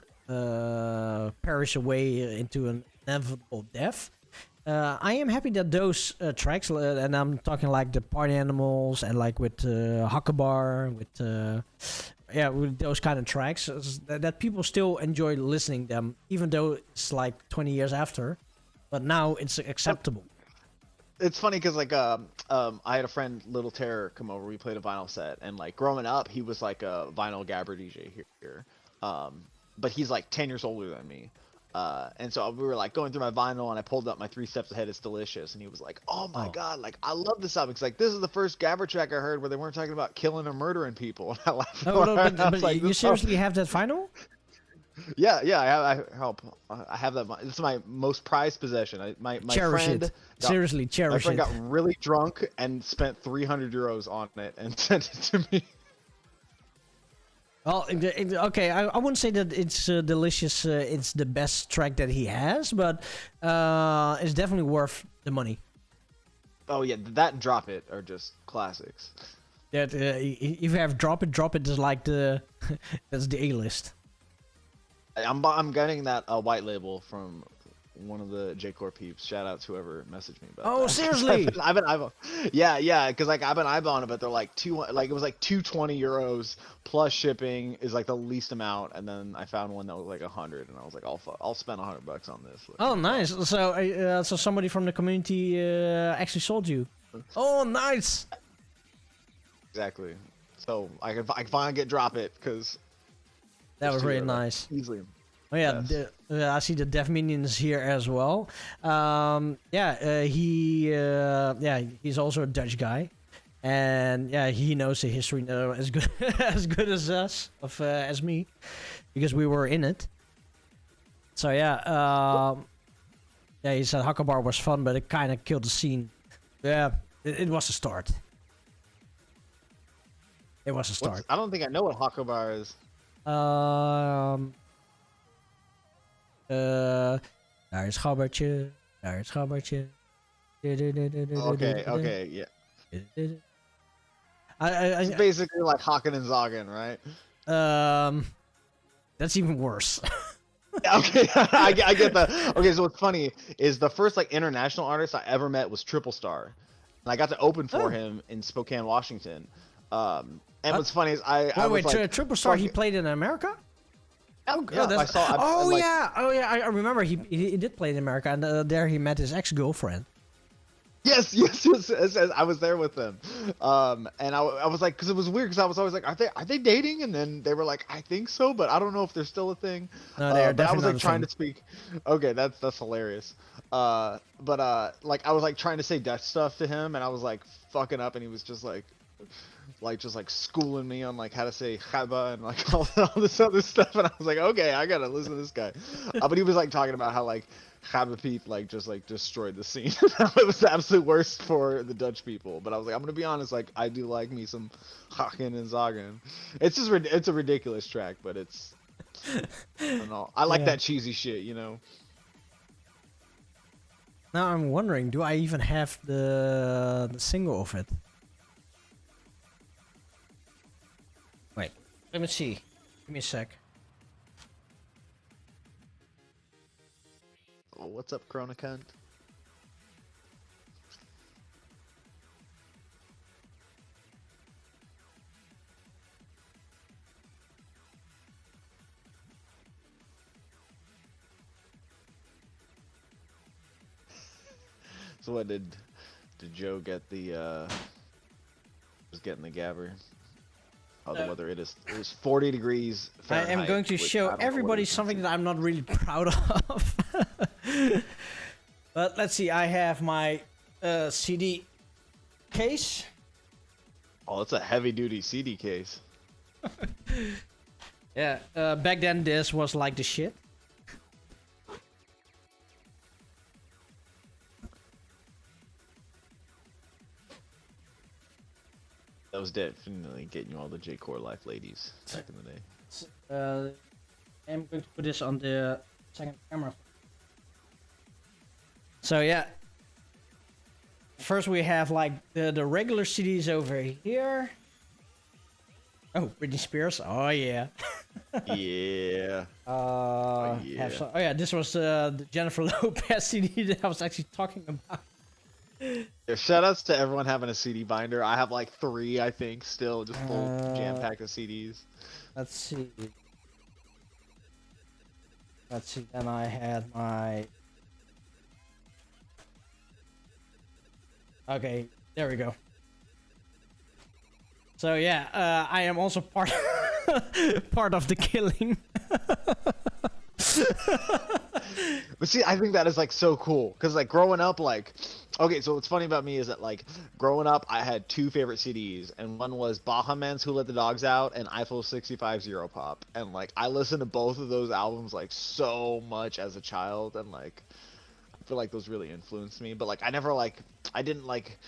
perish away into an inevitable death. I am happy that those tracks, and I'm talking like the Party Animals and like with Huckabar, with those kind of tracks, that people still enjoy listening them, even though it's like 20 years after. But now it's acceptable. It's funny because like I had a friend, Little Terror, come over. We played a vinyl set, and like growing up, he was like a vinyl gabber DJ here. But he's like 10 years older than me. And so we were like going through my vinyl, and I pulled up my 3 Steps Ahead It's Delicious, and he was like, "Oh my god, like I love this album." It's like, this is the first Gabber track I heard where they weren't talking about killing or murdering people. And I laughed. But like, you seriously have that vinyl? Yeah, I have that. It's my most prized possession. My cherish friend it. Seriously, cherish it. My friend got really drunk and spent 300 euros on it and sent it to me. Well, okay, I wouldn't say that it's delicious. It's the best track that he has, but it's definitely worth the money. Oh yeah, that and Drop It are just classics. That if you have Drop It is like the that's the A-list. I'm getting that white label from one of the J-Core peeps. Shout out to whoever messaged me about. Oh, that. seriously? I've been eyeballing. Yeah, because like I've been eyeballing it, but they're like it was like 220 euros plus shipping is like the least amount, and then I found one that was like 100, and I was like, I'll spend $100 on this. Oh, nice. So so somebody from the community actually sold you. Oh, nice. Exactly. So I can finally get Drop It because That was really nice. Easily. Oh yeah, Yes. I see the Deaf Minions here as well. He's also a Dutch guy, and yeah, he knows the history as good as good as us as me, because we were in it. So yeah, he said Hakkabar was fun, but it kind of killed the scene. Yeah, it was a start. It was a start. I don't think I know what Hakobar is. Daar is Gabbertje. Daar is Gabbertje. Okay, yeah. It's I basically like Haken and Zagen, right? that's even worse. Okay, I get that. Okay, so what's funny is the first like international artist I ever met was Triple Star, and I got to open for him in Spokane, Washington. And what's funny is I was like, Triple Star. He played in America. Oh, yeah, that's... I remember he did play in America, and there he met his ex-girlfriend. Yes, I was there with them, and I was like, because it was weird, because I was always like, are they dating? And then they were like, I think so, but I don't know if they're still a thing. No, they are but I was definitely like trying to speak. Okay, that's hilarious. Like I was like trying to say Dutch stuff to him, and I was like fucking up, and he was just like schooling me on like how to say chaba and like all this other stuff, and I was like, okay, I gotta listen to this guy. But he was like talking about how like Chaba Pete like just like destroyed the scene. It was the absolute worst for the Dutch people. But I was like, I'm gonna be honest, like I do like me some Haken and Zagen. It's just it's a ridiculous track, but it's I don't know. I like that cheesy shit, you know. Now I'm wondering, do I even have the single of it? Wait, let me see. Give me a sec. Oh, what's up, Corona cunt? So what did Joe get the was getting the gabber? Oh, the weather it is 40 degrees Fahrenheit. I am going to show everybody something that I'm not really proud of. But let's see, I have my CD case. Oh, it's a heavy-duty CD case. Yeah, back then this was like the shit. That was definitely getting you all the J-Core life ladies back in the day. I'm going to put this on the second camera. So yeah, first we have like the regular CDs over here. Oh, Britney Spears. Oh yeah. Yeah. Yeah, this was the Jennifer Lopez CD that I was actually talking about. Yeah, shout outs to everyone having a CD binder. I have like 3, I think, still just full jam packed of CDs. Let's see. Then I had my. Okay, there we go. So yeah, I am also part of the killing. But see, I think that is like so cool because like growing up, like, okay, so what's funny about me is that like growing up, I had 2 favorite CDs, and one was Baha Men's Who Let the Dogs Out and Eiffel 65 Zero Pop, and like I listened to both of those albums like so much as a child, and like I feel like those really influenced me. But like I didn't like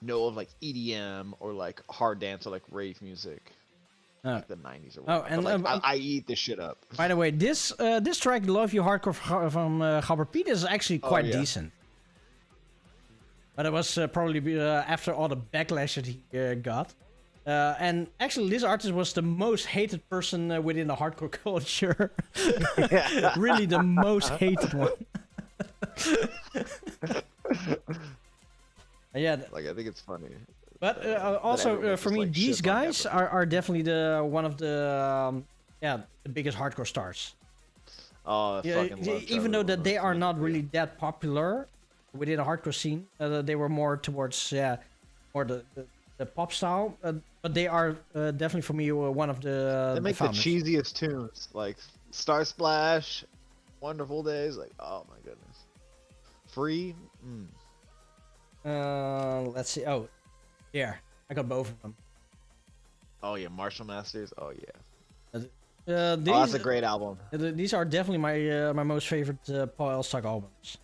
know of like EDM or like hard dance or like rave music. like the 90s or Oh, whatever. and, But, like, I eat this shit up. By the way, this track, "Love You Hardcore" from Gabber Piet, is actually quite decent. But it was probably after all the backlash that he got. And actually, this artist was the most hated person within the hardcore culture. Really, the most hated one. Yeah. Like, I think it's funny. But also, for me, these guys are definitely one of the the biggest hardcore stars. Oh, I fucking love even though that they are not really that popular within the hardcore scene, they were more towards more the pop style. But they are definitely for me one of the. They make the founders. cheesiest tunes, like Star Splash, Wonderful Days. Like, oh my goodness, Free. Let's see. Oh, yeah, I got both of them. Oh yeah, Marshall Masters. Oh yeah. These, that's a great album. These are definitely my most favorite Paul Elstak albums.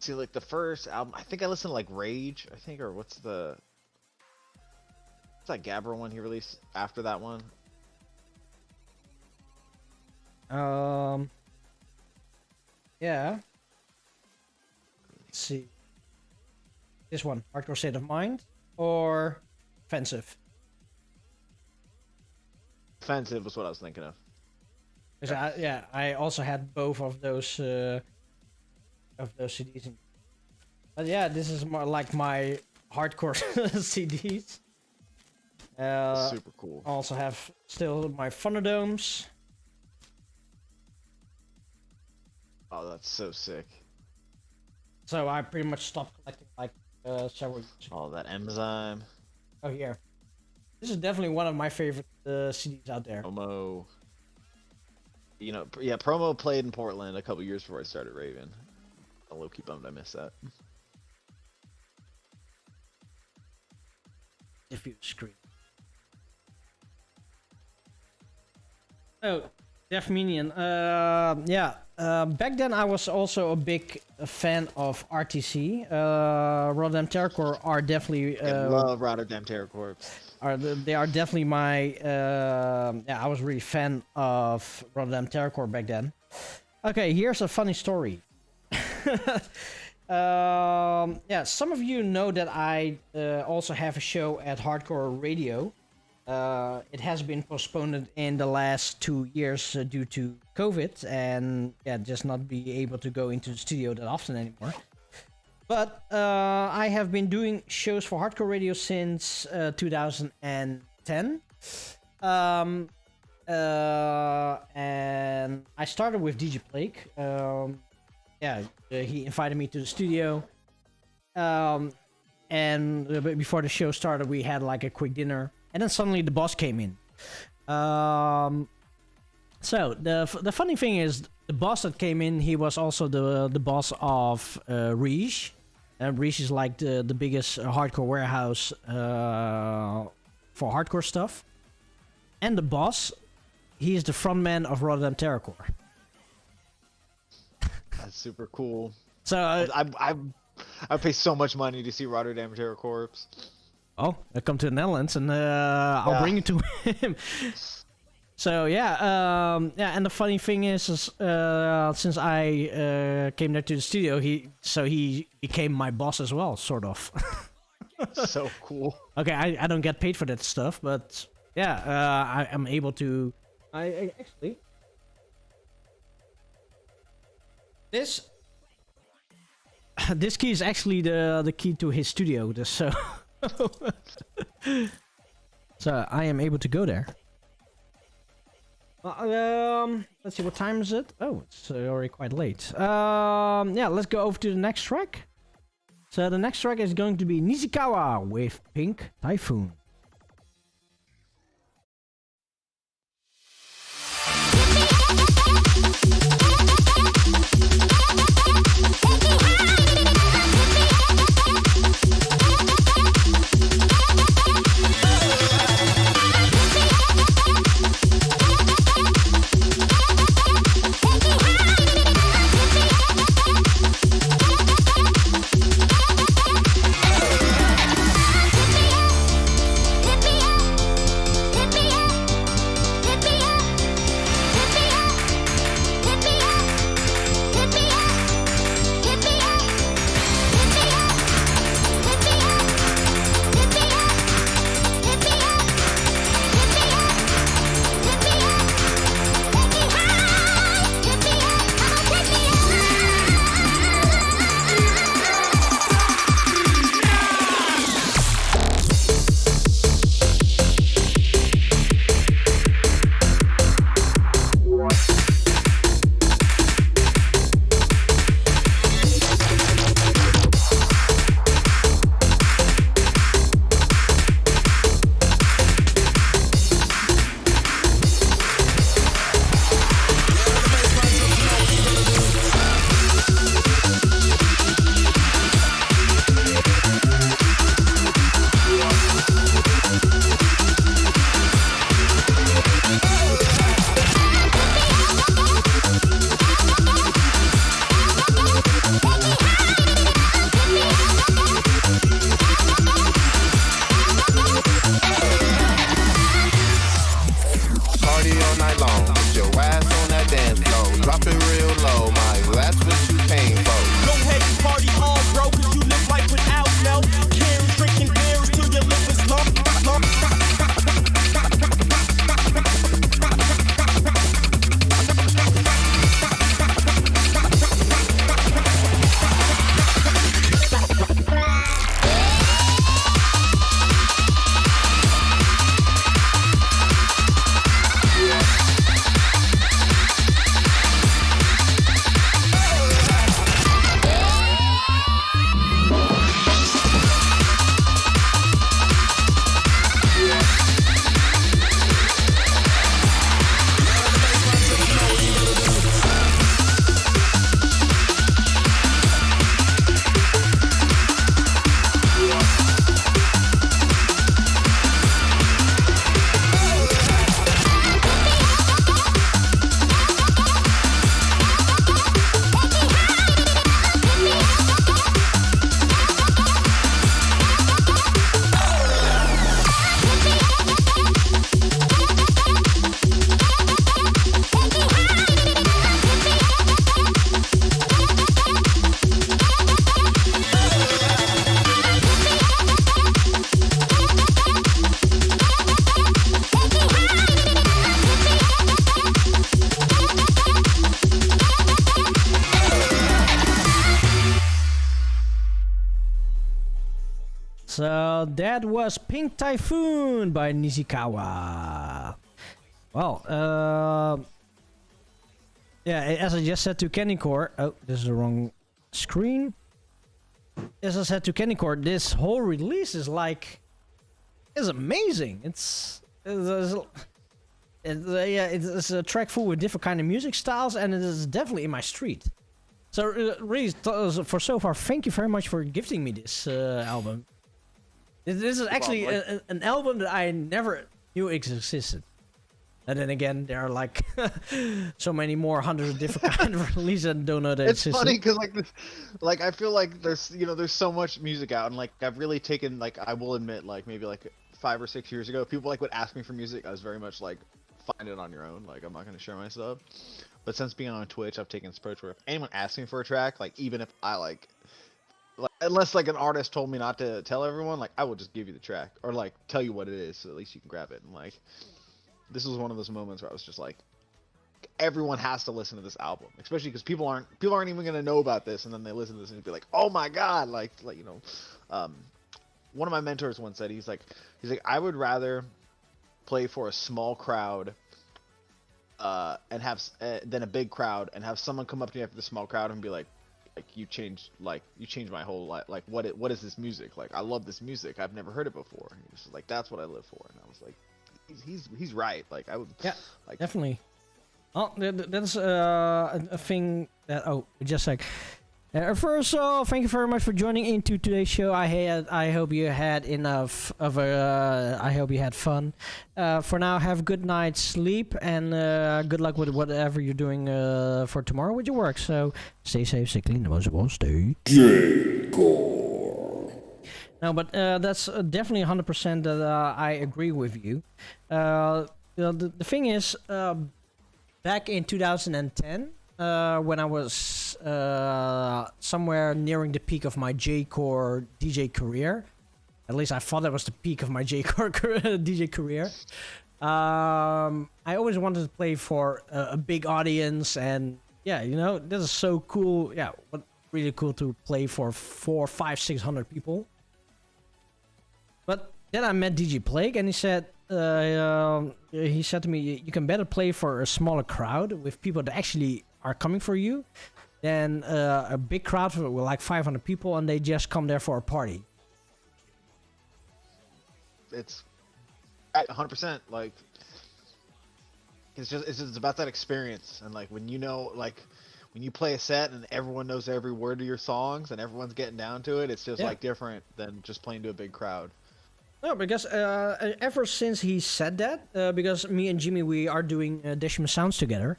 See, like the first album, I think I listened to like Rage, I think, or what's that Gabber one he released after that one? Yeah. Let's see. This one, Hardcore State of Mind, or Offensive? Offensive was what I was thinking of. I also had both of those CDs. But yeah, this is more like my hardcore CDs. Super cool. I also have still my Phonodomes. Oh, that's so sick. So I pretty much stopped collecting like several years ago. Oh, that enzyme. Oh, here. This is definitely one of my favorite CDs out there. Promo. You know, yeah, Promo played in Portland a couple years before I started raving. I'm low-key bummed I missed that. If you screen. Oh, Def Minion. Back then I was also a big fan of RTC. Rotterdam Terrorcore are definitely. I love Rotterdam Terrorcore. They are definitely my. I was really fan of Rotterdam Terrorcore back then. Okay, here's a funny story. Some of you know that I also have a show at Hardcore Radio. It has been postponed in the last 2 years due to COVID and just not be able to go into the studio that often anymore. But I have been doing shows for Hardcore Radio since 2010. And I started with DJ Blake. He invited me to the studio. And before the show started, we had like a quick dinner. And then suddenly the boss came in. So the funny thing is, the boss that came in, he was also the boss of Rage. And Rage is like the biggest hardcore warehouse for hardcore stuff. And the boss, he is the frontman of Rotterdam Terrorcore. That's super cool. So I pay so much money to see Rotterdam Terrorcore. Oh, I come to the Netherlands and I'll bring it to him. So and the funny thing is since I came there to the studio, he became my boss as well, sort of. So cool. Okay, I don't get paid for that stuff, but I am able to. I actually this key is actually the key to his studio. So. So I am able to go there. Let's see, what time is it? Oh, it's already quite late. Let's go over to the next track. So the next track is going to be Nishikawa with Pink Typhoon. that was Pink Typhoon by Nishikawa. Well, yeah, as I just said to Kandicore, oh, this is the wrong screen. As I said to Kandicore, this whole release is amazing. It's a track full with different kind of music styles, and it is definitely in my street. So really, for so far, thank you very much for gifting me this album. This is actually an album that I never knew existed. And then again, there are like so many more hundreds of different kind of releases and don't know that it's existed. funny because like I feel like there's so much music out, and like I've really taken, like, I will admit, like maybe like 5 or 6 years ago, people like would ask me for music. I was very much like, find it on your own. Like, I'm not gonna share my stuff. But since being on Twitch, I've taken this approach where if anyone asks me for a track, like even if I like unless like an artist told me not to tell everyone, like I will just give you the track or like tell you what it is, so at least you can grab it. And like, this was one of those moments where I was just like, everyone has to listen to this album, especially because people aren't even gonna know about this, and then they listen to this and be like, oh my god, like you know, one of my mentors once said, he's like I would rather play for a small crowd and have than a big crowd, and have someone come up to me after the small crowd and be like you changed my whole life, like what is this music, like I love this music, I've never heard it before. And he was like, that's what I live for. And I was like, he's right. Like I would, yeah, like, definitely. Oh, that's a thing that, oh, just like, first of all, thank you very much for joining into today's show. I hope you had enough of I hope you had fun. For now, have a good night's sleep, and good luck with whatever you're doing for tomorrow with your work. So stay safe, stay clean, and most of all, stay J-Core. No, but that's definitely 100% that I agree with you. The thing is, back in 2010, when I was somewhere nearing the peak of my J-Core DJ career, at least I thought that was the peak of my J-Core DJ career, I always wanted to play for a big audience, and yeah, you know, this is so cool. Yeah, what really cool to play for 400, 500, 600 people. But then I met DJ Plague, and he said to me, you can better play for a smaller crowd with people that actually are coming for you than a big crowd with like 500 people, and they just come there for a party. It's 100%. Like, it's just about that experience, and like when you know, like when you play a set and everyone knows every word of your songs and everyone's getting down to it, it's just like different than just playing to a big crowd. No, because ever since he said that, because me and Jimmy, we are doing Decimal Sounds together,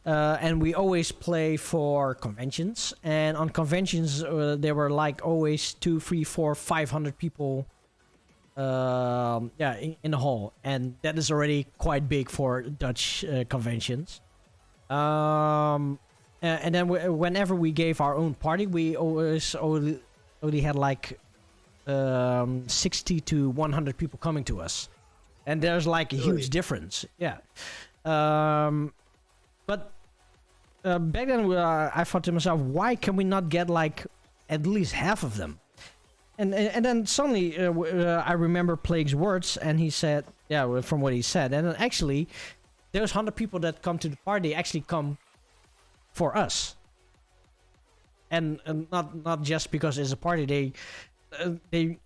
and we always play for conventions, and on conventions there were like always 200, 300, 400, 500 people in the hall, and that is already quite big for Dutch conventions. And then whenever we gave our own party, we always only had like 60 to 100 people coming to us, and there's like a huge difference. Yeah. But back then I thought to myself, why can we not get like at least half of them? And then suddenly I remember Plague's words, and he said, yeah, from what he said, and then actually those 100 people that come to the party actually come for us, and not just because it's a party. Even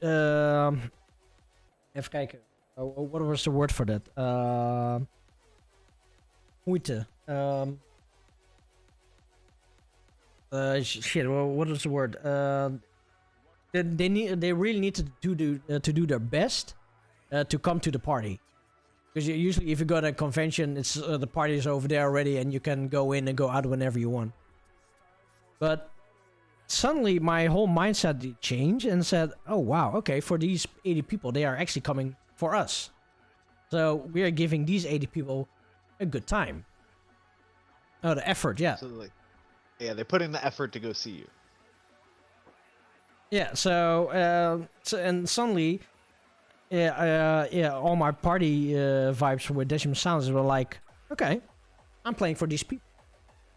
kijken. What was the word for that? Moeite. Shit. What was the word? They really need to do their best to come to the party. Because usually, if you go to a convention, it's the party is over there already, and you can go in and go out whenever you want. But suddenly my whole mindset changed and said, oh wow, okay, for these 80 people, they are actually coming for us, so we are giving these 80 people a good time. Oh, the effort. Yeah, absolutely. Yeah, they put in the effort to go see you. Yeah, so and suddenly all my party vibes with Decimal Sounds were like, okay, I'm playing for these people.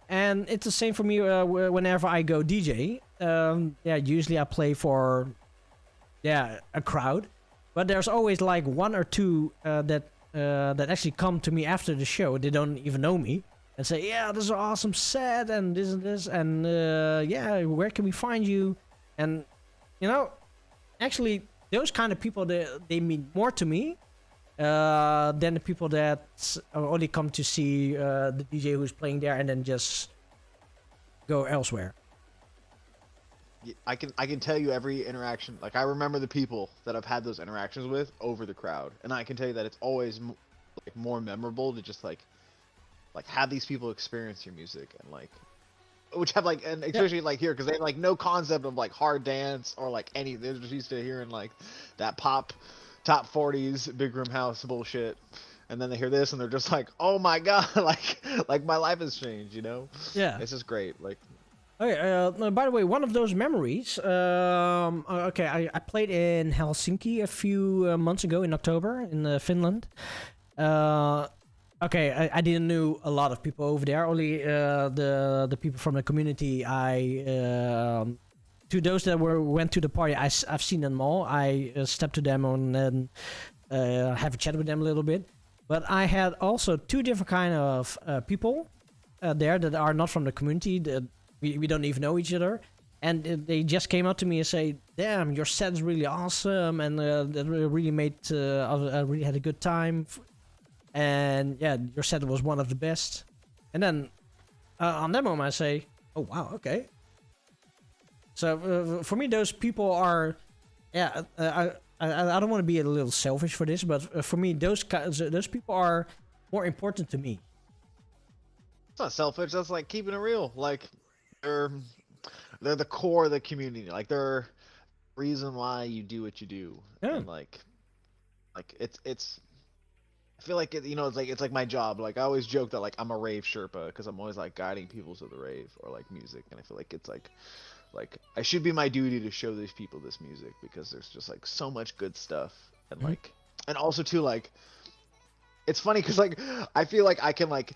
And it's the same for me whenever I go DJ. Usually I play for a crowd, but there's always like one or two that actually come to me after the show. They don't even know me and say, "Yeah, this is an awesome set and this and yeah, where can we find you?" And you know, actually, those kind of people they mean more to me than the people that only come to see the DJ who's playing there and then just go elsewhere. I can tell you every interaction. Like, I remember the people that I've had those interactions with over the crowd, and I can tell you that it's always like more memorable to just like have these people experience your music and like, which have like, and especially like here, because they have like no concept of like hard dance or like any. They're just used to hearing like that pop top 40s big room house bullshit, and then they hear this and they're just like, oh my god, like my life has changed, you know? Yeah, it's just great. Like, okay, by the way, one of those memories, okay, I played in Helsinki a few months ago in October in Finland. Okay, I didn't know a lot of people over there, only the people from the community. To those that went to the party, I've seen them all. I stepped to them and have a chat with them a little bit. But I had also two different kind of people there that are not from the community. We don't even know each other, and they just came up to me and say, "Damn, your set is really awesome, and that really made I really had a good time, and yeah, your set was one of the best." And then on that moment, I say, "Oh wow, okay." So for me, those people are, yeah. I don't want to be a little selfish for this, but for me, those people are more important to me. It's not selfish. That's like keeping it real. Like, they're the core of the community. Like, they're the reason why you do what you do. Yeah. And like it's. I feel like it's like my job. Like, I always joke that like I'm a rave Sherpa because I'm always like guiding people to the rave or like music, and I feel like it's like I should be my duty to show these people this music because there's just like so much good stuff, and like, and also too, like, it's funny because like I feel like I can like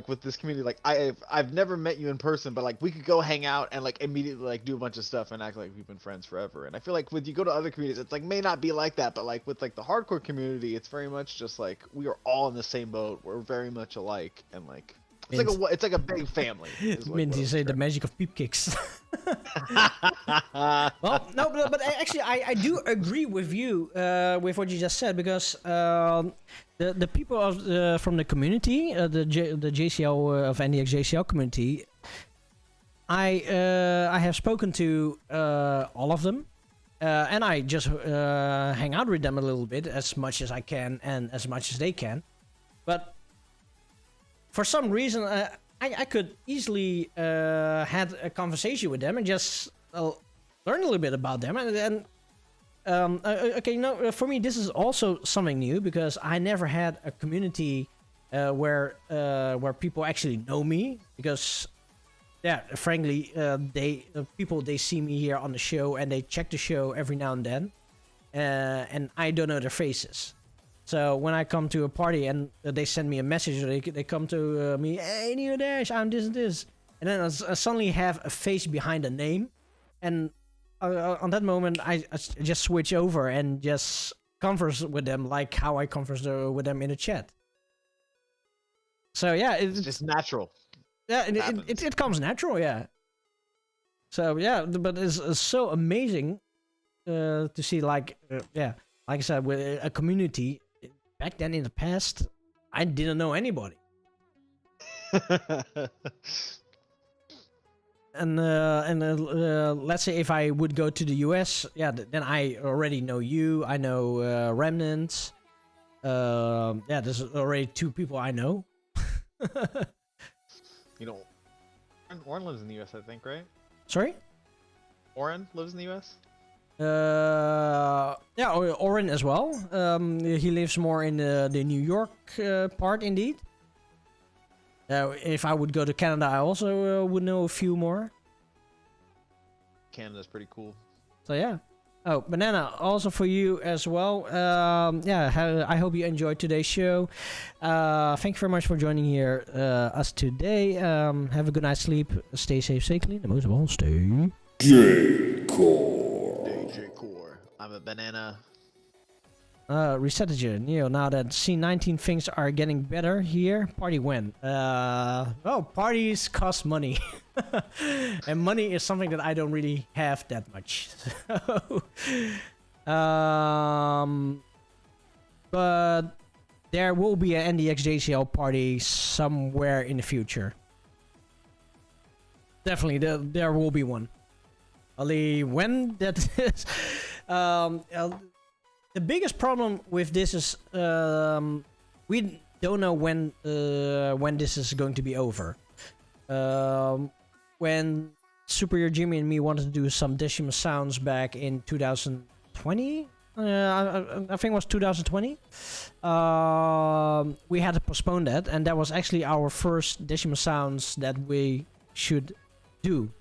with this community, like I've never met you in person, but like we could go hang out and like immediately like do a bunch of stuff and act like we've been friends forever. And I feel like when you go to other communities, it's like may not be like that, but like with like the hardcore community, it's very much just like we are all in the same boat. We're very much alike, and like it's like a big family. Mint, you say the magic of peep kicks. Well, no, but actually, I do agree with you with what you just said, because the people from the community, the JCL of NDX JCL community, I have spoken to all of them, and I just hang out with them a little bit as much as I can and as much as they can, but for some reason, I could easily had a conversation with them and just learn a little bit about them. And okay, no, for me this is also something new because I never had a community where people actually know me. Because, yeah, frankly, people they see me here on the show and they check the show every now and then, and I don't know their faces. So when I come to a party and they send me a message, or they come to me, "Hey, Neodash, I'm this and this," and then I suddenly have a face behind a name, and on that moment I just switch over and just converse with them like how I converse with them in a chat. So yeah, it's just natural. Yeah, it comes natural, yeah. So yeah, but it's so amazing to see, like yeah, like I said, with a community. Back then in the past, I didn't know anybody. And let's say if I would go to the US, yeah, then I already know you. I know Remnants. Yeah, there's already two people I know. You know, Oren lives in the US, I think, right? Sorry? Oren lives in the US? Yeah, Oren as well. He lives more in the New York part, indeed. If I would go to Canada, I also would know a few more. Canada's pretty cool. So yeah. Oh, Banana, also for you as well. Yeah, I hope you enjoyed today's show. Thank you very much for joining here us today. Have a good night's sleep. Stay safe, stay clean, and most of all, stay J-Core. DJ Core. I'm a banana. Resettager, Neo. Now that C19 things are getting better here, party when? Well, parties cost money. And money is something that I don't really have that much. But there will be an NDX JCL party somewhere in the future. Definitely, there will be one. Only when that is... the biggest problem with this is we don't know when this is going to be over. When Superior Jimmy and me wanted to do some Decimal Sounds back in 2020, I think it was 2020. We had to postpone that, and that was actually our first Decimal Sounds that we should do.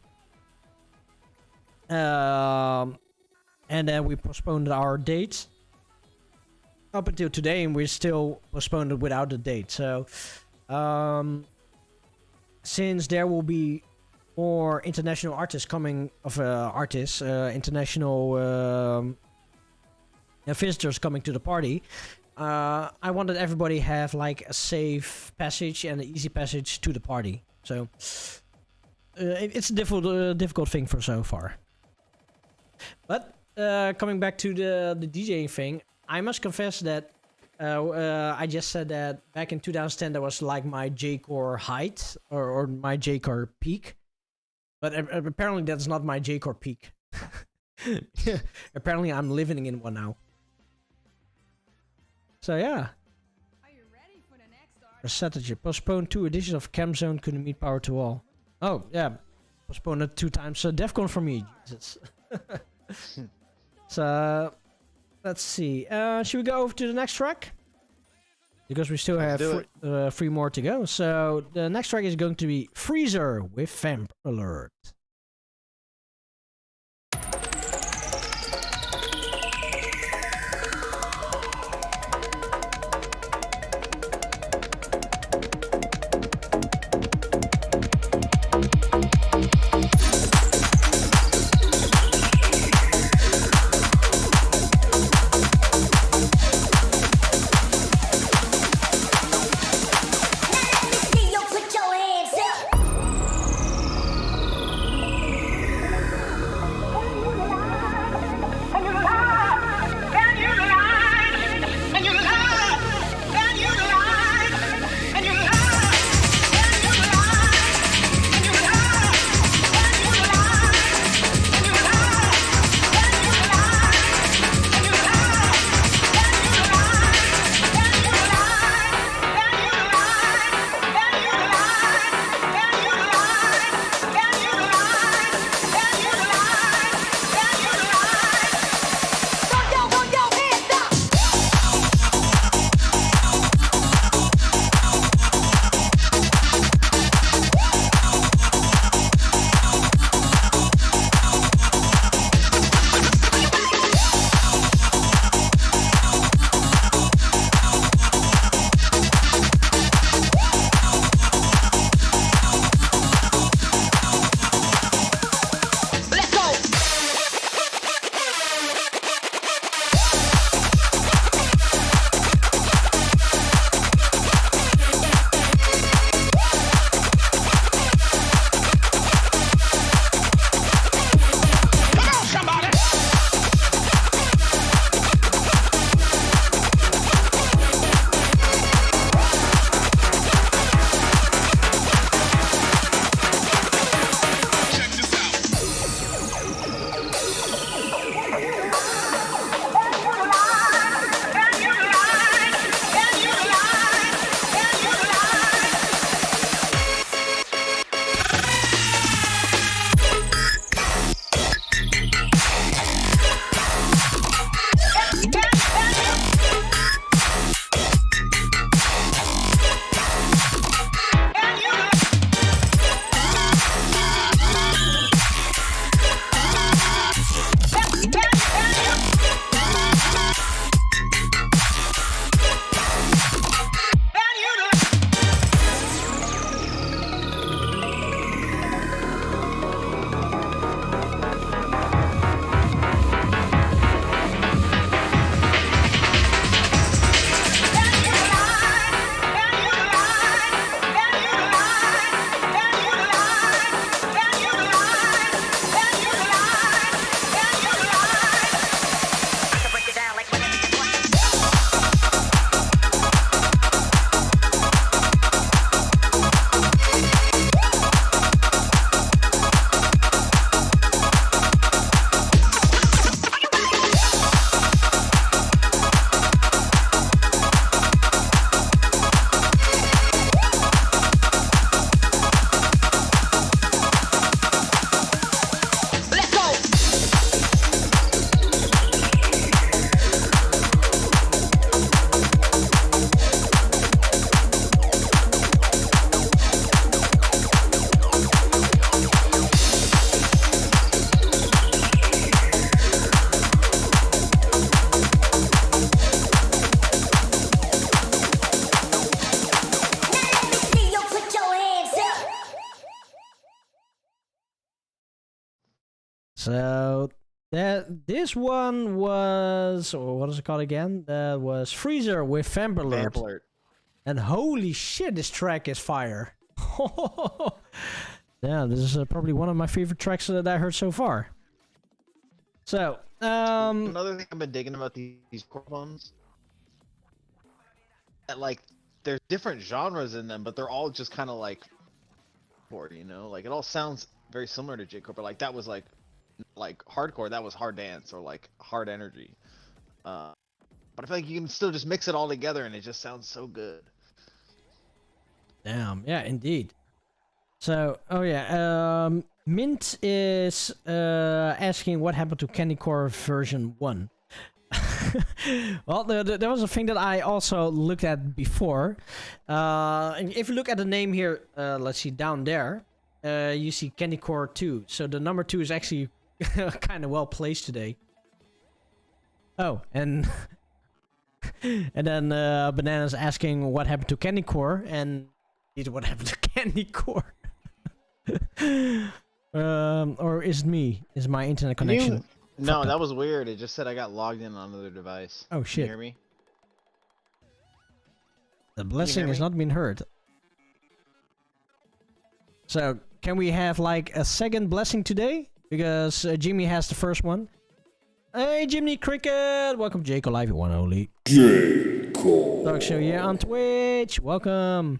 And then we postponed our date up until today, and we're still postponed it without a date. So, since there will be more international artists coming, international visitors coming to the party, I wanted everybody have like a safe passage and an easy passage to the party. So, it's a difficult thing for so far. But coming back to the DJing thing, I must confess that I just said that back in 2010 that was like my J-core height or my J-core peak. But apparently that's not my J-core peak. Apparently I'm living in one now. So yeah. Are you ready for the next artist? Strategy. Postpone 2 editions of Camp Zone couldn't meet power to all. Oh yeah. Postponed it 2 times. So DEFCON for me. Jesus. So let's see. Should we go over to the next track? Because we still have 3 more to go. So the next track is going to be Freezer with Vamp Alert. So this one was, or what is it called again? That was Freezer with Vamp Alert. Vamp Alert. And holy shit, this track is fire. Yeah, this is probably one of my favorite tracks that I heard so far. So, another thing I've been digging about these core ones, that like there's different genres in them, but they're all just kind of like, you know, like it all sounds very similar to J-Core, but like that was like hardcore, that was hard dance or like hard energy. But I feel like you can still just mix it all together and it just sounds so good. damn, yeah, indeed. So, oh yeah, Mint is asking what happened to Kandicore version 1. Well, there was a thing that I also looked at before. And if you look at the name here, let's see, down there, you see Kandicore 2. So the number 2 is actually kind of well placed today. Oh, and and then Banana's asking what happened to Kandicore, and what happened to Kandicore? Or is it me? Is my internet connection? No, that was weird. It just said I got logged in on another device. Oh shit! Can you hear me? The blessing has not been heard. So can we have like a second blessing today? Because Jimmy has the first one. Hey Jimmy Cricket! Welcome Jacob Live, one only. Jacob. Talk show, yeah, on Twitch. Welcome.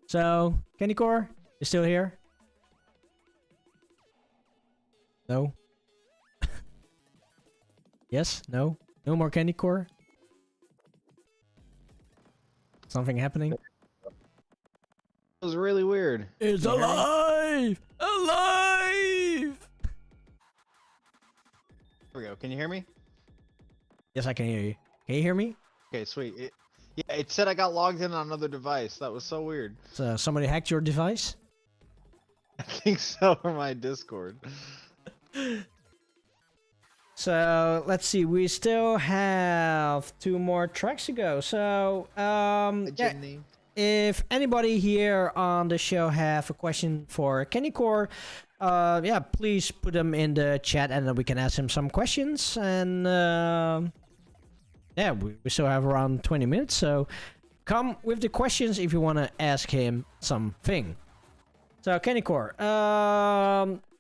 So, Kandicore, you still here? No? Yes? No? No more Kandicore? Something happening? It was really weird. It's alive! Alive! There we go. Can you hear me? Yes, I can hear you. Can you hear me? Okay, sweet. It said I got logged in on another device. That was so weird. So somebody hacked your device? I think so, or my Discord. So let's see, we still have 2 more tracks to go. So yeah, if anybody here on the show have a question for Kandicore, yeah, please put them in the chat and then we can ask him some questions. And yeah, we still have around 20 minutes, so come with the questions if you want to ask him something. So Kandicore,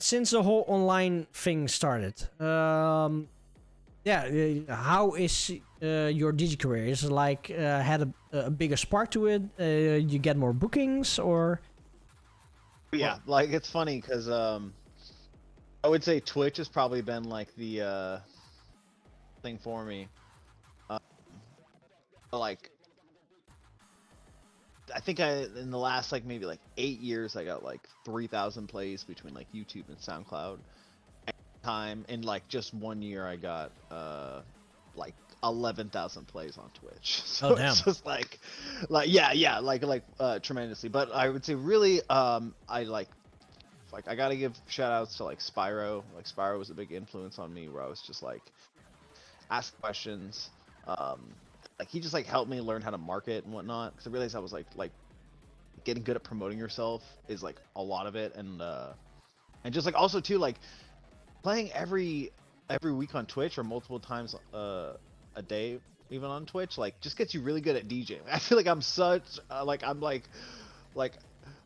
since the whole online thing started, yeah, how is your DJ career? Is it like had a bigger spark to it? You get more bookings, or? Yeah, like it's funny because I would say Twitch has probably been like the thing for me. Like I think in the last like maybe like 8 years I got like 3,000 plays between like YouTube and SoundCloud. In like just 1 year I got like 11,000 plays on Twitch. So it's just like yeah, like tremendously. But I would say really I like I gotta give shout outs to like Spyro. Like Spyro was a big influence on me where I was just like ask questions. Like he just like helped me learn how to market and whatnot, because I realized I was like getting good at promoting yourself is like a lot of it, and just like also too like playing every week on Twitch or multiple times a day even on Twitch like just gets you really good at DJing. I feel like I'm such I'm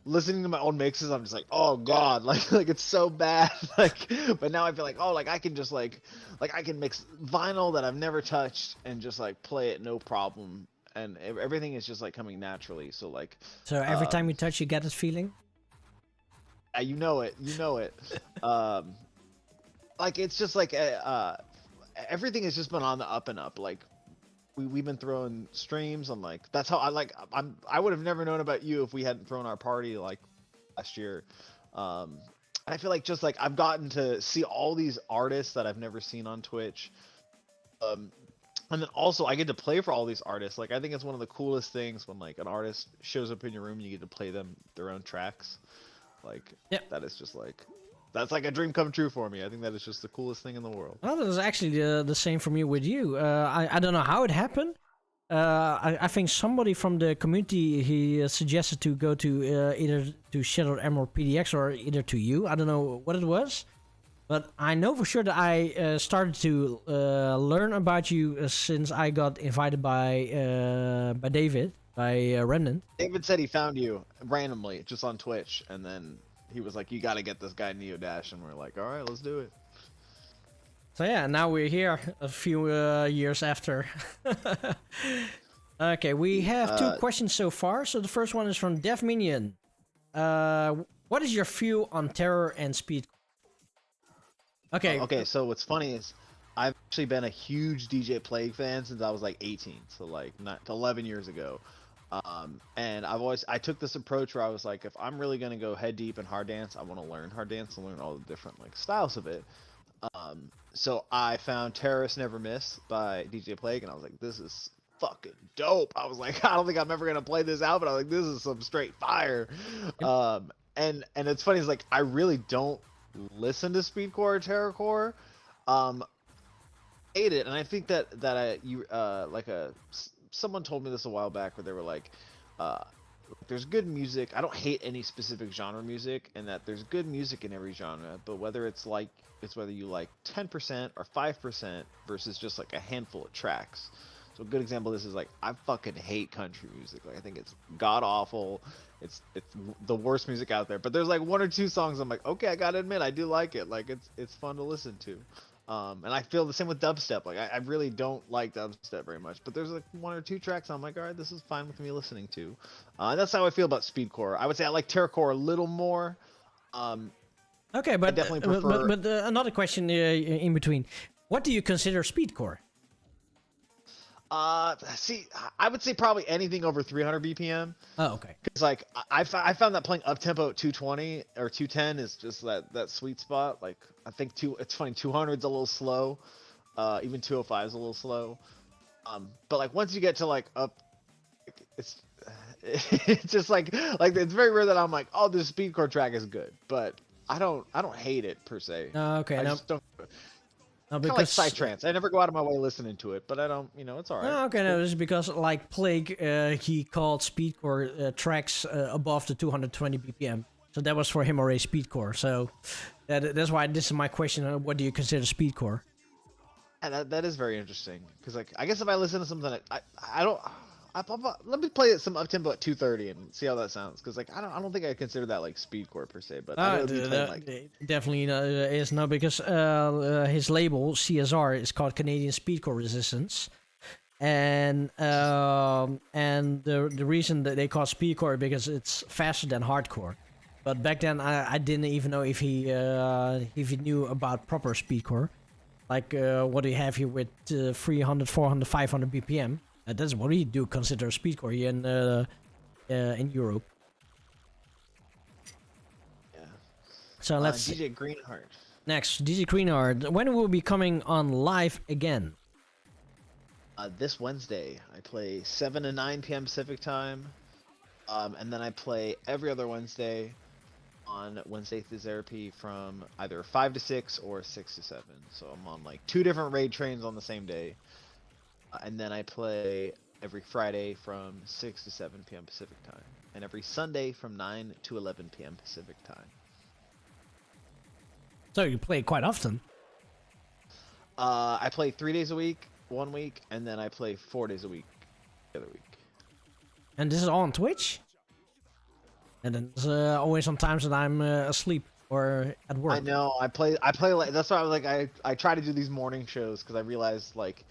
listening to my own mixes, I'm just like, oh god, like it's so bad. Like but now I feel like, oh, like I can just like I can mix vinyl that I've never touched and just like play it no problem, and everything is just like coming naturally. So like every time you touch you get this feeling? You know it like it's just like everything has just been on the up and up. Like we've been throwing streams on, like that's how I would have never known about you if we hadn't thrown our party like last year. And I feel like just like I've gotten to see all these artists that I've never seen on Twitch. And then also I get to play for all these artists. Like I think it's one of the coolest things when like an artist shows up in your room and you get to play them their own tracks. Like that is just like that's like a dream come true for me. I think that is just the coolest thing in the world. Well, that was actually the same for me with you. I don't know how it happened. I think somebody from the community he suggested to go to either to Shadow M or PDX or either to you. I don't know what it was, But I know for sure that I started to learn about you since I got invited by David, by Remnant. David said he found you randomly just on Twitch, and then he was like, "You got to get this guy Neodash," and we're like, "All right, let's do it." So yeah, now we're here a few years after. Okay, we have 2 questions so far. So the first one is from Dev Minion. What is your view on Terror and Speed? Okay. Okay, so what's funny is I've actually been a huge DJ Plague fan since I was like 18, so like 11 years ago. And I took this approach where I was like, if I'm really gonna go head deep in hard dance, I want to learn hard dance and learn all the different like styles of it. So I found Terrorist Never Miss by DJ Plague, and I was like, this is fucking dope. I was like, I don't think I'm ever gonna play this out, but I was like, this is some straight fire. And it's funny, it's like I really don't listen to speedcore or terrorcore. Hate it, and I think that someone told me this a while back where they were like, there's good music. I don't hate any specific genre music, and that there's good music in every genre, but whether whether you like 10% or 5% versus just like a handful of tracks. So a good example of this is like, I fucking hate country music. Like I think it's god awful. It's the worst music out there. But there's like 1 or 2 songs I'm like, okay, I gotta admit I do like it. Like it's fun to listen to. And I feel the same with dubstep. Like I really don't like dubstep very much. But there's like 1 or 2 tracks I'm like, all right, this is fine with me listening to. And that's how I feel about speedcore. I would say I like terrorcore a little more. Okay, but I definitely prefer. but another question in between. What do you consider speedcore? See, I would say probably anything over 300 BPM. Oh, okay. Because like I found that playing up tempo at 220 or 210 is just that sweet spot. Like I think it's funny, 200's a little slow, even 205 is a little slow. But like once you get to like up, it's just like it's very rare that I'm like, oh, this speedcore track is good, but I don't hate it per se. Okay, I no. just don't. No, Kind of like psytrance. I never go out of my way listening to it, but I don't, it's alright. Oh, okay, no, this is because like Plague, he called speedcore tracks above the 220 BPM. So that was for him already speedcore. So that's why this is my question. What do you consider speedcore? And that is very interesting because like I guess if I listen to something, I don't. Let me play some up tempo at 230 and see how that sounds. Because like I don't think I consider that like speedcore per se, but I know it'd be playing, like definitely is no, because his label CSR is called Canadian Speedcore Resistance, and the reason that they call it speedcore is because it's faster than hardcore. But back then I didn't even know if he knew about proper speedcore, like what do you have here with 300, 400, 500 BPM. That's what we do consider speedcore here in Europe. Yeah. So let's DJ Greenheart. Next, DJ Greenheart. When will be coming on live again? This Wednesday, I play 7 to 9 p.m. Pacific time, and then I play every other Wednesday. On Wednesday through therapy from either 5 to 6 or 6 to 7. So I'm on like 2 different raid trains on the same day. And then I play every Friday from 6 to 7 p.m. Pacific time. And every Sunday from 9 to 11 p.m. Pacific time. So you play quite often? I play 3 days a week, 1 week, and then I play 4 days a week, the other week. And this is all on Twitch? And then there's always some times that I'm asleep or at work. I know, I play like, that's why I was like, I try to do these morning shows because I realized like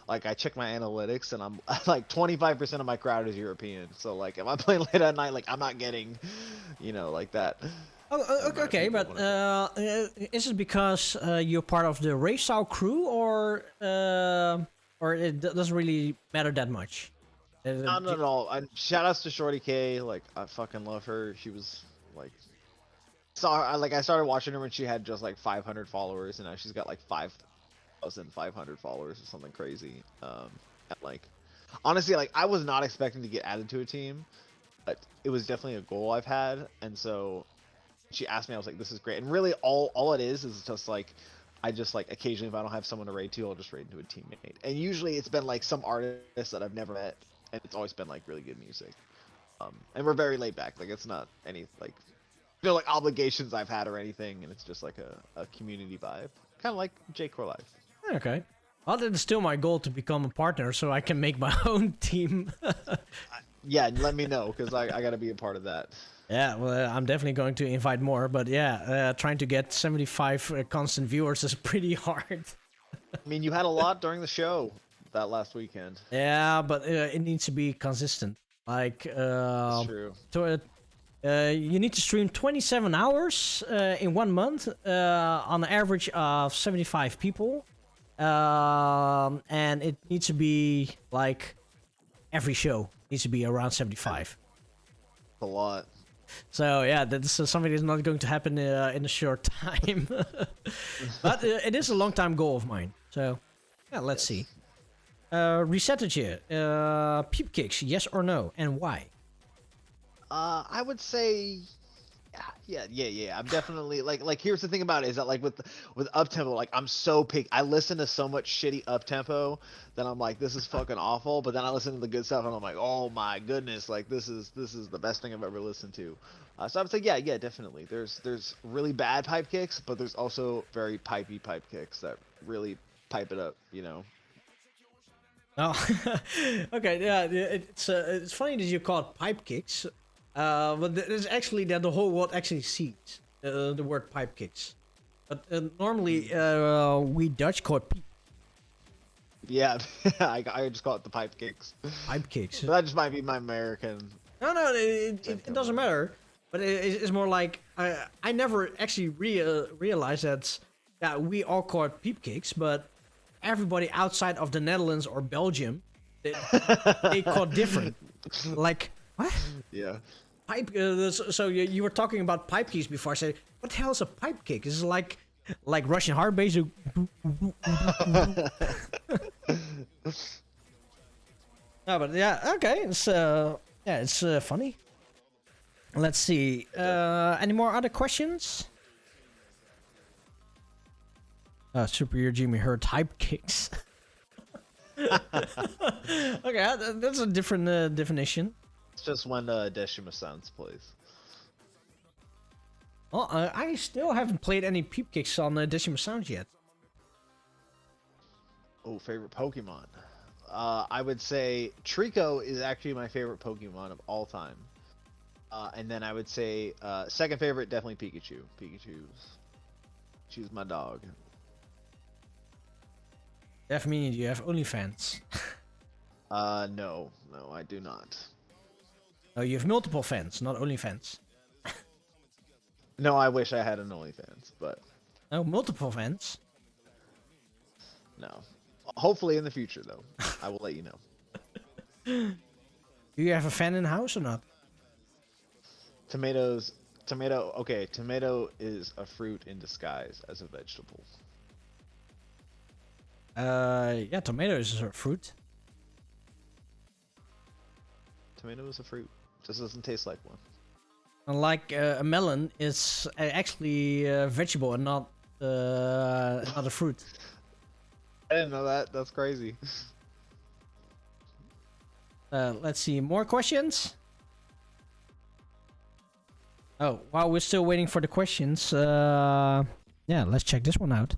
I check my analytics and I'm like 25% of my crowd is European. So like if I play late at night, like I'm not getting, like that. Oh, okay, but is it because you're part of the Rave style crew, or it doesn't really matter that much? Not at all. Shout outs to Shorty K. Like I fucking love her. She was like, I started watching her when she had just like 500 followers, and now she's got like 5,500 followers or something crazy. And like, honestly, like I was not expecting to get added to a team, but it was definitely a goal I've had, and so she asked me, I was like, this is great. And really all it is just like, I just like occasionally if I don't have someone to raid to, I'll just raid into a teammate. And usually it's been like some artist that I've never met, and it's always been like really good music. And we're very laid back. Like it's not any like no like obligations I've had or anything, and it's just like a community vibe, kind of like J-Core life. Okay. Well, it's still my goal to become a partner so I can make my own team. Yeah, let me know because I got to be a part of that. Yeah, well, I'm definitely going to invite more, but yeah, trying to get 75 constant viewers is pretty hard. I mean, you had a lot during the show that last weekend. Yeah, but it needs to be consistent. Like, That's true. You need to stream 27 hours in 1 month on an average of 75 people. And it needs to be like every show needs to be around 75. A lot. So yeah, that's something that's not going to happen in a short time. But it is a long time goal of mine. So yeah, let's see. Resettertje, peep kicks, yes or no, and why? I would say, yeah. I'm definitely like. Here's the thing about it is that like with up tempo, like I'm so picky. I listen to so much shitty up tempo that I'm like, this is fucking awful. But then I listen to the good stuff and I'm like, oh my goodness, like this is the best thing I've ever listened to. So I would say, yeah, definitely. There's really bad pipe kicks, but there's also very pipey pipe kicks that really pipe it up, you know. Oh, okay, yeah. It's funny that you call it pipe kicks. But it's actually that the whole world actually sees the word pipe kicks. But normally we Dutch call it peep. Yeah, I just call it the pipe kicks. Pipe kicks. But that just might be my American. No, it doesn't matter. But it's more like I never actually realized that we all call it peep kicks, but everybody outside of the Netherlands or Belgium, they call it different. Like, what? Yeah. Pipe. So you were talking about pipe kicks before. I said, what the hell is a pipe kick? Is it like Russian hard bass? No, but yeah, okay. It's funny. Let's see. Any more other questions? Superior Jimmy heard hype kicks. Okay, that's a different definition. It's just when Deshima Sans plays. Well, I still haven't played any peep kicks on Deshima Sounds yet. Oh, favorite Pokemon. I would say Trico is actually my favorite Pokemon of all time. And then I would say second favorite, definitely Pikachu. Pikachu's my dog. Definitely, do you have OnlyFans? No, I do not. Oh, you have multiple fans, not OnlyFans. No, I wish I had an OnlyFans, but... Oh, multiple fans? No. Hopefully in the future, though. I will let you know. Do you have a fan in the house or not? Tomato is a fruit in disguise as a vegetable. Yeah, tomato is a fruit. Tomato is a fruit. Just doesn't taste like one. Unlike a melon, it's actually a vegetable and not a fruit. I didn't know that. That's crazy. Let's see. More questions? Oh, while we're still waiting for the questions, yeah, let's check this one out.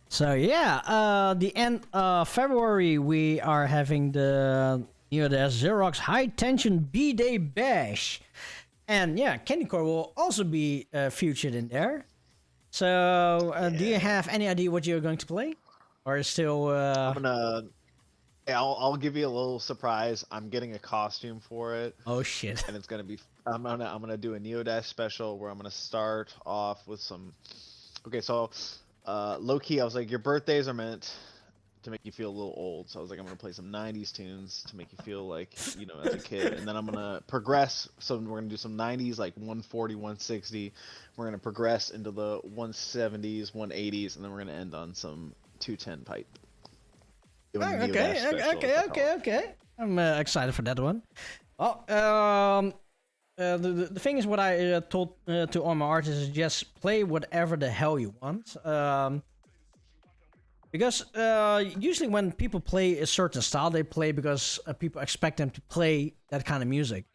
So yeah, the end of February we are having the Neodash Zerox High Tension B-Day Bash. And yeah, Kandicore will also be featured in there. So, do you have any idea what you're going to play, or is still? I'm gonna. Yeah, I'll give you a little surprise. I'm getting a costume for it. Oh shit! And it's gonna be. I'm gonna do a Neodash special where I'm gonna start off with some. Okay, so low key, I was like, your birthdays are meant to make you feel a little old. So I was like, I'm gonna play some '90s tunes to make you feel like as a kid. And then I'm gonna progress. So we're gonna do some '90s, like 140, 160. We're gonna progress into the 170s, 180s, and then we're gonna end on some 210 pipe. Okay. I'm excited for that one. Well, the thing is, what I told to all my artists is just play whatever the hell you want. Because usually when people play a certain style, they play because people expect them to play that kind of music.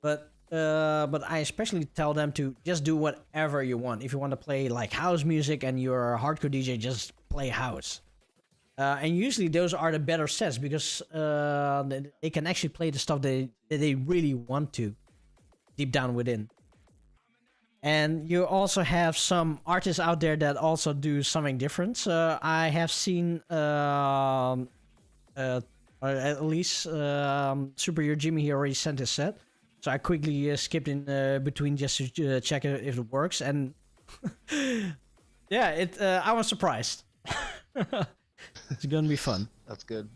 But I especially tell them to just do whatever you want. If you want to play like house music and you're a hardcore DJ, just play house. And usually those are the better sets because they can actually play the stuff that they really want to, deep down within. And you also have some artists out there that also do something different. I have seen, or at least Superior Jimmy, he already sent his set. So I quickly skipped in between just to check if it works. And yeah, I was surprised. It's gonna be fun. That's good.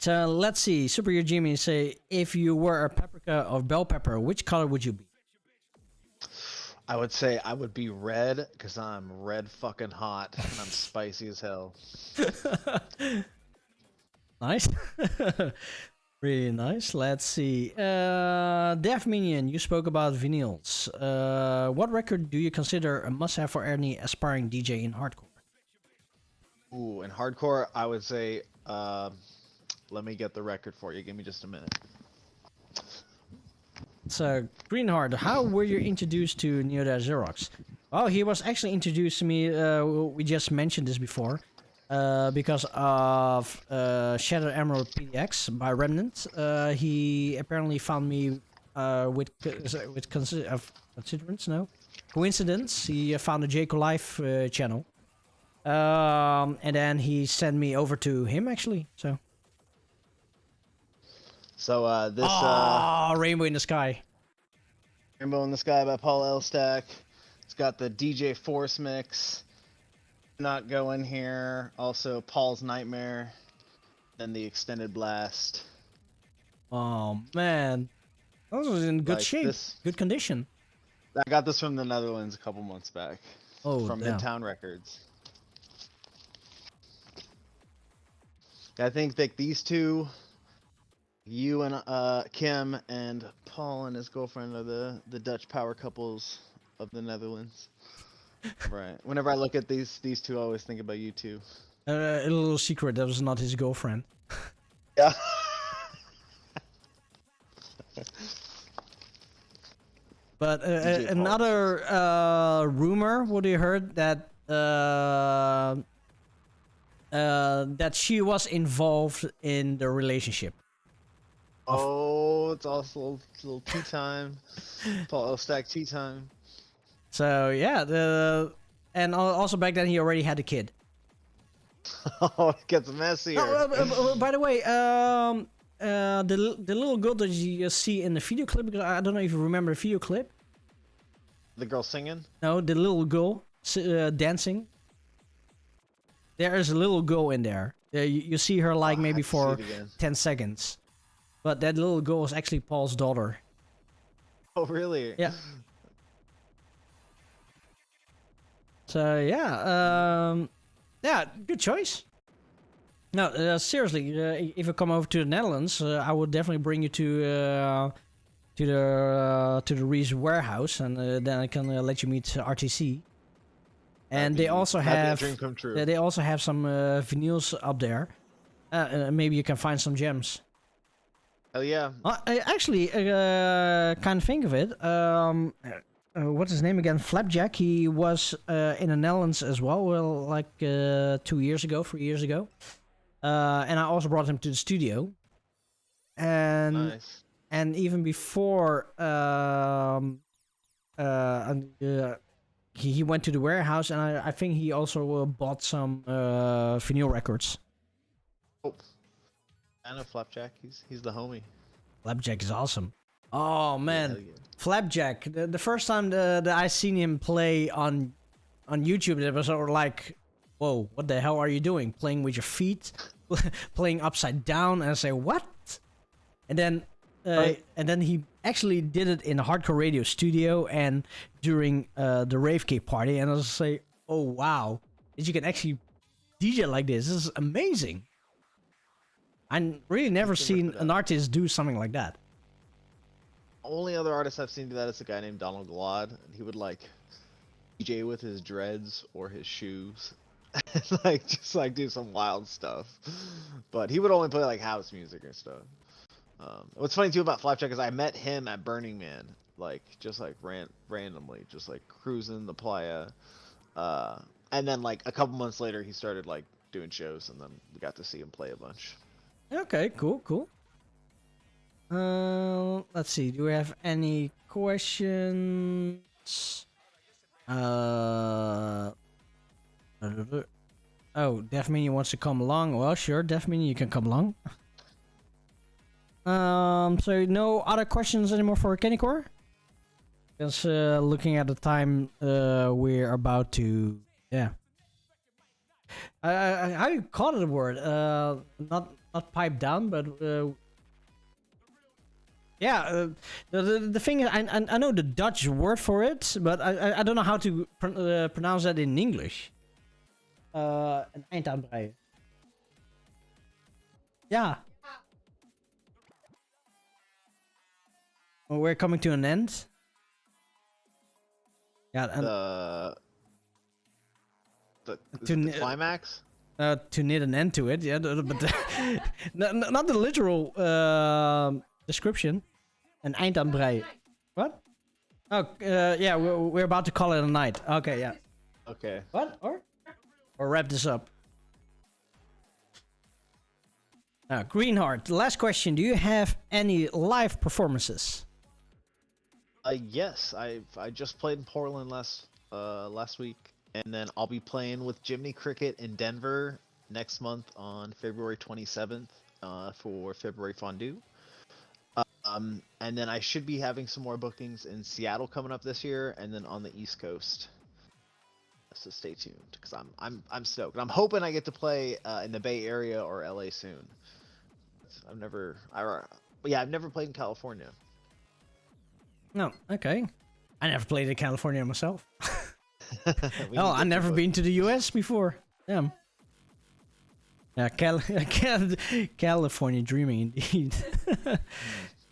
So let's see. Superior Jimmy say, if you were a paprika or bell pepper, which color would you be? I would say I would be red because I'm red fucking hot and I'm spicy as hell. Nice. Really nice. Let's see. Deaf Minion, you spoke about vinyls. What record do you consider a must-have for any aspiring DJ in hardcore? Ooh, in hardcore, I would say, let me get the record for you. Give me just a minute. So, Greenheart, how were you introduced to Neodash Zerox? Well, he was actually introduced to me, we just mentioned this before, because of Shattered Emerald PDX by Remnant. He apparently found me with coincidence. He found the Jaco Life channel. And then he sent me over to him actually. So this Rainbow in the Sky. Rainbow in the Sky by Paul Elstack. It's got the DJ Force mix. Not going here. Also Paul's Nightmare. Then the Extended Blast. Oh man, that was in good shape, good condition. I got this from the Netherlands a couple months back. Oh, from damn. Midtown Records. I think that these two, you and Kim and Paul and his girlfriend, are the Dutch power couples of the Netherlands. Right. Whenever I look at these two, I always think about you two. A little secret, that was not his girlfriend. Yeah. But another rumor, what you heard, that that she was involved in the relationship. Oh, it's also a little tea time. Paul Elstack tea time. So yeah, and also back then he already had a kid. Oh, it gets messier. Oh, by the way, the little girl that you see in the video clip, because I don't know if you remember the video clip. The girl singing? No, the little girl dancing. There is a little girl in there. You see her like maybe for 10 seconds. But that little girl is actually Paul's daughter. Oh, really? Yeah. So, yeah. Yeah, good choice. No, seriously, if you come over to the Netherlands, I would definitely bring you to the Reese warehouse, and then I can let you meet RTC. And they also have dream come true. They also have some vinyls up there. Maybe you can find some gems. Oh yeah. I actually kind of think of it. What's his name again? Flapjack. He was in the Netherlands as well. Well, like 3 years ago. And I also brought him to the studio. And nice. and even before he went to the warehouse, and I think he also bought some vinyl records. Oh, I know Flapjack. He's the homie. Flapjack is awesome. Oh man, Yeah. Flapjack. The first time that I seen him play on YouTube, it was sort of like, whoa, what the hell are you doing? Playing with your feet, playing upside down, and I say what? And then he actually did it in a hardcore radio studio and during the Rave party, and I was say, oh wow, that you can actually DJ like this. This is amazing. I really never seen an artist do something like that. Only other artist I've seen do that is a guy named Donald Glad, and he would like DJ with his dreads or his shoes, like just like do some wild stuff. But he would only play like house music and stuff. What's funny too about Flapjack is I met him at Burning Man, like just like randomly, just like cruising the playa, and then like a couple months later he started like doing shows, and then we got to see him play a bunch. Okay, cool. Let's see. Do we have any questions? Oh, Deaf Mini wants to come along. Well, sure, Deaf Mini, you can come along. So no other questions anymore for Kandicore? Because looking at the time, we're about to, yeah. How you call it a word? Not pipe down, but yeah. The thing is, I know the Dutch word for it, but I don't know how to pronounce that in English. Een eind aanbreien. Yeah. Well, we're coming to an end. Yeah. And the climax. To knit an end to it, yeah, but not the literal description. Een eind aan breien. What? Oh, yeah, we're about to call it a night. Okay, yeah. Okay. What? Or wrap this up. Greenheart, the last question. Do you have any live performances? Yes, I just played in Portland last week, and then I'll be playing with Jiminy Cricket in Denver next month on February 27th for February Fondue. And then I should be having some more bookings in Seattle coming up this year, and then on the East Coast. So stay tuned, because I'm stoked. I'm hoping I get to play in the Bay Area or LA soon. I've never played in California. No, okay. I never played in California myself. Oh, I've never been to the US before. Damn. Yeah, California dreaming indeed.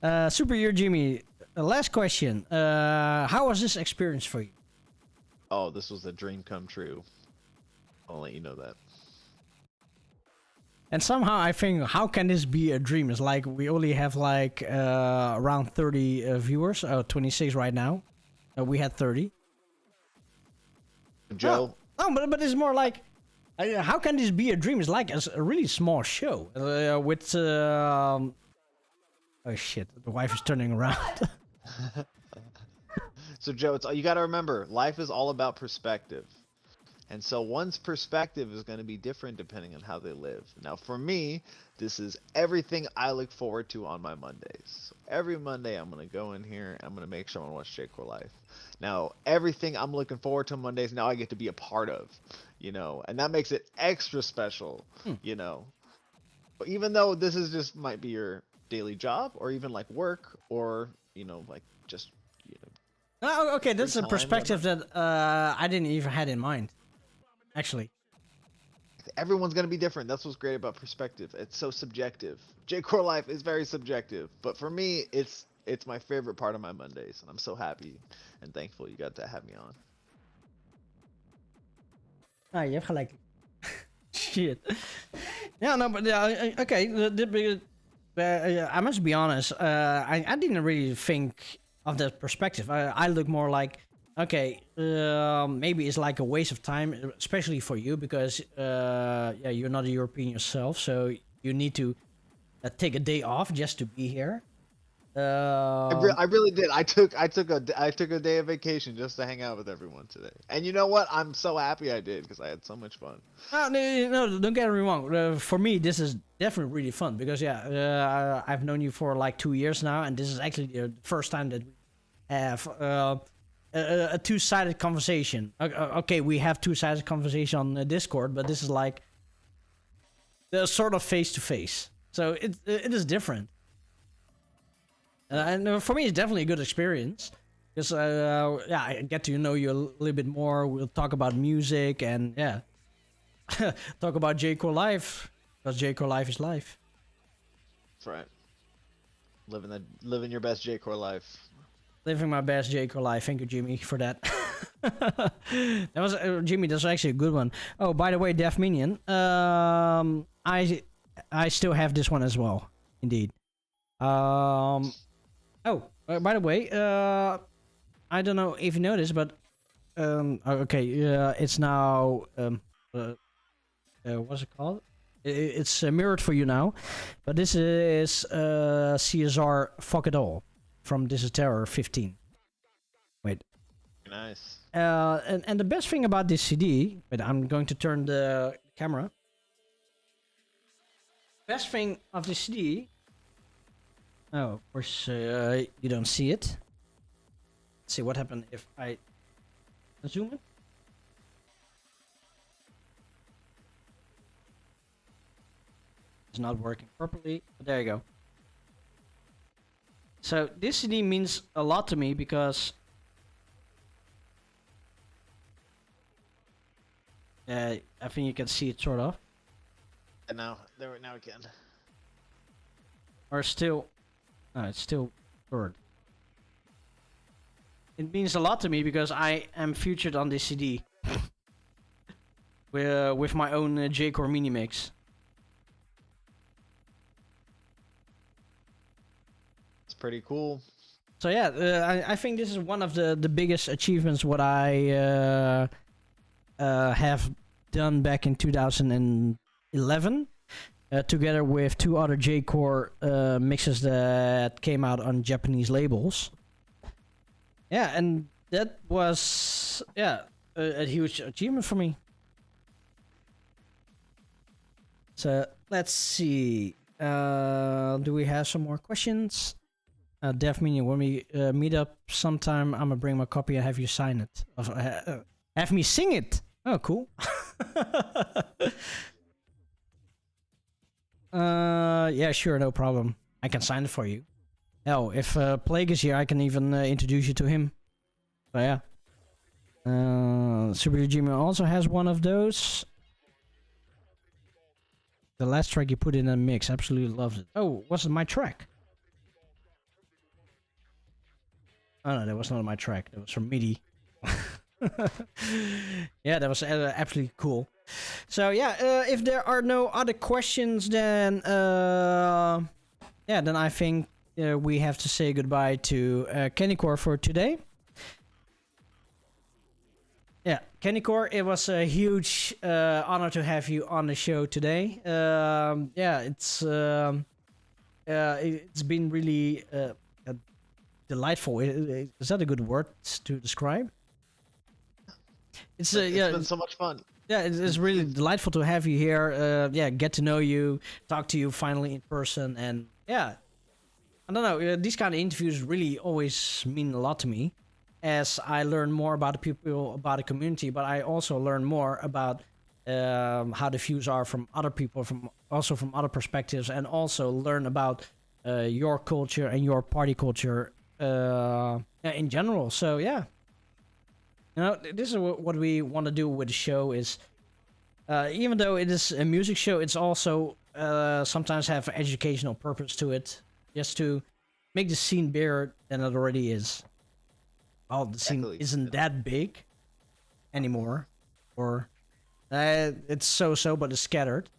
Superhero Jimmy, last question. How was this experience for you? Oh, this was a dream come true. I'll let you know that. And somehow I think, how can this be a dream? It's like we only have like around 30 viewers, 26 right now. We had 30. Joe? Oh, but it's more like, how can this be a dream? It's like a really small show with... oh shit, the wife is turning around. So Joe, you got to remember, life is all about perspective. And so one's perspective is going to be different depending on how they live. Now, for me, this is everything I look forward to on my Mondays. So every Monday, I'm going to go in here, I'm going to make sure I watch J-Core Life. Now, everything I'm looking forward to on Mondays, now I get to be a part of, you know, and that makes it extra special, you know. But even though this is just might be your daily job or even like work or, you know, like just, you know. Oh, okay, that's a perspective that I didn't even had in mind. Actually, everyone's gonna be different. That's what's great about perspective. It's so subjective. J-Core Life is very subjective, but for me, it's my favorite part of my Mondays, and I'm so happy and thankful you got to have me on. Ah, je hebt gelijk. Shit. Yeah, no, but okay. I must be honest. I didn't really think of that perspective. I look more like, okay, maybe it's like a waste of time, especially for you, because yeah, you're not a European yourself, so you need to take a day off just to be here. I really did. I took a day of vacation just to hang out with everyone today. And you know what? I'm so happy I did because I had so much fun. No, don't get me wrong. For me, this is definitely really fun because I've known you for like 2 years now, and this is actually the first time that we have a two-sided conversation. Okay, we have two-sided conversation on Discord, but this is like the sort of face-to-face. So it is different. And for me, it's definitely a good experience because I get to know you a little bit more. We'll talk about music and talk about J-Core life because J-Core life is life. That's right. Living your best J-Core life. Living my best J-Core life. Thank you, Jimmy, for that. That was Jimmy. That's actually a good one. Oh, by the way, Def Minion. I still have this one as well. Indeed. Oh, by the way, I don't know if you noticed, but it's now what's it called? It's mirrored for you now, but this is CSR Fuck It All from This Is Terror 15. Wait. Nice. And the best thing about this CD, wait, I'm going to turn the camera. Best thing of this CD. Oh, of course, you don't see it. Let's see what happened if I zoom it. It's not working properly, but there you go. So this CD means a lot to me because I think you can see it sort of. And now we can. Or still. It's still blurred. It means a lot to me because I am featured on this CD with my own J-Core mini mix. It's pretty cool. So yeah, I think this is one of the biggest achievements what I have done back in 2011. Together with 2 other J-Core mixes that came out on Japanese labels. Yeah, and that was a huge achievement for me. So let's see. Do we have some more questions? Def Minion, when we meet up sometime, I'm gonna bring my copy and have you sign it. Have me sing it. Oh, cool. Yeah, sure, no problem. I can sign it for you. Hell, if Plague is here, I can even introduce you to him. So yeah. Super Jimmy also has one of those. The last track you put in a mix, absolutely loved it. Oh, was it my track? Oh no, that was not my track. That was from MIDI. Yeah, that was absolutely cool. So yeah, if there are no other questions, then then I think we have to say goodbye to Kandicore for today. Yeah, Kandicore, it was a huge honor to have you on the show today. Yeah, it's been really delightful. Is that a good word to describe? It's been so much fun. Yeah, it's really delightful to have you here. Get to know you, talk to you finally in person, and yeah, I don't know. These kind of interviews really always mean a lot to me, as I learn more about the people, about the community, but I also learn more about how the views are from other people, from other perspectives, and also learn about your culture and your party culture in general. So yeah. You know, this is what we want to do with the show is, even though it is a music show, it's also sometimes have an educational purpose to it, just to make the scene bigger than it already is. Well, the scene isn't that big anymore, or it's so-so, but it's scattered.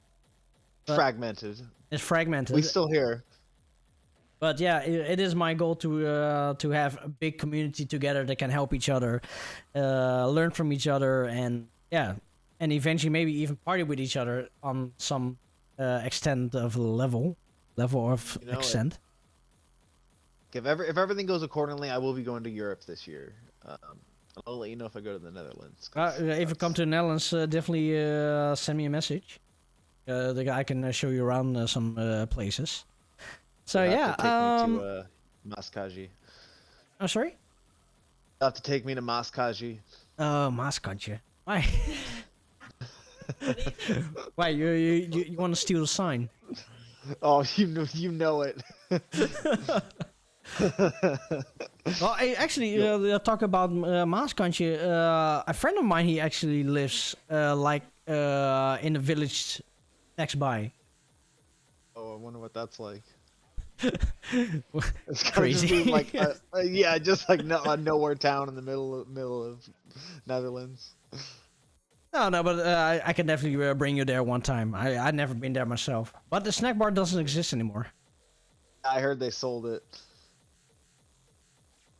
But fragmented. It's fragmented. We still here. But yeah, it is my goal to have a big community together that can help each other, learn from each other, and eventually maybe even party with each other on some extent of level of extent. if everything goes accordingly, I will be going to Europe this year. I'll let you know if I go to the Netherlands. If you come to the Netherlands, definitely send me a message. The guy can show you around some places. So You'll yeah, have to take me to Maskaji. Oh, sorry. You'll have to take me to Maskaji. Oh, Maskaji. Why? Why you want to steal the sign? Oh, you know it. Well, actually, talk about Maskaji. A friend of mine, he actually lives in a village next by. Oh, I wonder what that's like. It's crazy. Like just like a nowhere town in the middle of Netherlands. No, but I can definitely bring you there one time. I've never been there myself. But the snack bar doesn't exist anymore. I heard they sold it.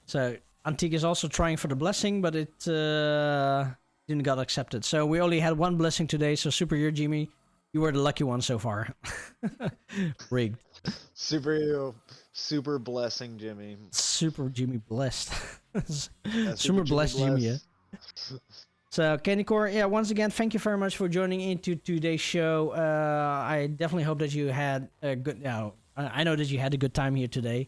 So Antique is also trying for the blessing, but it didn't got accepted. So we only had one blessing today. So Super Jimmy, you were the lucky one so far. Rigged. Super blessing Jimmy. Super Jimmy blessed. Yeah, Super blessed Jimmy. Yeah. blessed. So Kandicore, yeah, once again, thank you very much for joining into today's show. I definitely hope that you had a good. I know that you had a good time here today.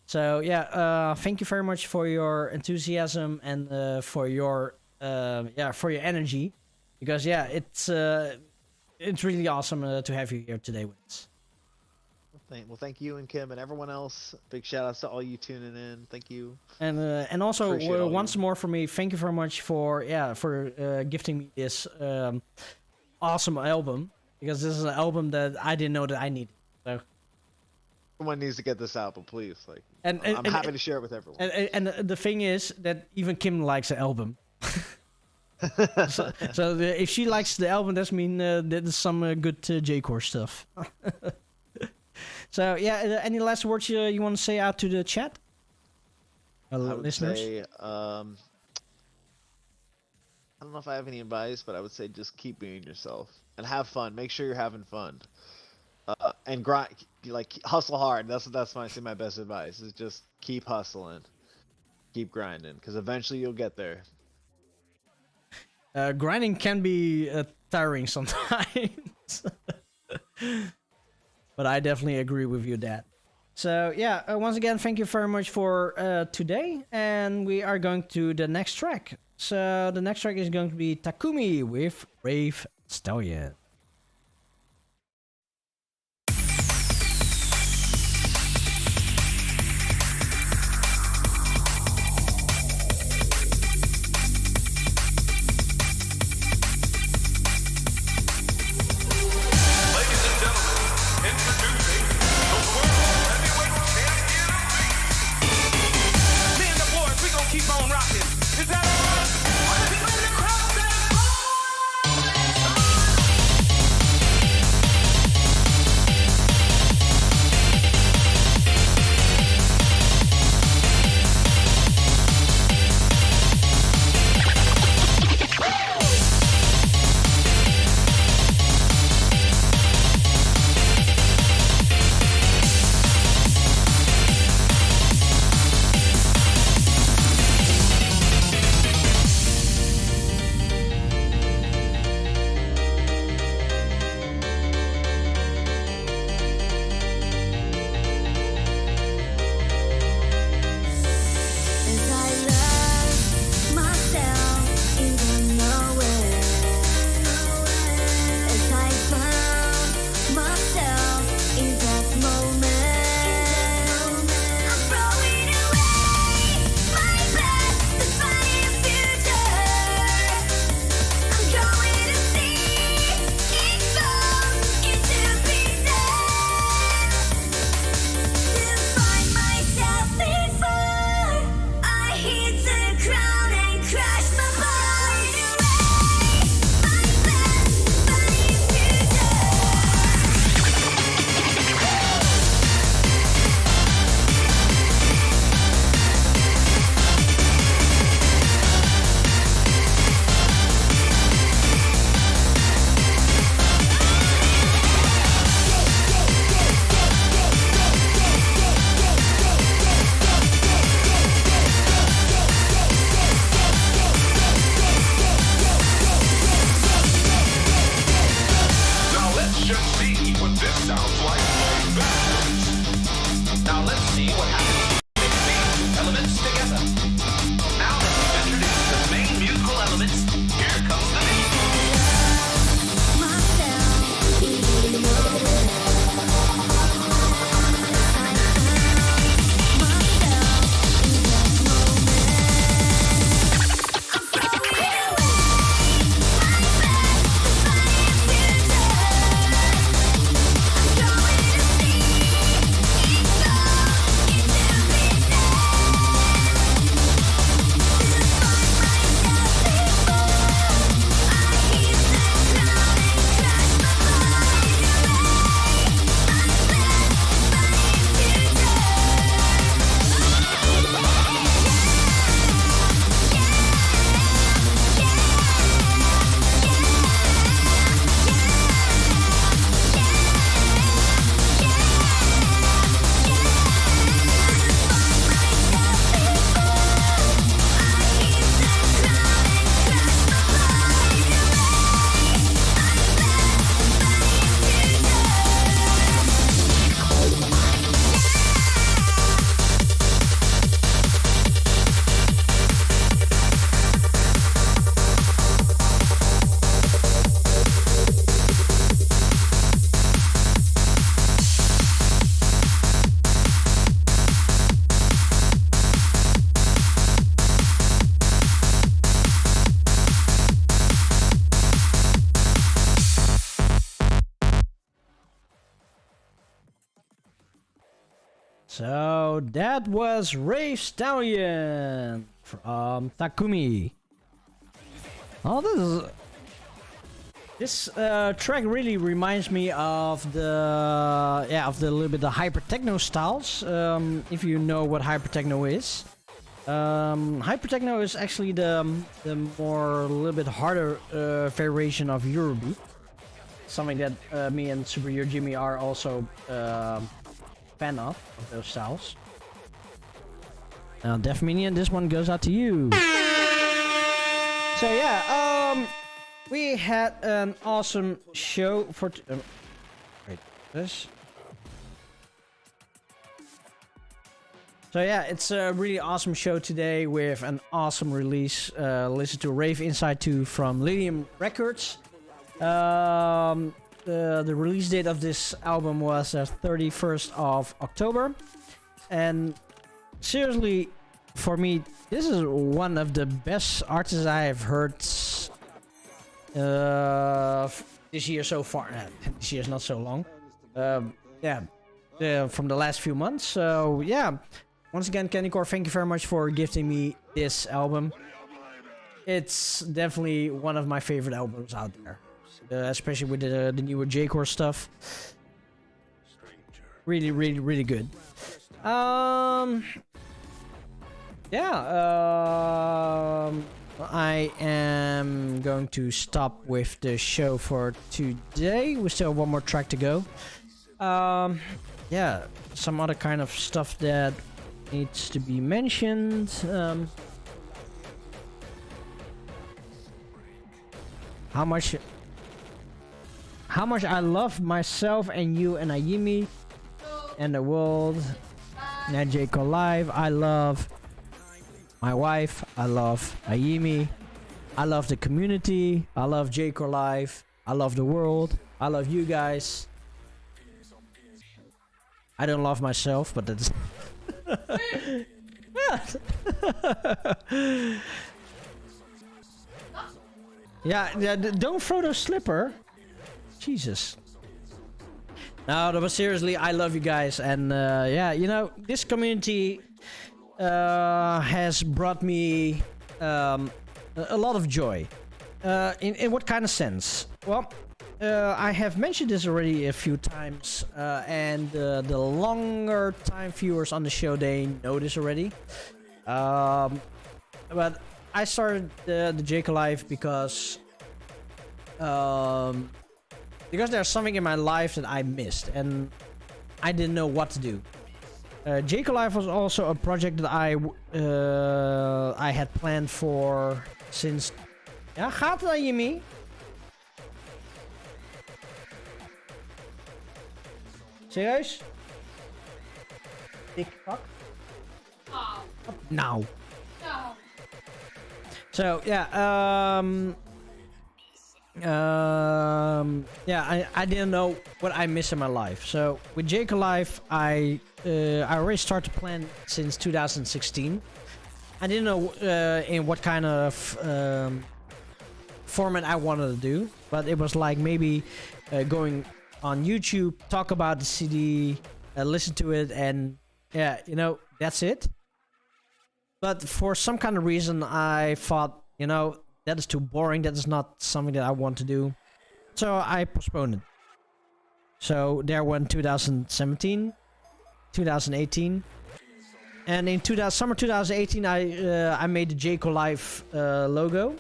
So yeah, thank you very much for your enthusiasm and for your energy, because yeah, it's really awesome to have you here today with us. Well, thank you and Kim and everyone else. Big shout outs to all you tuning in. Thank you. And also once more for me, thank you very much for gifting me this awesome album, because this is an album that I didn't know that I needed. So everyone needs to get this album, please. Like, I'm happy to share it with everyone. And the thing is that even Kim likes the album. so if she likes the album, that means there's some good J-Core stuff. So yeah, any last words you want to say out to the chat, listeners? Say, I don't know if I have any advice, but I would say just keep being yourself and have fun. Make sure you're having fun, and grind. Like, hustle hard. That's my best advice is just keep hustling, keep grinding, because eventually you'll get there. Grinding can be tiring sometimes. But I definitely agree with you, Dad. So yeah, once again, thank you very much for today, and we are going to the next track. So the next track is going to be Takumi with Rave Stallion. So that was Rave Stallion from Takumi. Oh, this track really reminds me of the little bit the hyper techno styles. If you know what hyper techno is, hyper techno is actually the more a little bit harder variation of Eurobeat. Something that me and Superior Jimmy are also fan of those styles. Now, Def Minion, this one goes out to you. So yeah, we had an awesome show for. Wait, this. So yeah, it's a really awesome show today with an awesome release. Listen to Rave Inside 2 from Lydium Records. The release date of this album was 31st of October. And seriously, for me, this is one of the best artists I have heard this year so far. This year's not so long. From the last few months. So yeah, once again, Kandicore, thank you very much for gifting me this album. It's definitely one of my favorite albums out there, especially with the newer J-Core stuff. Really, really, really good. I am going to stop with the show for today. We still have one more track to go. Some other kind of stuff that needs to be mentioned. How much I love myself and you and Ayimi and the world. And J-Core Live. I love my wife. I love Ayimi. I love the community. I love J-Core Live. I love the world. I love you guys. I don't love myself, but that's yeah, don't throw the slipper. Jesus. No, but seriously, I love you guys, and this community has brought me a lot of joy. In what kind of sense? Well, I have mentioned this already a few times, and the longer time viewers on the show, they know this already. But I started the J-Core Live because there's something in my life that I missed, and I didn't know what to do. J-Core Live was also a project that I had planned for since... Ja, gaat het aan Jimmy? Serieus? Dik fuck? Nou. So I didn't know what I miss in my life. So with J-Core Live, I already started to plan since 2016. I didn't know in what kind of format I wanted to do, but it was like maybe going on YouTube, talk about the CD, listen to it, and that's it. But for some kind of reason, I thought, that is too boring. That is not something that I want to do. So I postponed it. So there went 2017, 2018. And in summer 2018, I made the J-Core Live logo.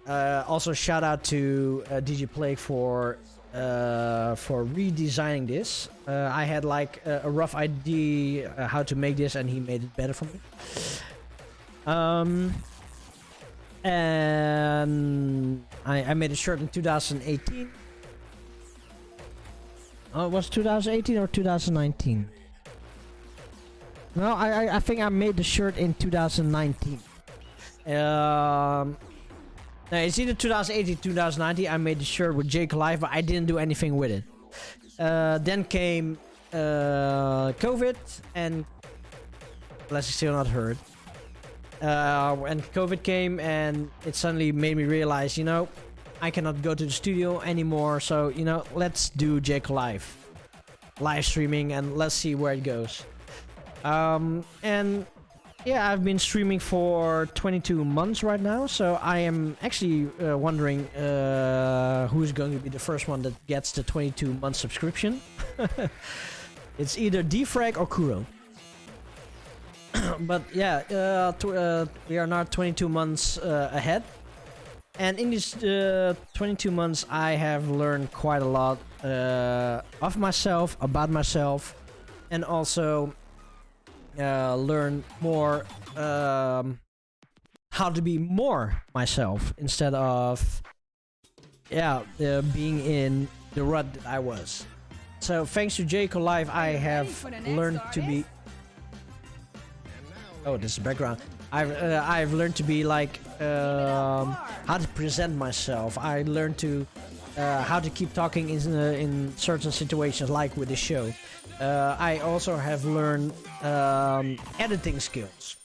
Also shout out to DJ Plague for redesigning this. I had like a rough idea how to make this, and he made it better for me. And I made a shirt in 2018. Oh, it was 2018 or 2019? No, I think I made the shirt in 2019. No, it's either 2018 or 2019. I made the shirt with J-Core Live, but I didn't do anything with it. Then came COVID, and unless you still not heard. And COVID came, and it suddenly made me realize, I cannot go to the studio anymore. So, let's do J-Core Live streaming, and let's see where it goes. And yeah, I've been streaming for 22 months right now, so I am actually wondering who's going to be the first one that gets the 22-month subscription. It's either Defrag or Kuro. But yeah, we are now 22 months ahead. And in these 22 months, I have learned quite a lot of myself, about myself, and also learn more how to be more myself instead of being in the rut that I was. So thanks to Jayco Live, I have learned to be. Oh, this is background. I've learned to be like how to present myself. I learned to how to keep talking in certain situations, like with the show. I also have learned editing skills.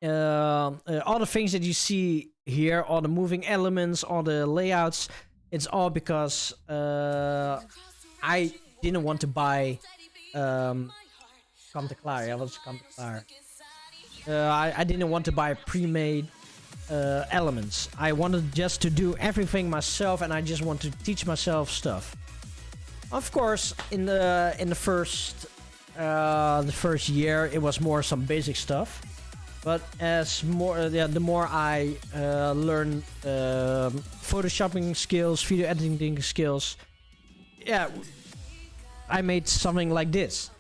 All the things that you see here, all the moving elements, all the layouts, it's all because I didn't want to buy Kandicore. Yeah, what's Kandicore? I didn't want to buy pre-made elements. I wanted just to do everything myself, and I just want to teach myself stuff. Of course, in the first year, it was more some basic stuff. But the more I learn photoshopping skills, video editing skills, I made something like this.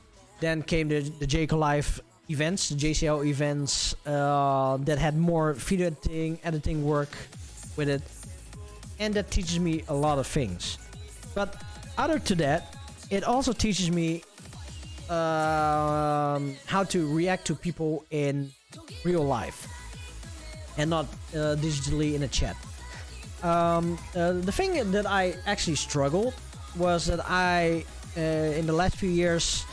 Then came the Jayco Live events, the JCL events that had more video editing work with it, and that teaches me a lot of things. But other to that, it also teaches me how to react to people in real life and not digitally in a chat. The thing that I actually struggled was that I in the last few years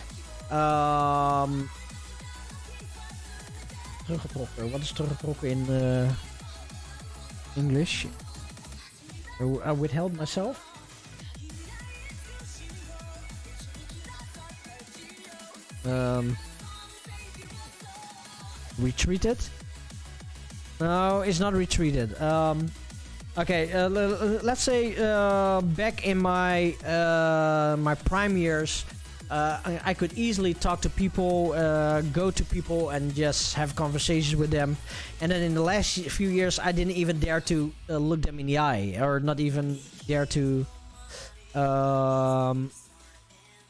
teruggetrokken. Wat is teruggetrokken in English? I withheld myself. Retreated? No, it's not retreated. Okay, let's say back in my my prime years, I could easily talk to people, go to people, and just have conversations with them. And then in the last few years, I didn't even dare to look them in the eye, or not even dare to.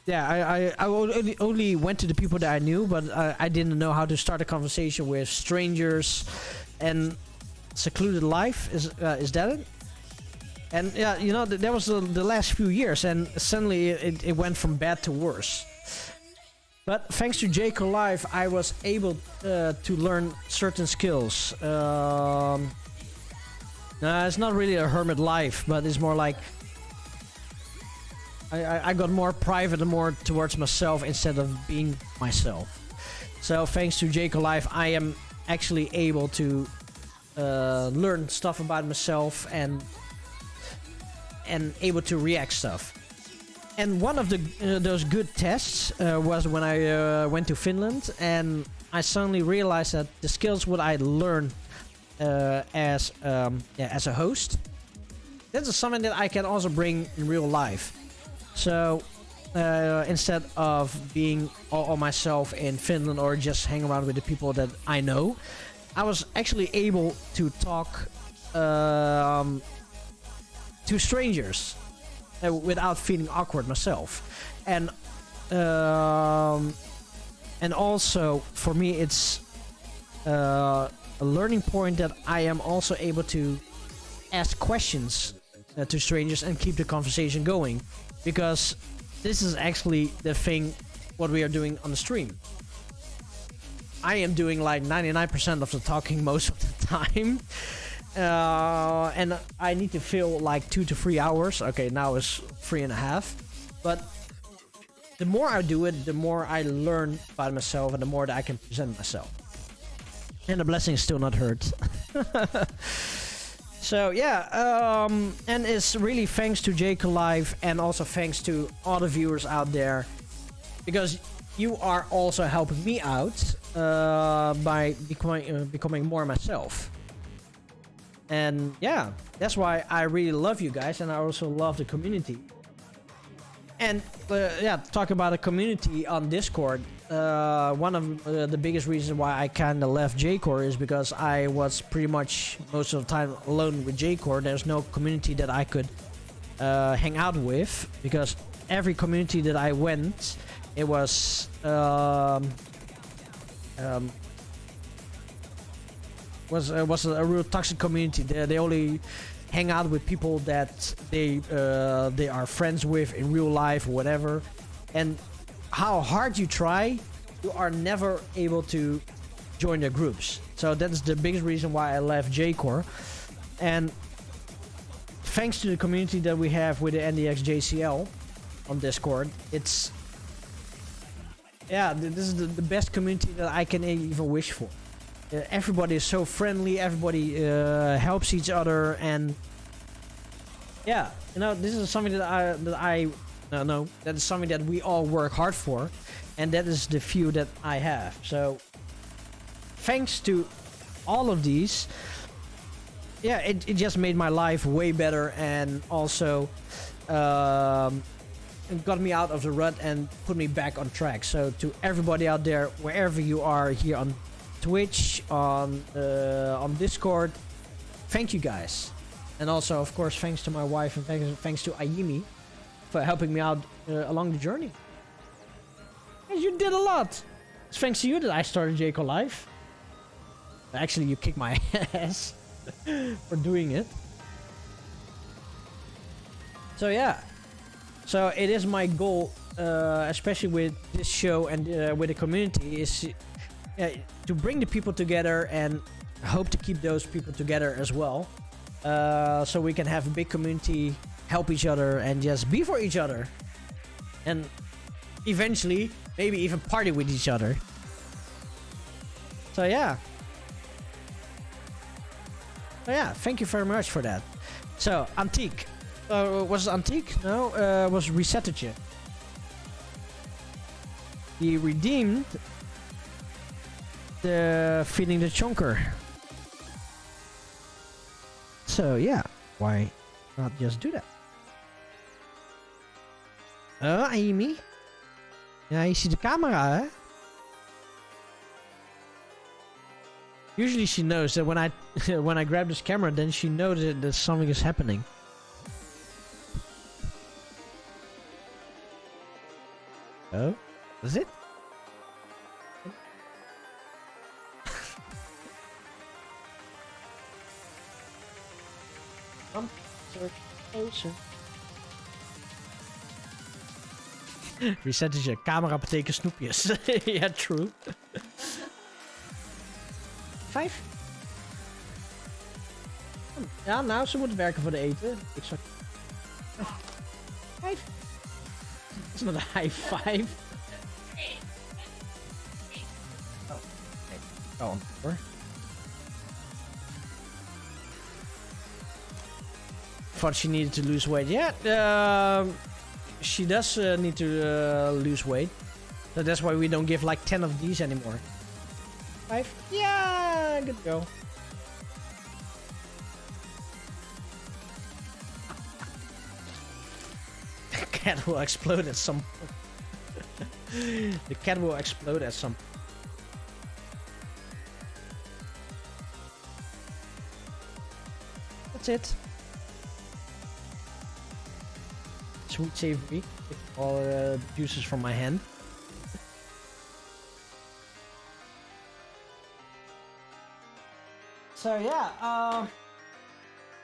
I only went to the people that I knew, but I didn't know how to start a conversation with strangers and secluded life. Is that it? And yeah, you know, that was the last few years, and suddenly it went from bad to worse. But thanks to Jayco Live, I was able to learn certain skills. It's not really a hermit life, but it's more like I got more private and more towards myself instead of being myself. So thanks to Jayco Live, I am actually able to learn stuff about myself and able to react stuff. And one of those good tests was when I went to Finland, and I suddenly realized that the skills what I learned as a host, this is something that I can also bring in real life. So instead of being all myself in Finland or just hang around with the people that I know, I was actually able to talk to strangers without feeling awkward myself. And also for me, it's a learning point that I am also able to ask questions to strangers and keep the conversation going, because this is actually the thing what we are doing on the stream. I am doing like 99% of the talking most of the time. And I need to fill like 2 to 3 hours. Okay, now it's 3.5. But the more I do it, the more I learn about myself, and the more that I can present myself. And the blessing is still not hurt. So yeah, and it's really thanks to Jayco Live, and also thanks to all the viewers out there, because you are also helping me out by becoming more myself. And yeah, that's why I really love you guys, and I also love the community. And yeah, talk about a community on Discord. One of the biggest reasons why I kind of left J-Core is because I was pretty much most of the time alone with J-Core. There's no community that I could hang out with, because every community that I went, it was a real toxic community. They only hang out with people that they are friends with in real life or whatever. And how hard you try, you are never able to join their groups. So that is the biggest reason why I left J-Core. And thanks to the community that we have with the NDX JCL on Discord, it's this is the best community that I can even wish for. Everybody is so friendly, everybody helps each other, and yeah, you know, this is something that that is something that we all work hard for, and that is the few that I have. So thanks to all of these, yeah, it just made my life way better, and also it got me out of the rut and put me back on track. So to everybody out there, wherever you are, here on Twitch, on Discord, thank you guys. And also, of course, thanks to my wife, and thanks to Ayimi for helping me out along the journey. And you did a lot. It's thanks to you that I started J-Core Live. Actually, you kicked my ass for doing it. So yeah. So it is my goal, especially with this show and with the community, is to bring the people together, and hope to keep those people together as well. So we can have a big community, help each other, and just be for each other. And eventually, maybe even party with each other. So yeah. Thank you very much for that. So, Antique. Was it Antique? No, was Resettertje. He redeemed the Feeding the Chonker. So yeah, why not just do that? Amy. Ja, je ziet de camera, hè? Usually she knows that when I grab this camera, then she knows that something is happening. Oh, is it? Reset is je camera betekent snoepjes. Ja, true. 5? Ja, nou, ze moeten werken voor de eten. Ik zou... 5. Dat is not a high five. Oh, nee. Go on, hoor. Thought she needed to lose weight. Yeah, she does need to lose weight. So that's why we don't give like 10 of these anymore. 5? Yeah, good go. The cat will explode at some point. The cat will explode at some point. That's it. Sweet savory. All juices from my hand. So yeah,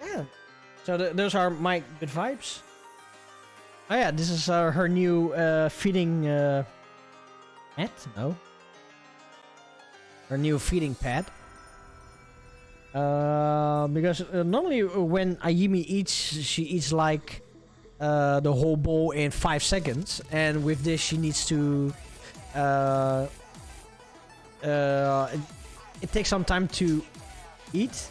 yeah. So those are my good vibes. Oh yeah, this is her new feeding pad. No, her new feeding pad. Because normally when Ayimi eats, she eats like the whole bowl in 5 seconds, and with this she needs to. It takes some time to eat,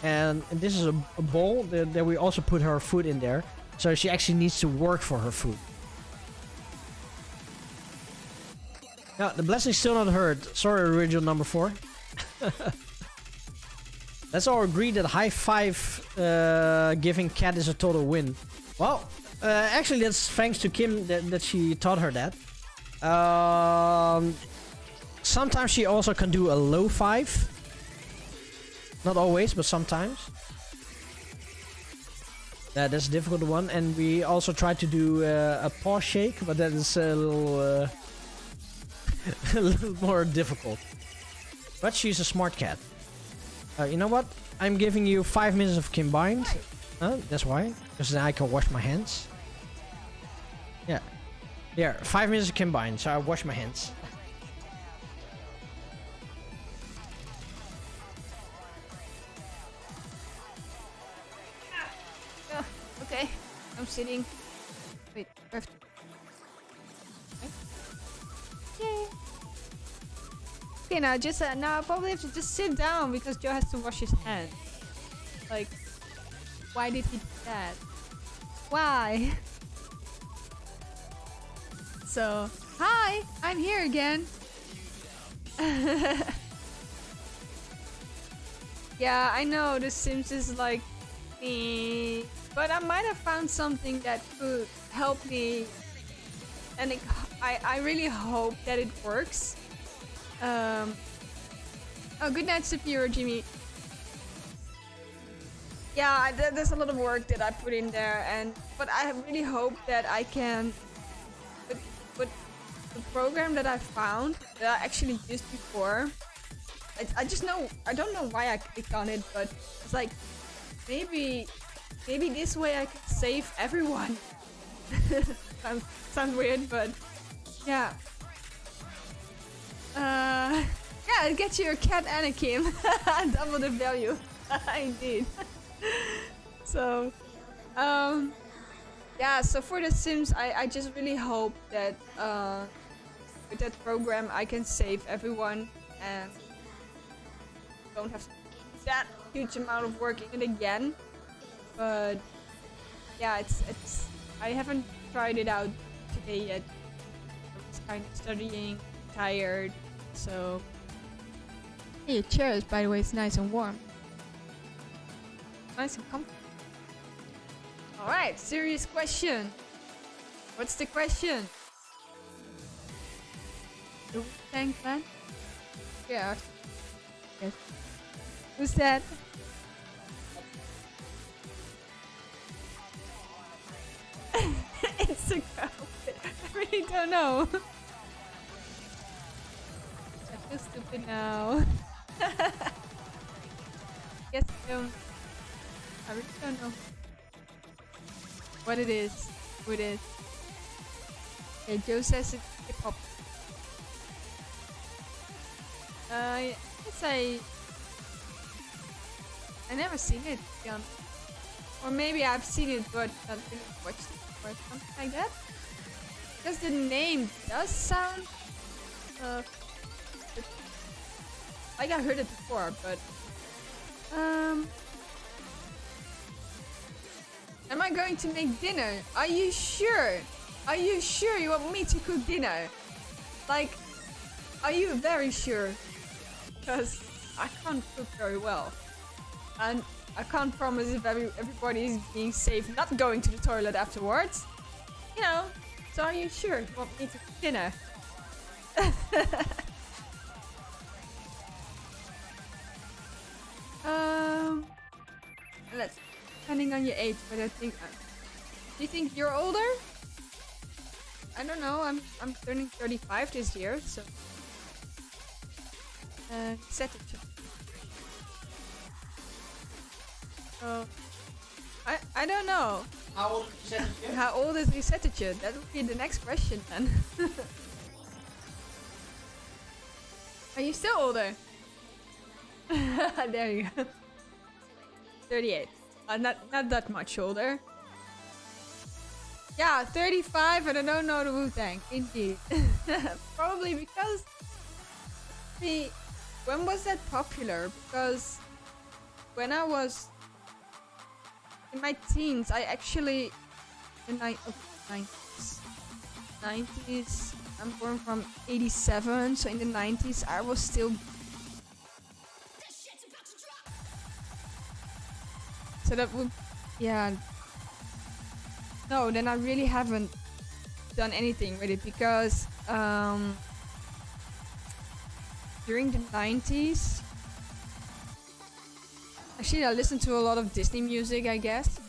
and this is a bowl that we also put her food in there, so she actually needs to work for her food. No, the blessing's still not heard. Sorry, original number 4. Let's all agree that high five giving cat is a total win. Well, actually, that's thanks to Kim that she taught her that. Sometimes she also can do a low 5. Not always, but sometimes. That's a difficult one. And we also try to do a paw shake, but that is a little, a little more difficult. But she's a smart cat. You know what? I'm giving you 5 minutes of combined. That's why. Because then I can wash my hands. Yeah. Yeah, 5 minutes of combined, so I wash my hands. Okay, I'm sitting. Wait, I have to. Yay. Okay, now just now I probably have to just sit down because Joe has to wash his hands. Like, why did he do that? Why? So, hi, I'm here again. Yeah, I know The Sims is like me, but I might have found something that could help me, and I really hope that it works. Oh, good night, Superior Jimmy. Yeah, there's a lot of work that I put in there, but I really hope that I can. But the program that I found that I actually used before, I don't know why I clicked on it, but it's like maybe this way I can save everyone. sounds weird, but yeah. Yeah, it gets you a cat and a Kim. Double the value. Indeed. So, yeah, so for The Sims, I just really hope that with that program I can save everyone and don't have that huge amount of work in it again. But yeah, it's I haven't tried it out today yet. I was kind of studying, tired, so. Hey, your chairs, by the way, it's nice and warm. Nice and comfortable. Alright, serious question. What's the question? The Wu-Tang Clan? Yeah. Yes. Who's that? Instagram. I really don't know. I feel stupid now. Guess I don't. I really don't know what it is. Who it is. Okay, Joe says it's hip hop. I guess I never seen it, to be honest. Or maybe I've seen it but not really watched it or something like that. Because the name does sound like I heard it before, but am I going to make dinner? Are you sure? Are you sure you want me to cook dinner? Like, are you very sure? Because I can't cook very well. And I can't promise if everybody is being safe not going to the toilet afterwards. You know, so are you sure you want me to cook dinner? Let's, depending on your age, but I think, do you think you're older? I don't know, I'm turning 35 this year, so. Settertje. So, I don't know. How old is Resettertje? How old is Resettertje? That would be the next question then. Are you still older? There you go. 38. Not that much older. Yeah, 35 and I don't know the Wu-Tang. Indeed. Probably because... See, when was that popular? Because when I was in my teens, I actually... In 90s. I'm born from 87, so in the 90s I was still. So that would, yeah. No, then I really haven't done anything with it because during the 90s, actually I listened to a lot of Disney music, I guess.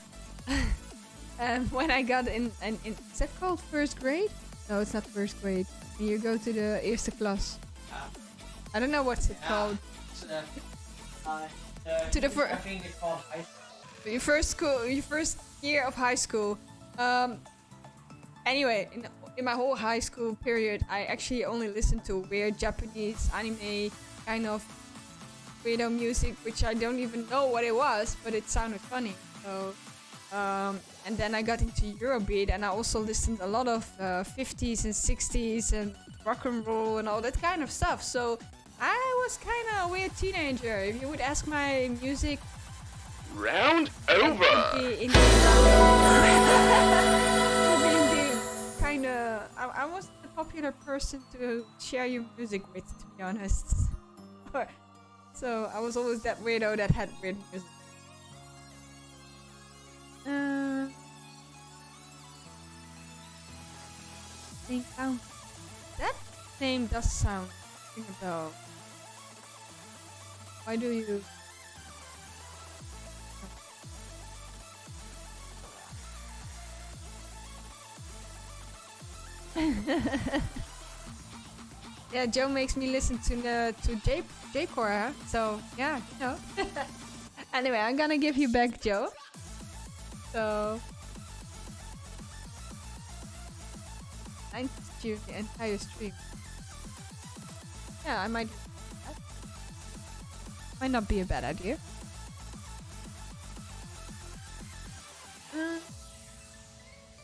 And when I got in, is that called first grade? No, it's not first grade. When you go to the eerste klas. I don't know what's it called. To the I think it's called high school. Your first year of high school. Anyway, in my whole high school period, I actually only listened to weird Japanese anime kind of weirdo music, which I don't even know what it was, but it sounded funny. So, and then I got into Eurobeat, and I also listened a lot of 50s and 60s and rock and roll and all that kind of stuff. So I was kind of a weird teenager. If you would ask my music. Round over. I wasn't a popular person to share your music with, to be honest. So I was always that weirdo that had weird music. That name does sound ring a bell. Why do you? Yeah, Joe makes me listen to J-Core, huh? So yeah, you know. Anyway, I'm gonna give you back, Joe. So I need to tune the entire stream. Yeah, I might do that. Might not be a bad idea.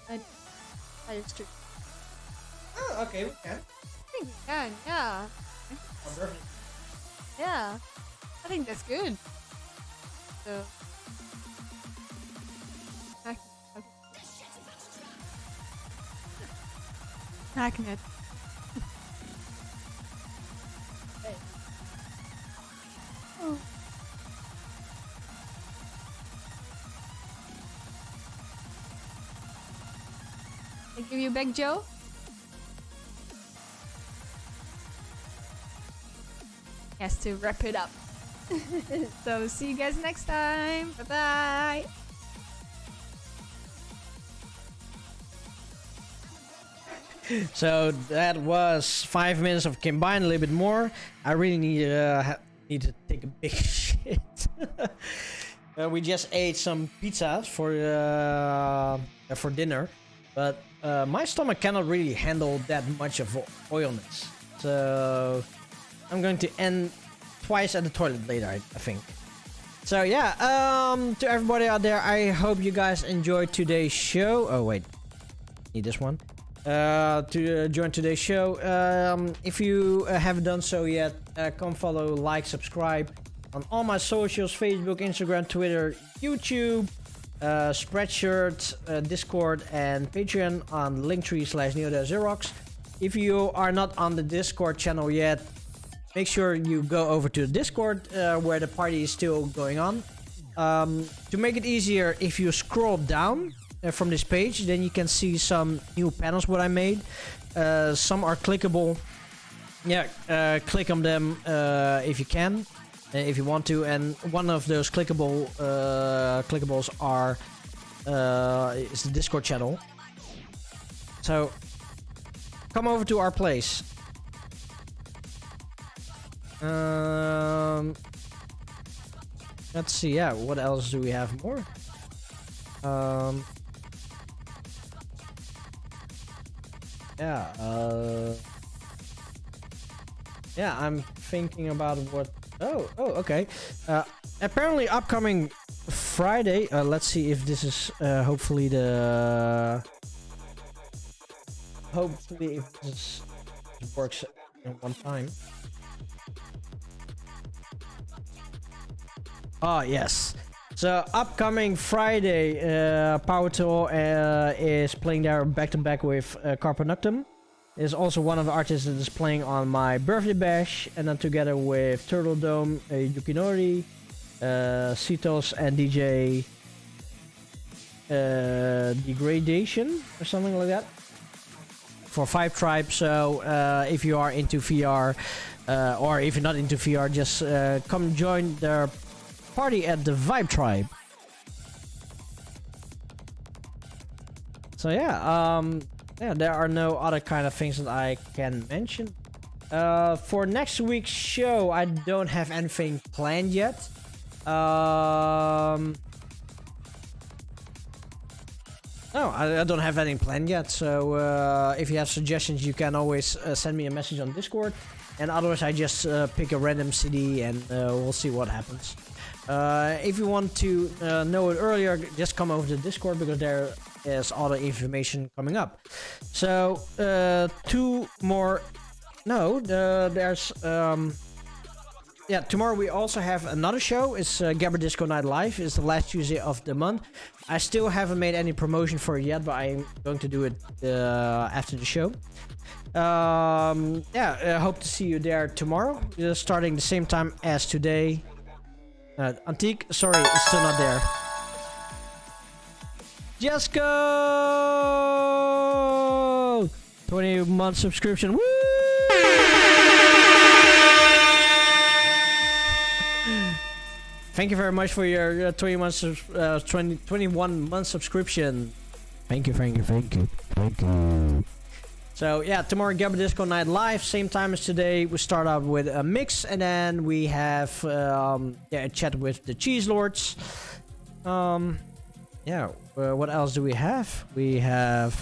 Entire stream. Oh, okay, we can. I think we can, yeah. Yeah, I think that's good. So, Magnet. Hey. Oh. I give you back, Joe. Has to wrap it up. So see you guys next time. Bye bye. So that was 5 minutes of combined, a little bit more. I really need to take a big shit. We just ate some pizzas for dinner, but my stomach cannot really handle that much of oilness. So I'm going to end twice at the toilet later, I think. So yeah, to everybody out there, I hope you guys enjoyed today's show. Oh wait, need this one. To join today's show. If you haven't done so yet, come follow, like, subscribe on all my socials: Facebook, Instagram, Twitter, YouTube, Spreadshirt, Discord, and Patreon on linktree/Neodash. If you are not on the Discord channel yet, make sure you go over to the Discord where the party is still going on. To make it easier, if you scroll down from this page, then you can see some new panels what I made. Some are clickable. Yeah, click on them if you can, if you want to. And one of those clickables is the Discord channel. So come over to our place. Let's see. Yeah, what else do we have more? Yeah, I'm thinking about what. Oh, okay. Apparently, upcoming Friday. Let's see if this is hopefully the. Hopefully, if this works in one time. Oh yes. So upcoming Friday, Power Tool is playing there back to back with Carpe Noctem. is also one of the artists that is playing on my birthday bash, and then together with Turtle Dome, Yukinori, Citos, and DJ Degradation or something like that for Vibe Tribe. So if you are into VR or if you're not into VR, just come join their party at the Vibe Tribe. So yeah, there are no other kind of things that I can mention. For next week's show, I don't have anything planned yet. No, I don't have anything planned yet. So if you have suggestions, you can always send me a message on Discord. And otherwise, I just pick a random city and we'll see what happens. If you want to know it earlier, just come over to Discord because there is all the information coming up. So two more. No, there's. Yeah, tomorrow we also have another show. It's Gabber Disco Night Live. It's the last Tuesday of the month. I still haven't made any promotion for it yet, but I'm going to do it after the show. Yeah, I hope to see you there tomorrow. Starting the same time as today. Antique, sorry, it's still not there. Just go! 20-month subscription. Woo! Thank you very much for your 21 month subscription. Thank you. So yeah, tomorrow Gabber Disco Night Live, same time as today. We start out with a mix, and then we have a chat with the Cheese Lords. Yeah, what else do we have? We have.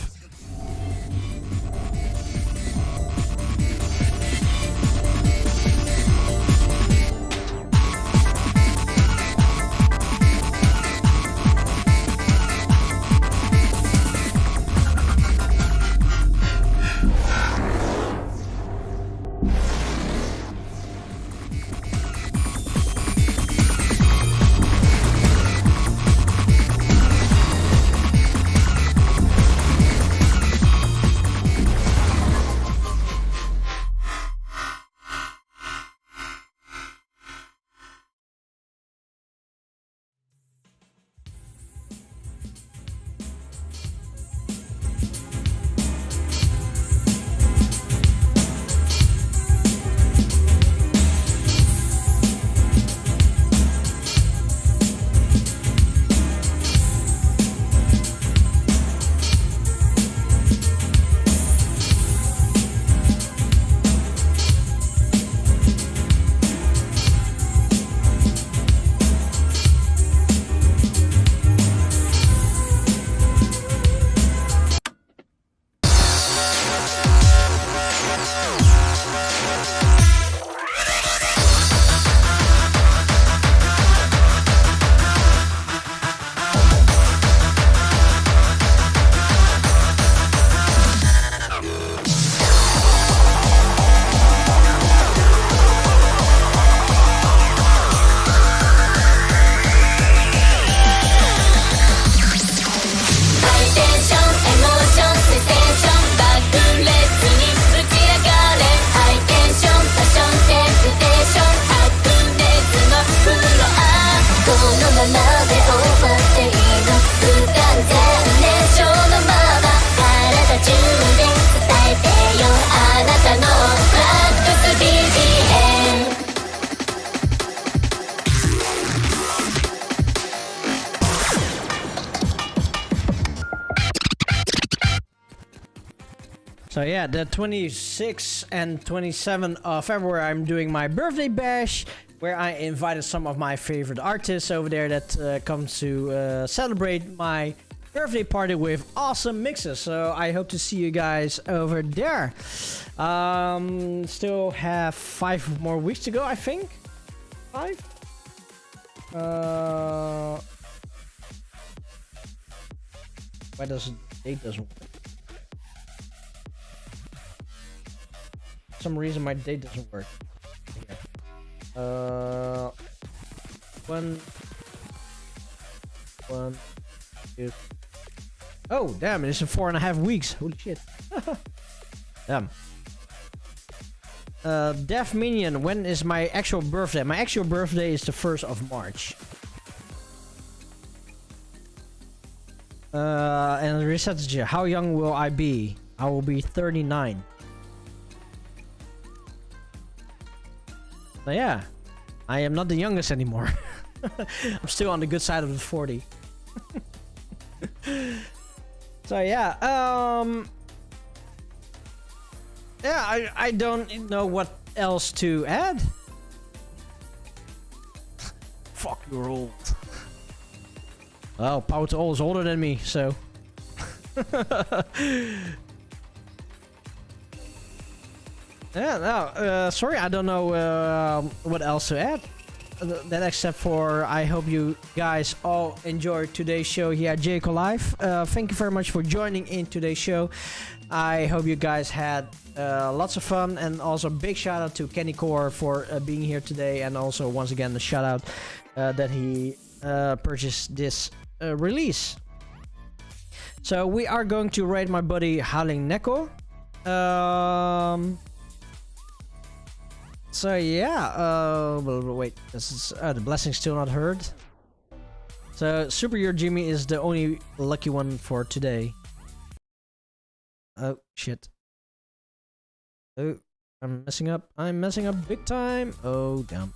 So yeah, the 26th and 27th of February, I'm doing my birthday bash, where I invited some of my favorite artists over there that come to celebrate my birthday party with awesome mixes. So I hope to see you guys over there. Still have 5 more weeks to go, I think. 5? Why does the date doesn't work? For some reason my date doesn't work. Here. 1, 2. Oh damn! It's in 4.5 weeks. Holy shit! Damn. Def Minion, when is my actual birthday? My actual birthday is the 1st of March. And research, how young will I be? I will be 39. So yeah, I am not the youngest anymore. I'm still on the good side of the 40. So yeah, yeah, I don't know what else to add. Fuck, you're old. Well, Power to All is older than me, so. Yeah, no, sorry, I don't know what else to add. That except for, I hope you guys all enjoyed today's show here at Jayco Live. Thank you very much for joining in today's show. I hope you guys had lots of fun, and also big shout out to Kandicore for being here today, and also once again the shout out that he purchased this release. So we are going to raid my buddy Howling Neko. So yeah, wait, this is the blessing still not heard. So Superior Jimmy is the only lucky one for today. Oh shit. Oh, I'm messing up. I'm messing up big time. Oh damn.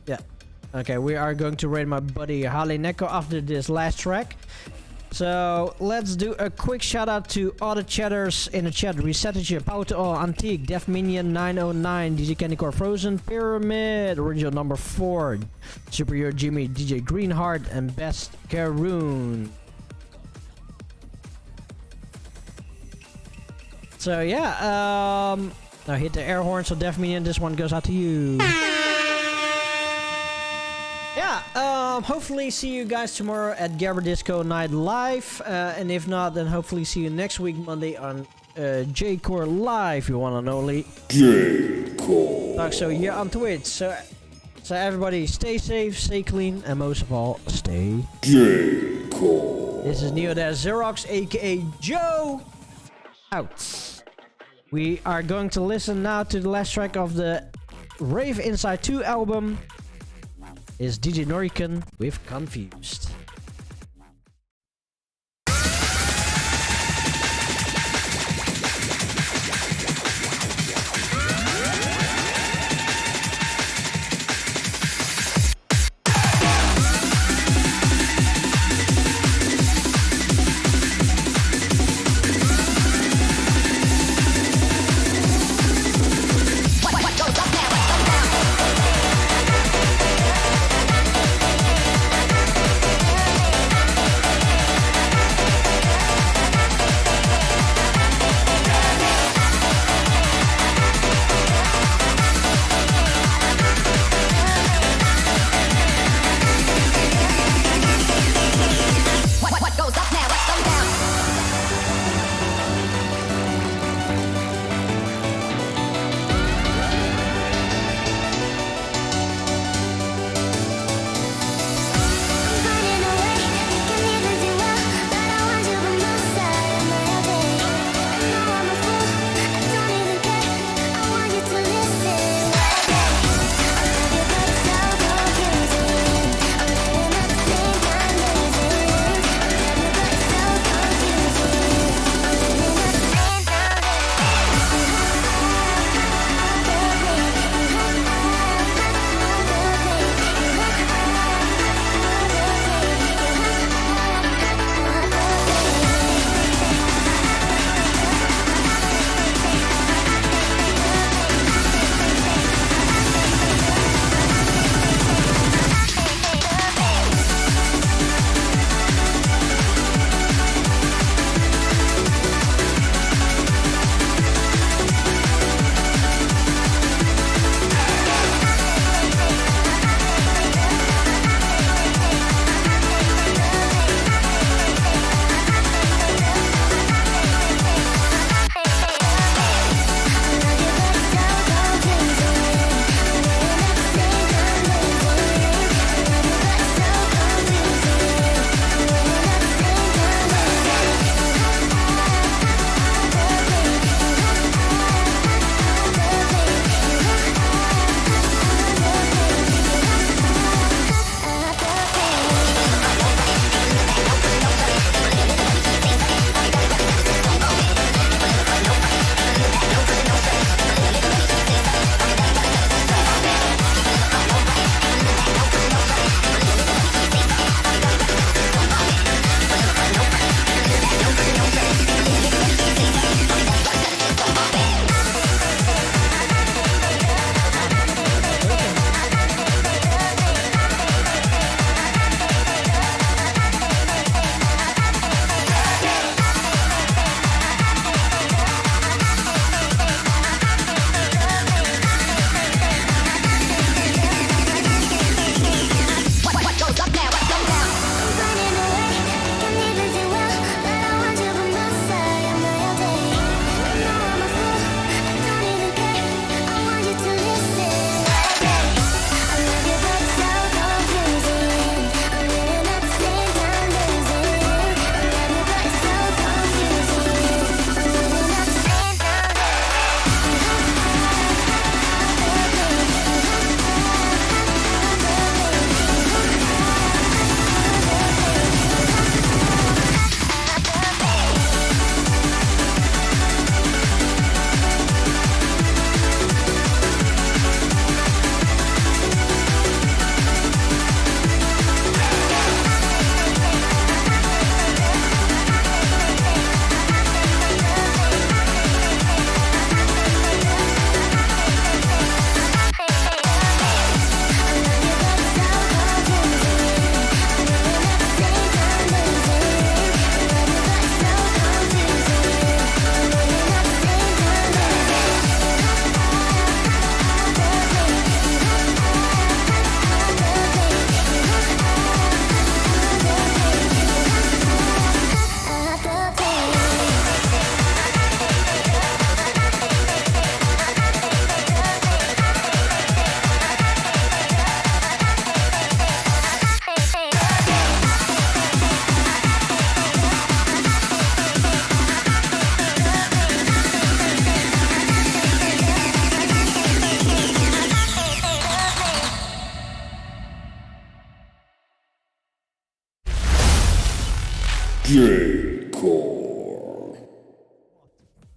Yeah. Okay, we are going to raid my buddy Harley Neko after this last track. So let's do a quick shout out to all the chatters in the chat. Resettage, Power to All, Antique, Def Minion 909, DJ Kandicore Frozen, Pyramid, Original number 4, Superior Jimmy, DJ Greenheart, and Best Karoon. So yeah, now hit the air horn, so Def Minion, this one goes out to you. Yeah, hopefully see you guys tomorrow at Gabber Disco Night Live. And if not, then hopefully see you next week, Monday, on J-Core Live, you one and only. J-Core. Talk so here on Twitch. So everybody stay safe, stay clean, and most of all, stay J-Core. This is Neodash Zerox, aka Joe, out. We are going to listen now to the last track of the Rave Inside 2 album. Is DJ Norican with Confused. What goes up now?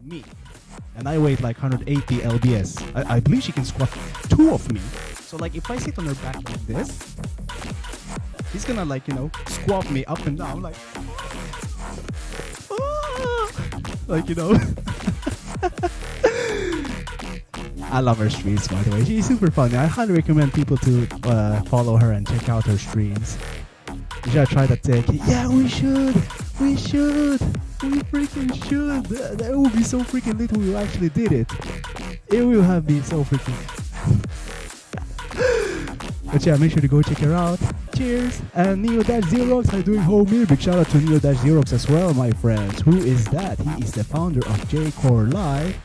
me. And I weigh like 180 lbs. I believe she can squat 2 of me. So like if I sit on her back like this, he's gonna like, you know, squat me up and down like, like, you know. I love her streams, by the way. She's super funny. I highly recommend people to follow her and check out her streams. You should try that take. Yeah, we should. We should. We freaking should. That would be so freaking lit. We actually did it. It will have been so freaking. But yeah, make sure to go check her out. Cheers. And Neodash Zerox are doing homie. Big shout out to Neodash Zerox as well, my friends. Who is that? He is the founder of J-Core Live,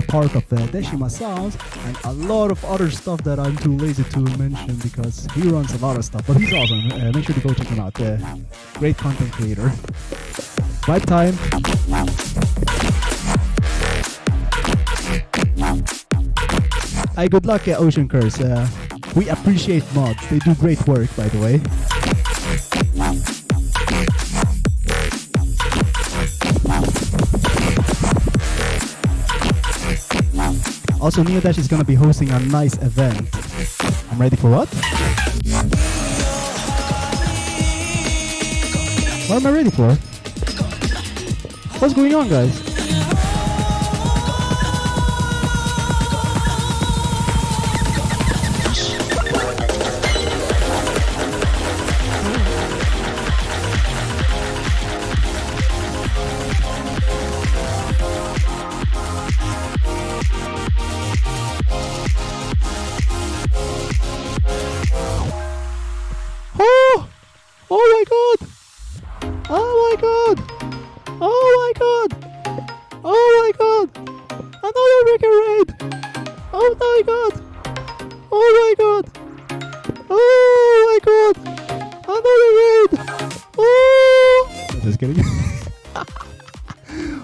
part of Deshima Sounds, and a lot of other stuff that I'm too lazy to mention because he runs a lot of stuff. But he's awesome. Make sure to go check him out. Great content creator. Vibe time. Hey, good luck, Ocean Curse. We appreciate mods. They do great work, by the way. Also, Neodash is gonna be hosting a nice event. I'm ready for what? What am I ready for? What's going on, guys?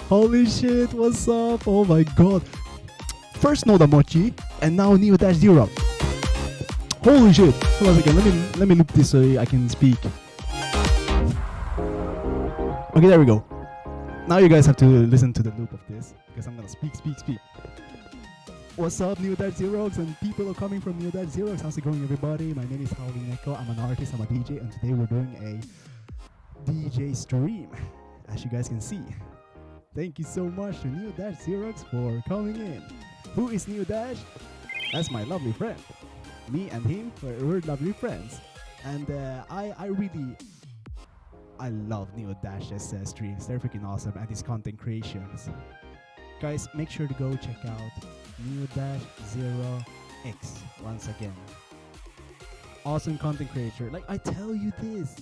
Holy shit, what's up? Oh my god. First Nodamochi and now Neodash Zero. Holy shit. Hold on a second, let me loop this so I can speak. Okay, there we go. Now you guys have to listen to the loop of this because I'm gonna speak. What's up, Neodash Zerox and people are coming from Neodash Zerox. How's it going, everybody? My name is Howling Echo. I'm an artist, I'm a DJ, and today we're doing a DJ stream, as you guys can see. Thank you so much to Neodash Zerox for coming in. Who is Neodash? That's my lovely friend. Me and him, we're lovely friends. And I love Neodash's streams. They're freaking awesome, and his content creations. Guys, make sure to go check out Neodash 0x once again. Awesome content creator. Like I tell you this,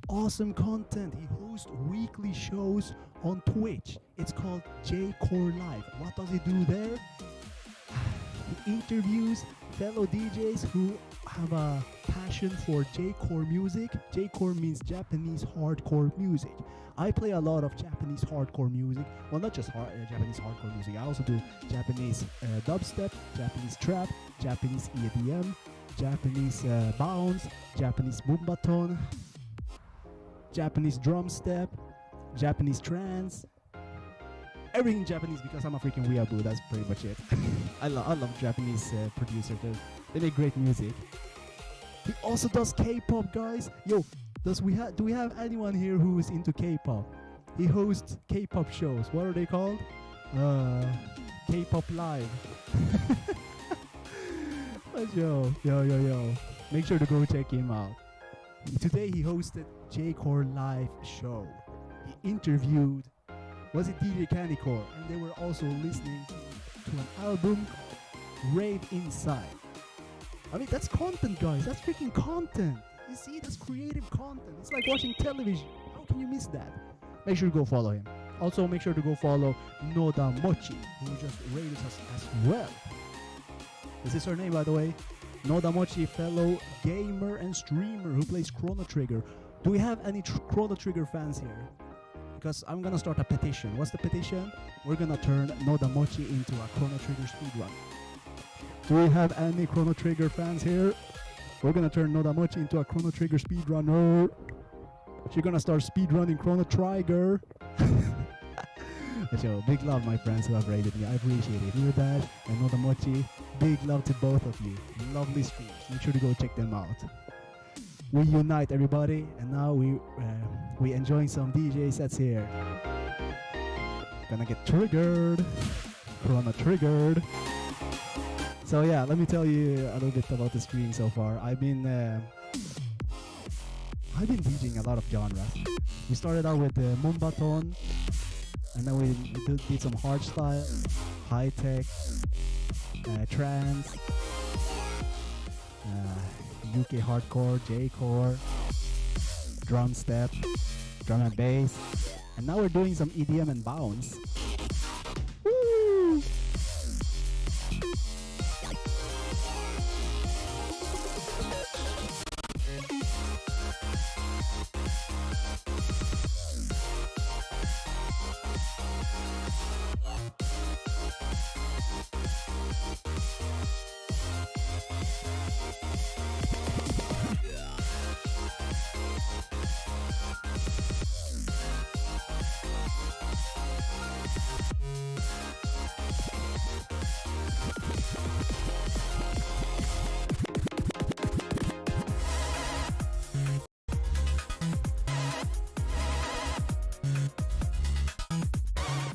awesome content. He hosts weekly shows on Twitch. It's called J-Core Live. What does he do there? He interviews fellow DJs who have a passion for J-Core music. J-Core means Japanese hardcore music. I play a lot of Japanese hardcore music. Well, not just Japanese hardcore music. I also do Japanese dubstep, Japanese trap, Japanese EDM, Japanese bounce, Japanese boombaton, Japanese drum step, Japanese trance, everything Japanese because I'm a freaking weeaboo. That's pretty much it. I love Japanese producers. They make great music. He also does K-pop, guys. Yo, do we have anyone here who is into K-pop? He hosts K-pop shows. What are they called? K-pop Live. But yo. Make sure to go check him out. Today he hosted J-Core Live show. He interviewed, was it DJ Kandicore? And they were also listening to an album, Rave Inside. I mean, that's content, guys. That's freaking content. You see, that's creative content. It's like watching television. How can you miss that? Make sure to go follow him. Also, make sure to go follow Nodamochi, who just rated us as well. This is her name, by the way. Nodamochi, fellow gamer and streamer who plays Chrono Trigger. Do we have any Chrono Trigger fans here? Because I'm gonna start a petition. What's the petition? We're gonna turn Nodamochi into a Chrono Trigger speedrun. Do we have any Chrono Trigger fans here? We're gonna turn Nodamochi into a Chrono Trigger speedrunner. She's gonna start speedrunning Chrono Trigger. So big love, my friends who have rated me. I appreciate it. Neodash and Nodamochi, big love to both of you. Lovely streams. Make sure to go check them out. We unite, everybody, and now we enjoying some DJ sets here. Gonna get triggered. Corona triggered. So yeah, let me tell you a little bit about the stream so far. I've been DJing a lot of genres. We started out with Mumbaton, and then we did some hardstyle, high tech, trance, UK hardcore, J-core, drum step, drum and bass, and now we're doing some EDM and bounce. Woo!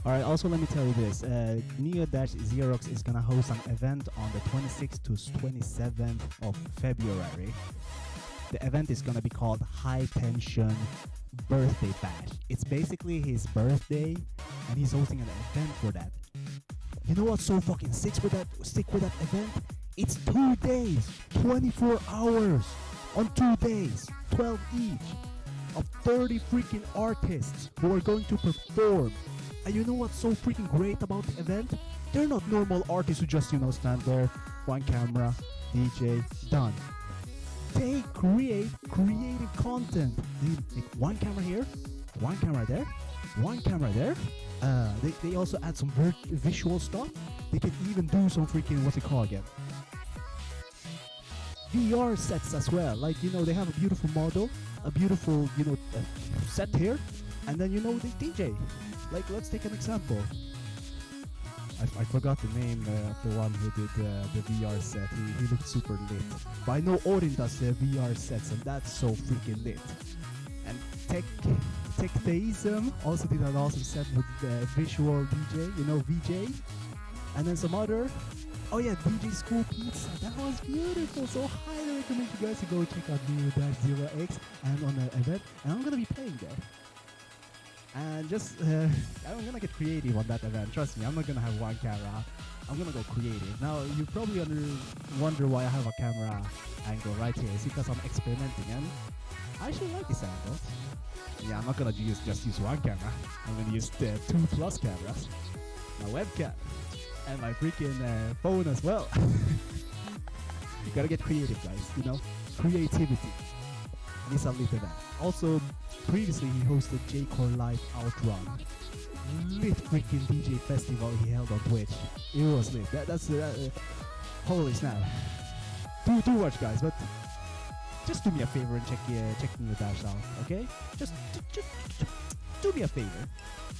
Alright, also let me tell you this. Neodash Zerox is gonna host an event on the 26th to 27th of February. The event is gonna be called High Tension Birthday Bash. It's basically his birthday, and he's hosting an event for that. You know what's so fucking sick with that event? It's 2 days, 24 hours on 2 days, 12 each, of 30 freaking artists who are going to perform. And you know what's so freaking great about the event? They're not normal artists who just, stand there, one camera, DJ, done. They create creative content. They make one camera here, one camera there, one camera there. They also add some visual stuff. They can even do some freaking, what's it called again? VR sets as well. Like, they have a beautiful model, a beautiful, set here, and then, they DJ. Like, let's take an example. I forgot the name of the one who did the VR set. He looked super lit. But I know Odin does VR sets, and that's so freaking lit. And Tech Theism also did an awesome set with visual DJ, VJ. And then some other. Oh yeah, DJ School Pizza. That was beautiful. So highly recommend you guys to go check out Neodash 0x and on the event. And I'm gonna be playing there. And just, I'm gonna get creative on that event. Trust me, I'm not gonna have one camera. I'm gonna go creative. Now, you probably wonder why I have a camera angle right here. It's because I'm experimenting, and I actually like this angle. Yeah, I'm not gonna just use one camera. I'm gonna use 2+ cameras, my webcam, and my freaking phone as well. You gotta get creative, guys. Creativity. And it's a lit event. Also, previously he hosted J-Core Live Outrun. Lit freaking DJ festival he held on Twitch. It was lit. That's holy snap. Too much, guys, but just do me a favor and check Neodash out, okay? Just do me a favor.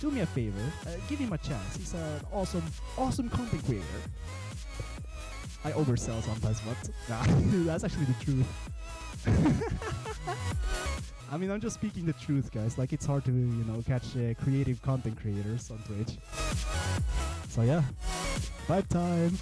Do me a favor. Give him a chance. He's an awesome content creator. I oversell sometimes, but nah, that's actually the truth. I mean, I'm just speaking the truth, guys. Like, it's hard to, catch creative content creators on Twitch. So yeah, vibe time.